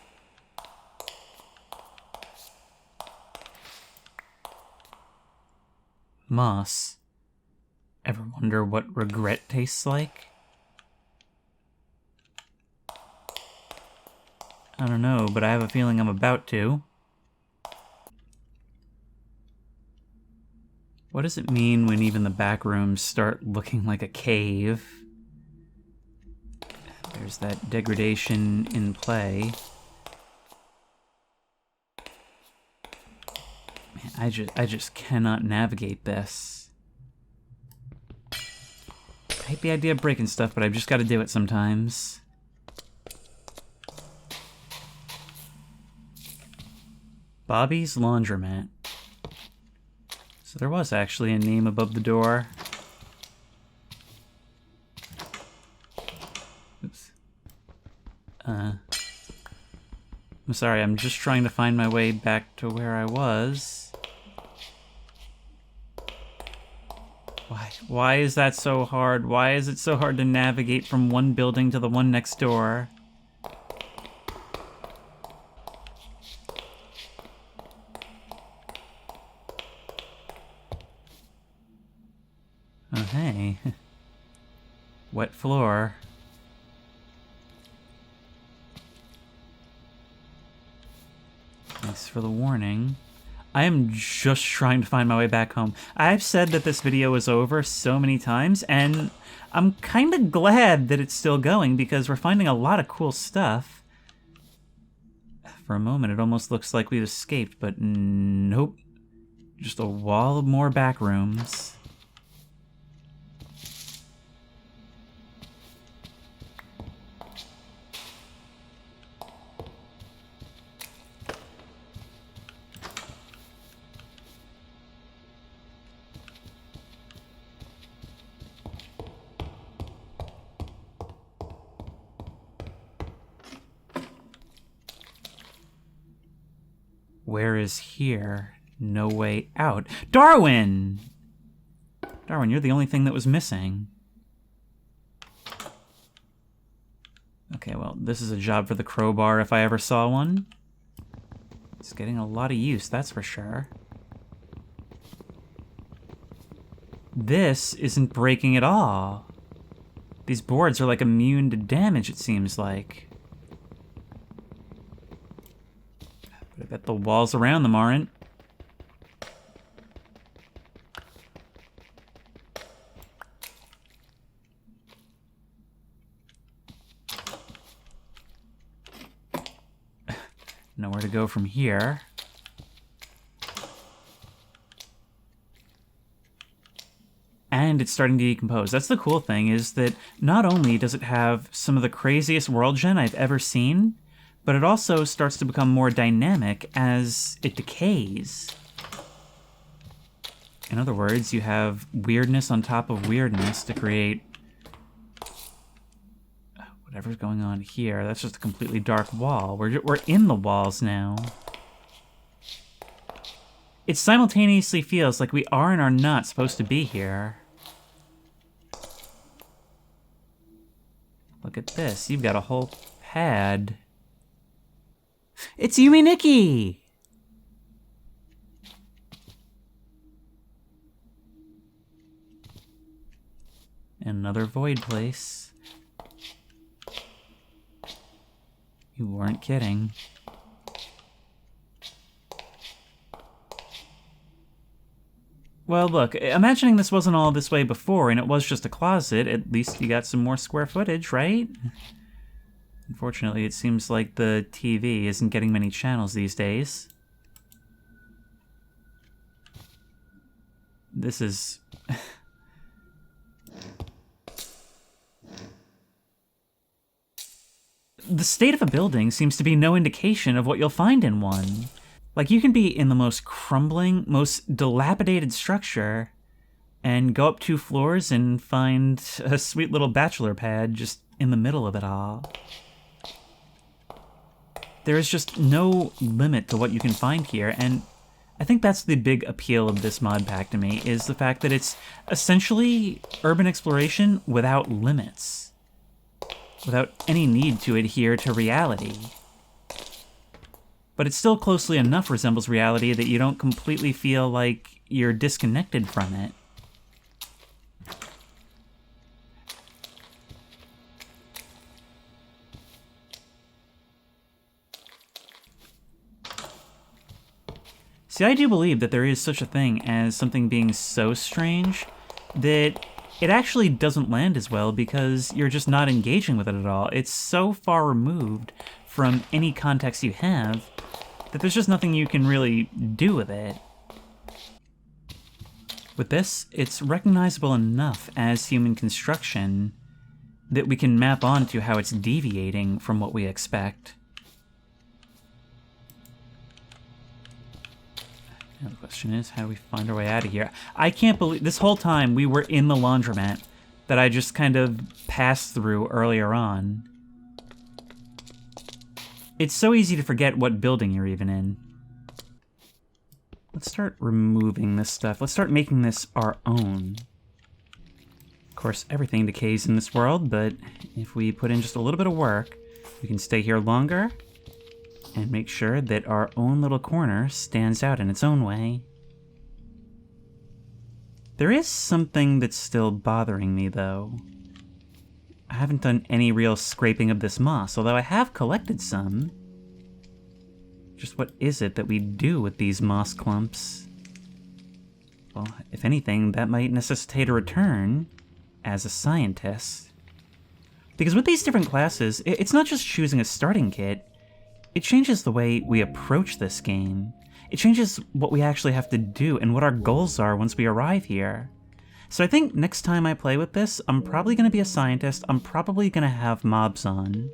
Moss. Ever wonder what regret tastes like? I don't know, but I have a feeling I'm about to. What does it mean when even the back rooms start looking like a cave? There's that degradation in play. Man, I just cannot navigate this. I hate the idea of breaking stuff, but I've just got to do it sometimes. Bobby's Laundromat. So there was actually a name above the door. Oops. I'm sorry, I'm just trying to find my way back to where I was. Why is that so hard? Why is it so hard to navigate from one building to the one next door? Oh, hey. Wet floor. Thanks for the warning. I am just trying to find my way back home. I've said that this video is over so many times, and I'm kind of glad that it's still going because we're finding a lot of cool stuff. For a moment, it almost looks like we've escaped, but nope. Just a wall of more back rooms. Where is here? No way out. Darwin! Darwin, you're the only thing that was missing. Okay, well, this is a job for the crowbar if I ever saw one. It's getting a lot of use, that's for sure. This isn't breaking at all. These boards are like immune to damage, it seems like. But I bet the walls around them aren't. Nowhere to go from here. And it's starting to decompose. That's the cool thing, is that not only does it have some of the craziest world gen I've ever seen, but it also starts to become more dynamic as it decays. In other words, you have weirdness on top of weirdness to create whatever's going on here. That's just a completely dark wall. We're in the walls now. It simultaneously feels like we are and are not supposed to be here. Look at this. You've got a whole pad. It's Yumi Nikki! Another void place. You weren't kidding. Well, look, imagining this wasn't all this way before and it was just a closet, at least you got some more square footage, right? Unfortunately, it seems like the TV isn't getting many channels these days. This is... The state of a building seems to be no indication of what you'll find in one. Like, you can be in the most crumbling, most dilapidated structure and go up 2 floors and find a sweet little bachelor pad just in the middle of it all. There is just no limit to what you can find here, and I think that's the big appeal of this mod pack to me, is the fact that it's essentially urban exploration without limits, without any need to adhere to reality. But it still closely enough resembles reality that you don't completely feel like you're disconnected from it. See, I do believe that there is such a thing as something being so strange that it actually doesn't land as well because you're just not engaging with it at all. It's so far removed from any context you have that there's just nothing you can really do with it. With this, it's recognizable enough as human construction that we can map onto how it's deviating from what we expect. Now the question is, how do we find our way out of here? I can't believe this whole time we were in the laundromat that I just kind of passed through earlier on. It's so easy to forget what building you're even in. Let's start removing this stuff. Let's start making this our own. Of course, everything decays in this world, but if we put in just a little bit of work, we can stay here longer and make sure that our own little corner stands out in its own way. There is something that's still bothering me, though. I haven't done any real scraping of this moss, although I have collected some. Just what is it that we do with these moss clumps? Well, if anything, that might necessitate a return as a scientist. Because with these different classes, it's not just choosing a starting kit. It changes the way we approach this game. It changes what we actually have to do and what our goals are once we arrive here. So I think next time I play with this, I'm probably going to be a scientist. I'm probably going to have mobs on.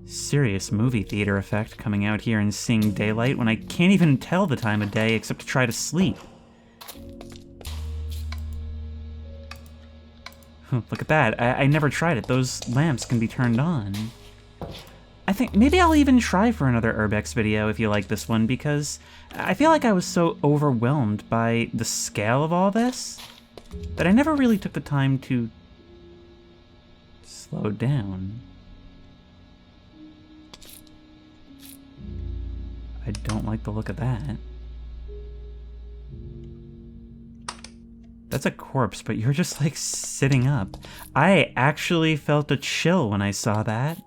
Serious movie theater effect coming out here and seeing daylight when I can't even tell the time of day except to try to sleep. Look at that. I never tried it. Those lamps can be turned on. I think maybe I'll even try for another Urbex video if you like this one, because I feel like I was so overwhelmed by the scale of all this that I never really took the time to slow down. I don't like the look of that. That's a corpse, but you're just like sitting up. I actually felt a chill when I saw that.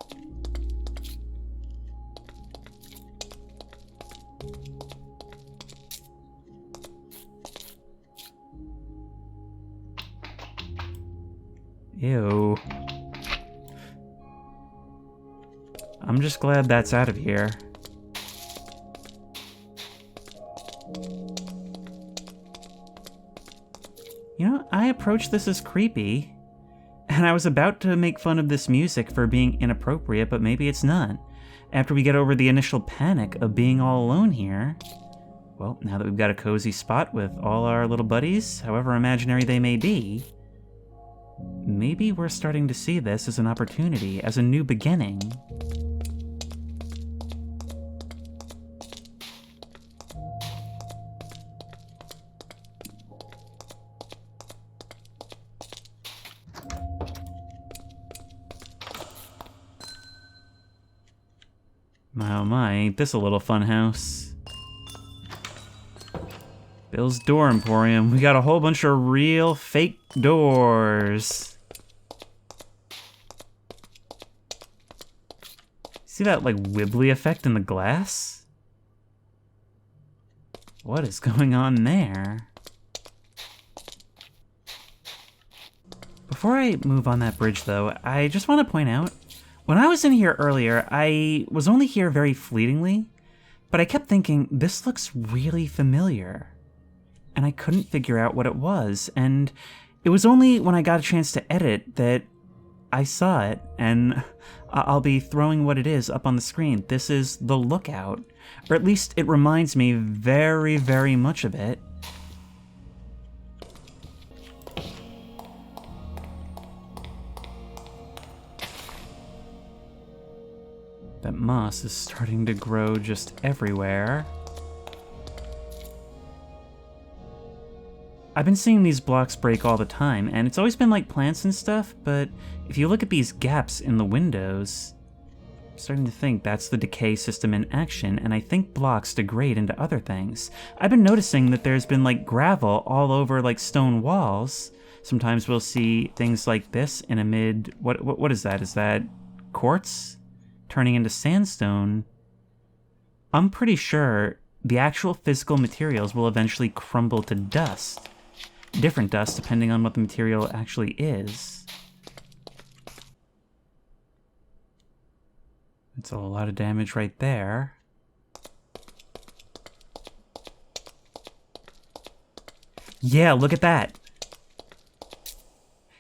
Ew. I'm just glad that's out of here. You know, I approached this as creepy, and I was about to make fun of this music for being inappropriate, but maybe it's not. After we get over the initial panic of being all alone here, well, now that we've got a cozy spot with all our little buddies, however imaginary they may be, maybe we're starting to see this as an opportunity, as a new beginning. Oh my, ain't this a little fun house? Bill's Door Emporium. We got a whole bunch of real fake doors. See that like wibbly effect in the glass? What is going on there? Before I move on that bridge though, I just want to point out, when I was in here earlier, I was only here very fleetingly, but I kept thinking, this looks really familiar. And I couldn't figure out what it was, and it was only when I got a chance to edit that I saw it, and I'll be throwing what it is up on the screen. This is the Lookout, or at least it reminds me very, very much of it. That moss is starting to grow just everywhere. I've been seeing these blocks break all the time, and it's always been like plants and stuff, but if you look at these gaps in the windows, I'm starting to think that's the decay system in action, and I think blocks degrade into other things. I've been noticing that there's been like gravel all over like stone walls. Sometimes we'll see things like this in a mid... What is that? Is that quartz? Turning into sandstone? I'm pretty sure the actual physical materials will eventually crumble to dust. Different dust depending on what the material actually is. That's a lot of damage right there. Yeah, look at that!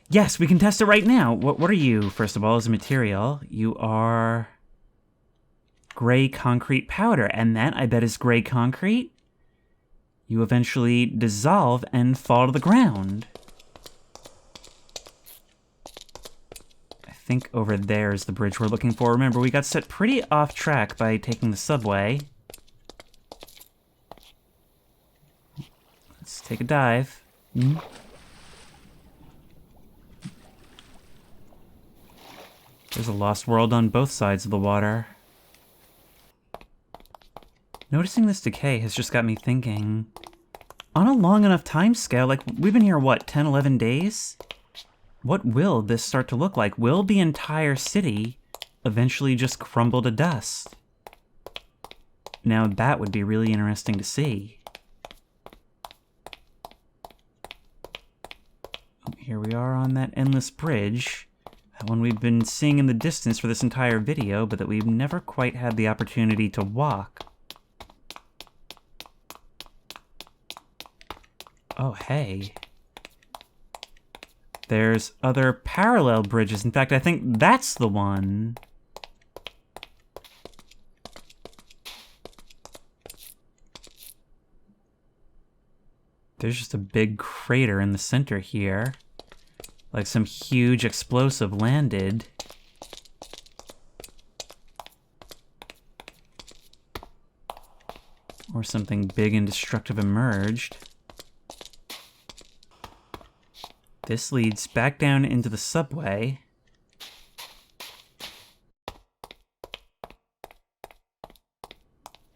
Yes, we can test it right now! What are you, first of all, as a material? You are... gray concrete powder, and that, I bet, is gray concrete? You eventually dissolve and fall to the ground. I think over there is the bridge we're looking for. Remember, we got set pretty off track by taking the subway. Let's take a dive. There's a lost world on both sides of the water. Noticing this decay has just got me thinking, on a long enough time scale, like we've been here, what, 10, 11 days? What will this start to look like? Will the entire city eventually just crumble to dust? Now that would be really interesting to see. Here we are on that endless bridge, that one we've been seeing in the distance for this entire video, but that we've never quite had the opportunity to walk. Oh, hey. There's other parallel bridges. In fact, I think that's the one. There's just a big crater in the center here. Like some huge explosive landed. Before something big and destructive emerged. This leads back down into the subway.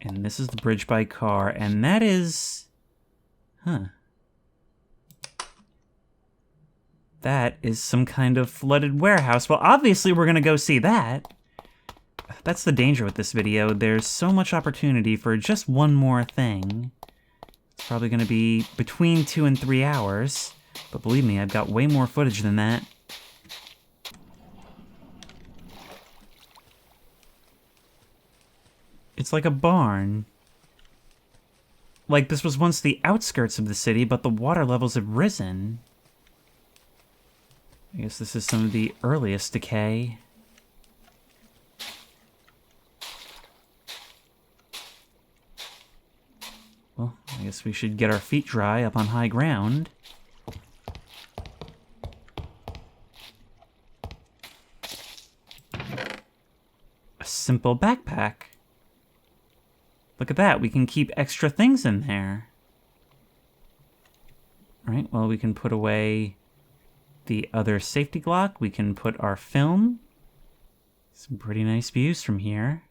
And this is the bridge by car, and that is... Huh. That is some kind of flooded warehouse. Well, obviously we're gonna go see that. That's the danger with this video. There's so much opportunity for just one more thing. It's probably gonna be between 2 and 3 hours. But believe me, I've got way more footage than that. It's like a barn. Like this was once the outskirts of the city, but the water levels have risen. I guess this is some of the earliest decay. Well, I guess we should get our feet dry up on high ground. A simple backpack. Look at that, we can keep extra things in there. Alright, well, we can put away the other safety Glock. We can put our film. Some pretty nice views from here.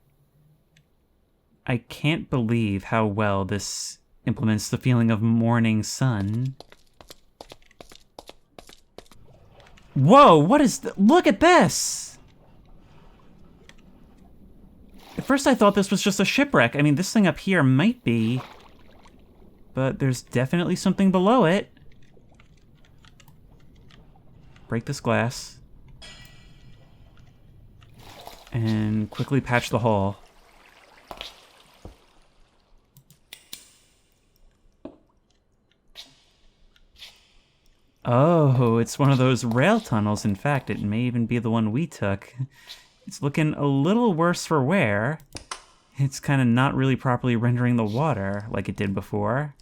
I can't believe how well this implements the feeling of morning sun. Whoa, what is look at this! At first I thought this was just a shipwreck. I mean, this thing up here might be, but there's definitely something below it. Break this glass. And quickly patch the hole. Oh, it's one of those rail tunnels. In fact, it may even be the one we took. It's looking a little worse for wear. It's kind of not really properly rendering the water like it did before.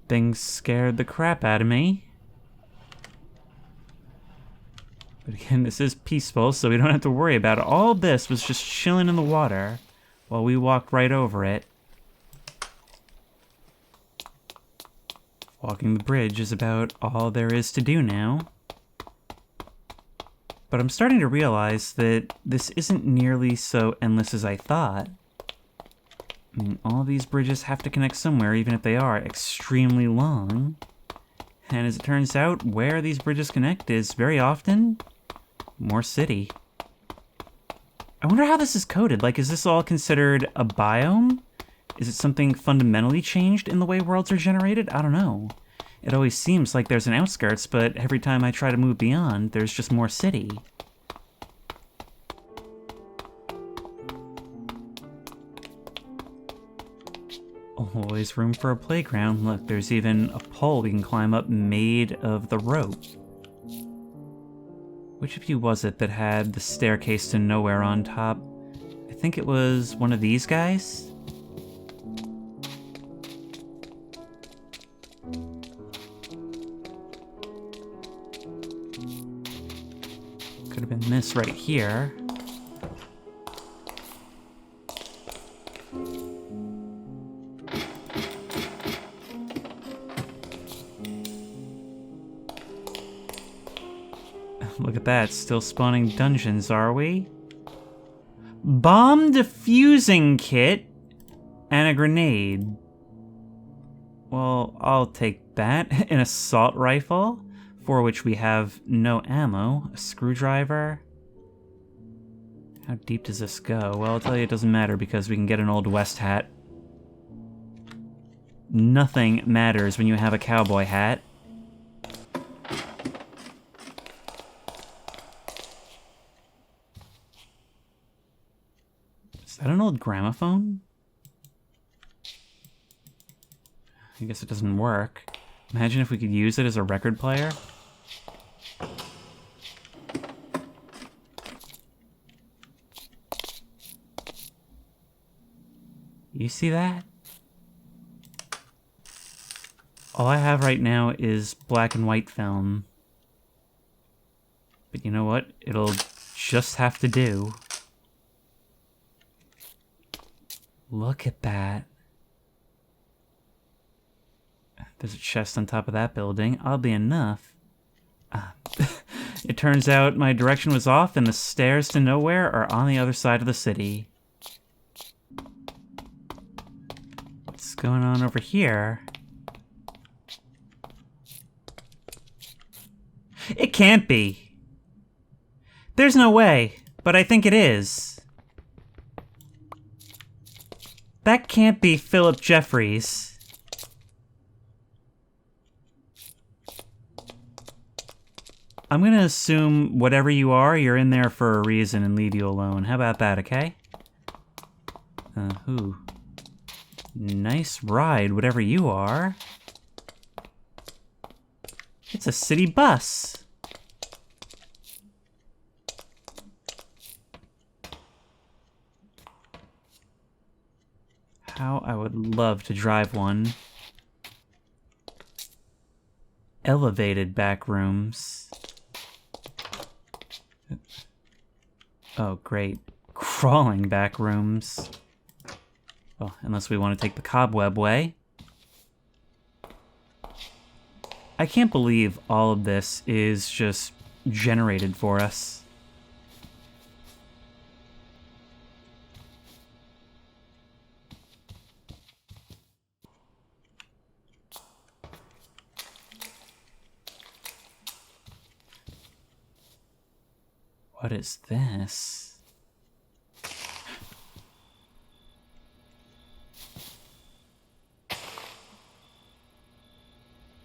Things scared the crap out of me. But again, this is peaceful, so we don't have to worry about it. All this was just chilling in the water while we walked right over it. Walking the bridge is about all there is to do now. But I'm starting to realize that this isn't nearly so endless as I thought. I mean, all these bridges have to connect somewhere, even if they are extremely long. And as it turns out, where these bridges connect is very often more city. I wonder how this is coded. Like, is this all considered a biome? Is it something fundamentally changed in the way worlds are generated? I don't know. It always seems like there's an outskirts, but every time I try to move beyond, there's just more city. Always room for a playground. Look, there's even a pole we can climb up made of the rope. Which of you was it that had the staircase to nowhere on top? I think it was one of these guys? Could have been this right here. Look at that, still spawning dungeons, are we? Bomb defusing kit and a grenade. Well, I'll take that. An assault rifle, for which we have no ammo. A screwdriver. How deep does this go? Well, I'll tell you it doesn't matter because we can get an Old West hat. Nothing matters when you have a cowboy hat. Is that an old gramophone? I guess it doesn't work. Imagine if we could use it as a record player. You see that? All I have right now is black and white film. But you know what? It'll just have to do. Look at that. There's a chest on top of that building. Oddly enough, it turns out my direction was off and the stairs to nowhere are on the other side of the city. What's going on over here? It can't be. There's no way, but I think it is. That can't be Philip Jeffries. I'm going to assume whatever you are, you're in there for a reason and leave you alone. How about that, okay? Ooh. Nice ride, whatever you are. It's a city bus. How I would love to drive one. Elevated back rooms. Oh, great. Crawling back rooms. Well, unless we want to take the cobweb way. I can't believe all of this is just generated for us. What is this?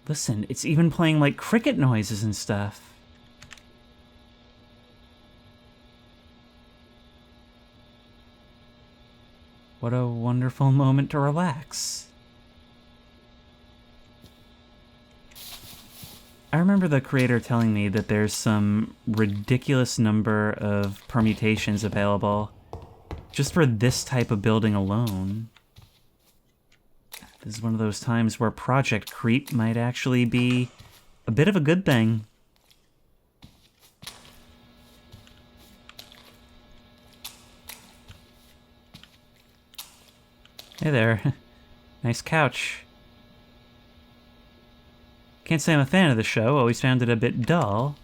Listen, it's even playing like cricket noises and stuff. What a wonderful moment to relax. I remember the creator telling me that there's some ridiculous number of permutations available just for this type of building alone. This is one of those times where project creep might actually be a bit of a good thing. Hey there. Nice couch. Can't say I'm a fan of the show, always found it a bit dull.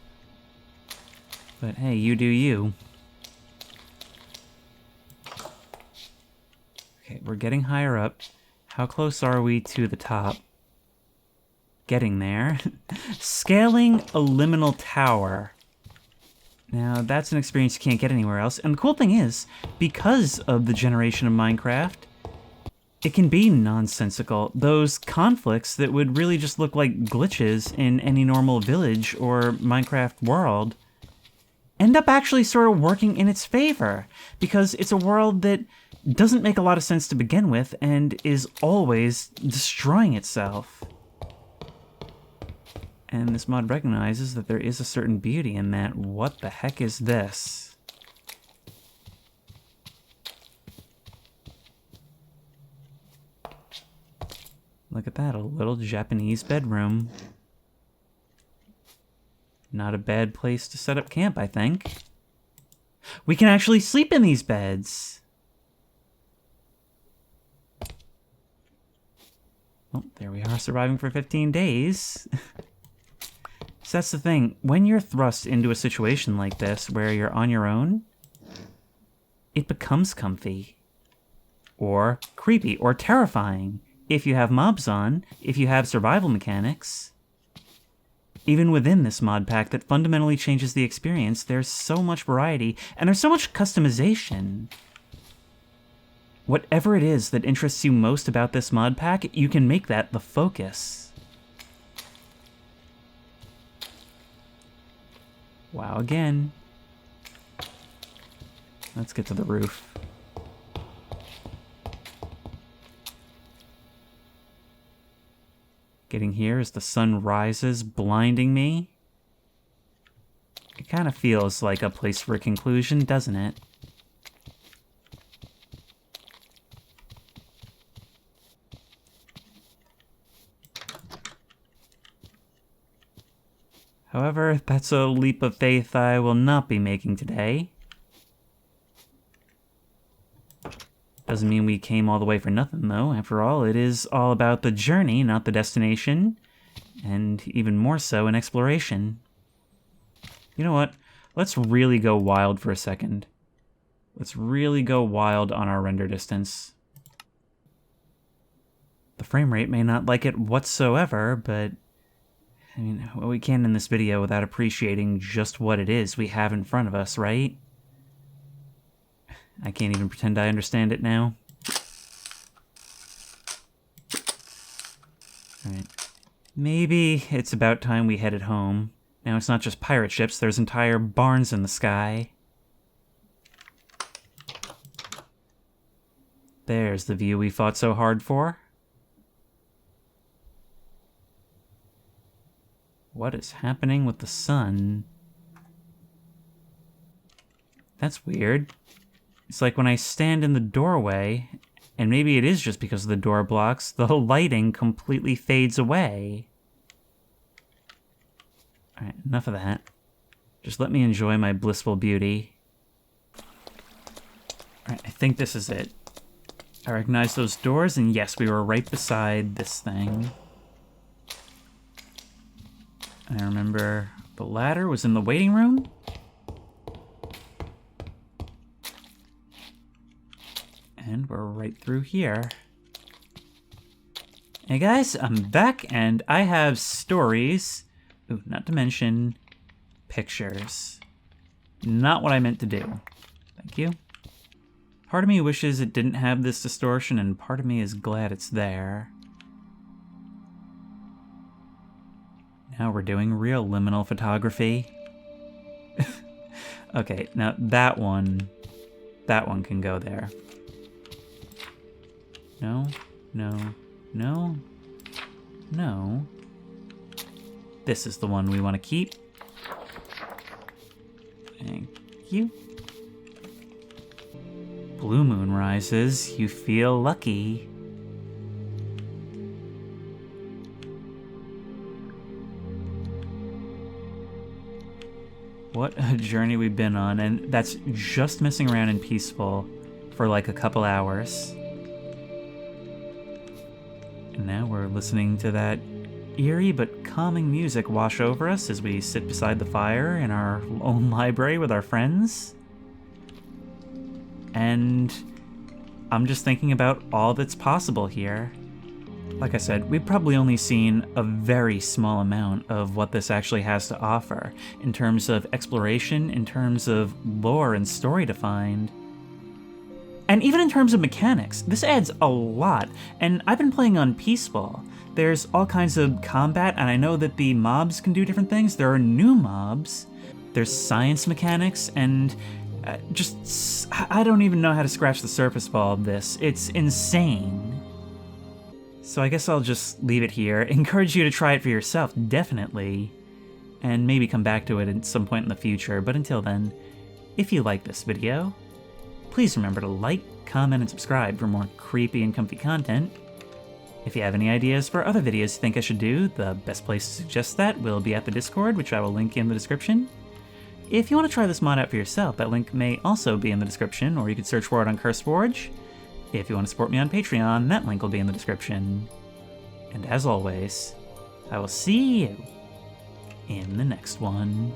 But hey, you do you. Okay, we're getting higher up. How close are we to the top? Getting there. Scaling a liminal tower. Now, that's an experience you can't get anywhere else. And the cool thing is, because of the generation of Minecraft, it can be nonsensical. Those conflicts that would really just look like glitches in any normal village or Minecraft world end up actually sort of working in its favor, because it's a world that doesn't make a lot of sense to begin with and is always destroying itself. And this mod recognizes that there is a certain beauty in that. What the heck is this? Look at that, a little Japanese bedroom. Not a bad place to set up camp, I think. We can actually sleep in these beds! Oh, there we are, surviving for 15 days. So that's the thing, when you're thrust into a situation like this, where you're on your own, it becomes comfy. Or creepy, or terrifying. If you have mobs on, if you have survival mechanics. Even within this mod pack that fundamentally changes the experience, there's so much variety, and there's so much customization. Whatever it is that interests you most about this mod pack, you can make that the focus. Wow, again. Let's get to the roof. Getting here as the sun rises, blinding me. It kind of feels like a place for a conclusion, doesn't it? However, that's a leap of faith I will not be making today. Doesn't mean we came all the way for nothing, though. After all, it is all about the journey, not the destination. And even more so in exploration. You know what? Let's really go wild for a second. Let's really go wild on our render distance. The frame rate may not like it whatsoever, but I mean, we can't end this video without appreciating just what it is we have in front of us, right? I can't even pretend I understand it now. Alright. Maybe it's about time we headed home. Now it's not just pirate ships, there's entire barns in the sky. There's the view we fought so hard for. What is happening with the sun? That's weird. It's like when I stand in the doorway, and maybe it is just because of the door blocks, the lighting completely fades away. Alright, enough of that. Just let me enjoy my blissful beauty. Alright, I think this is it. I recognize those doors, and yes, we were right beside this thing. I remember the ladder was in the waiting room. And we're right through here. Hey guys, I'm back, and I have stories. Ooh, not to mention pictures. Not what I meant to do. Thank you. Part of me wishes it didn't have this distortion, and part of me is glad it's there. Now we're doing real liminal photography. Okay, now that one can go there. No, no, no, no. This is the one we want to keep. Thank you. Blue moon rises, you feel lucky. What a journey we've been on, and that's just messing around in Peaceful for like a couple hours. And now we're listening to that eerie but calming music wash over us as we sit beside the fire in our own library with our friends. And I'm just thinking about all that's possible here. Like I said, we've probably only seen a very small amount of what this actually has to offer, in terms of exploration, in terms of lore and story to find. And even in terms of mechanics, this adds a lot, and I've been playing on Peaceful. There's all kinds of combat, and I know that the mobs can do different things. There are new mobs, there's science mechanics, and I don't even know how to scratch the surface of all of this. It's insane. So I guess I'll just leave it here. Encourage you to try it for yourself, definitely. And maybe come back to it at some point in the future. But until then, if you like this video, please remember to like, comment, and subscribe for more creepy and comfy content. If you have any ideas for other videos you think I should do, the best place to suggest that will be at the Discord, which I will link in the description. If you want to try this mod out for yourself, that link may also be in the description, or you could search for it on CurseForge. If you want to support me on Patreon, that link will be in the description. And as always, I will see you in the next one.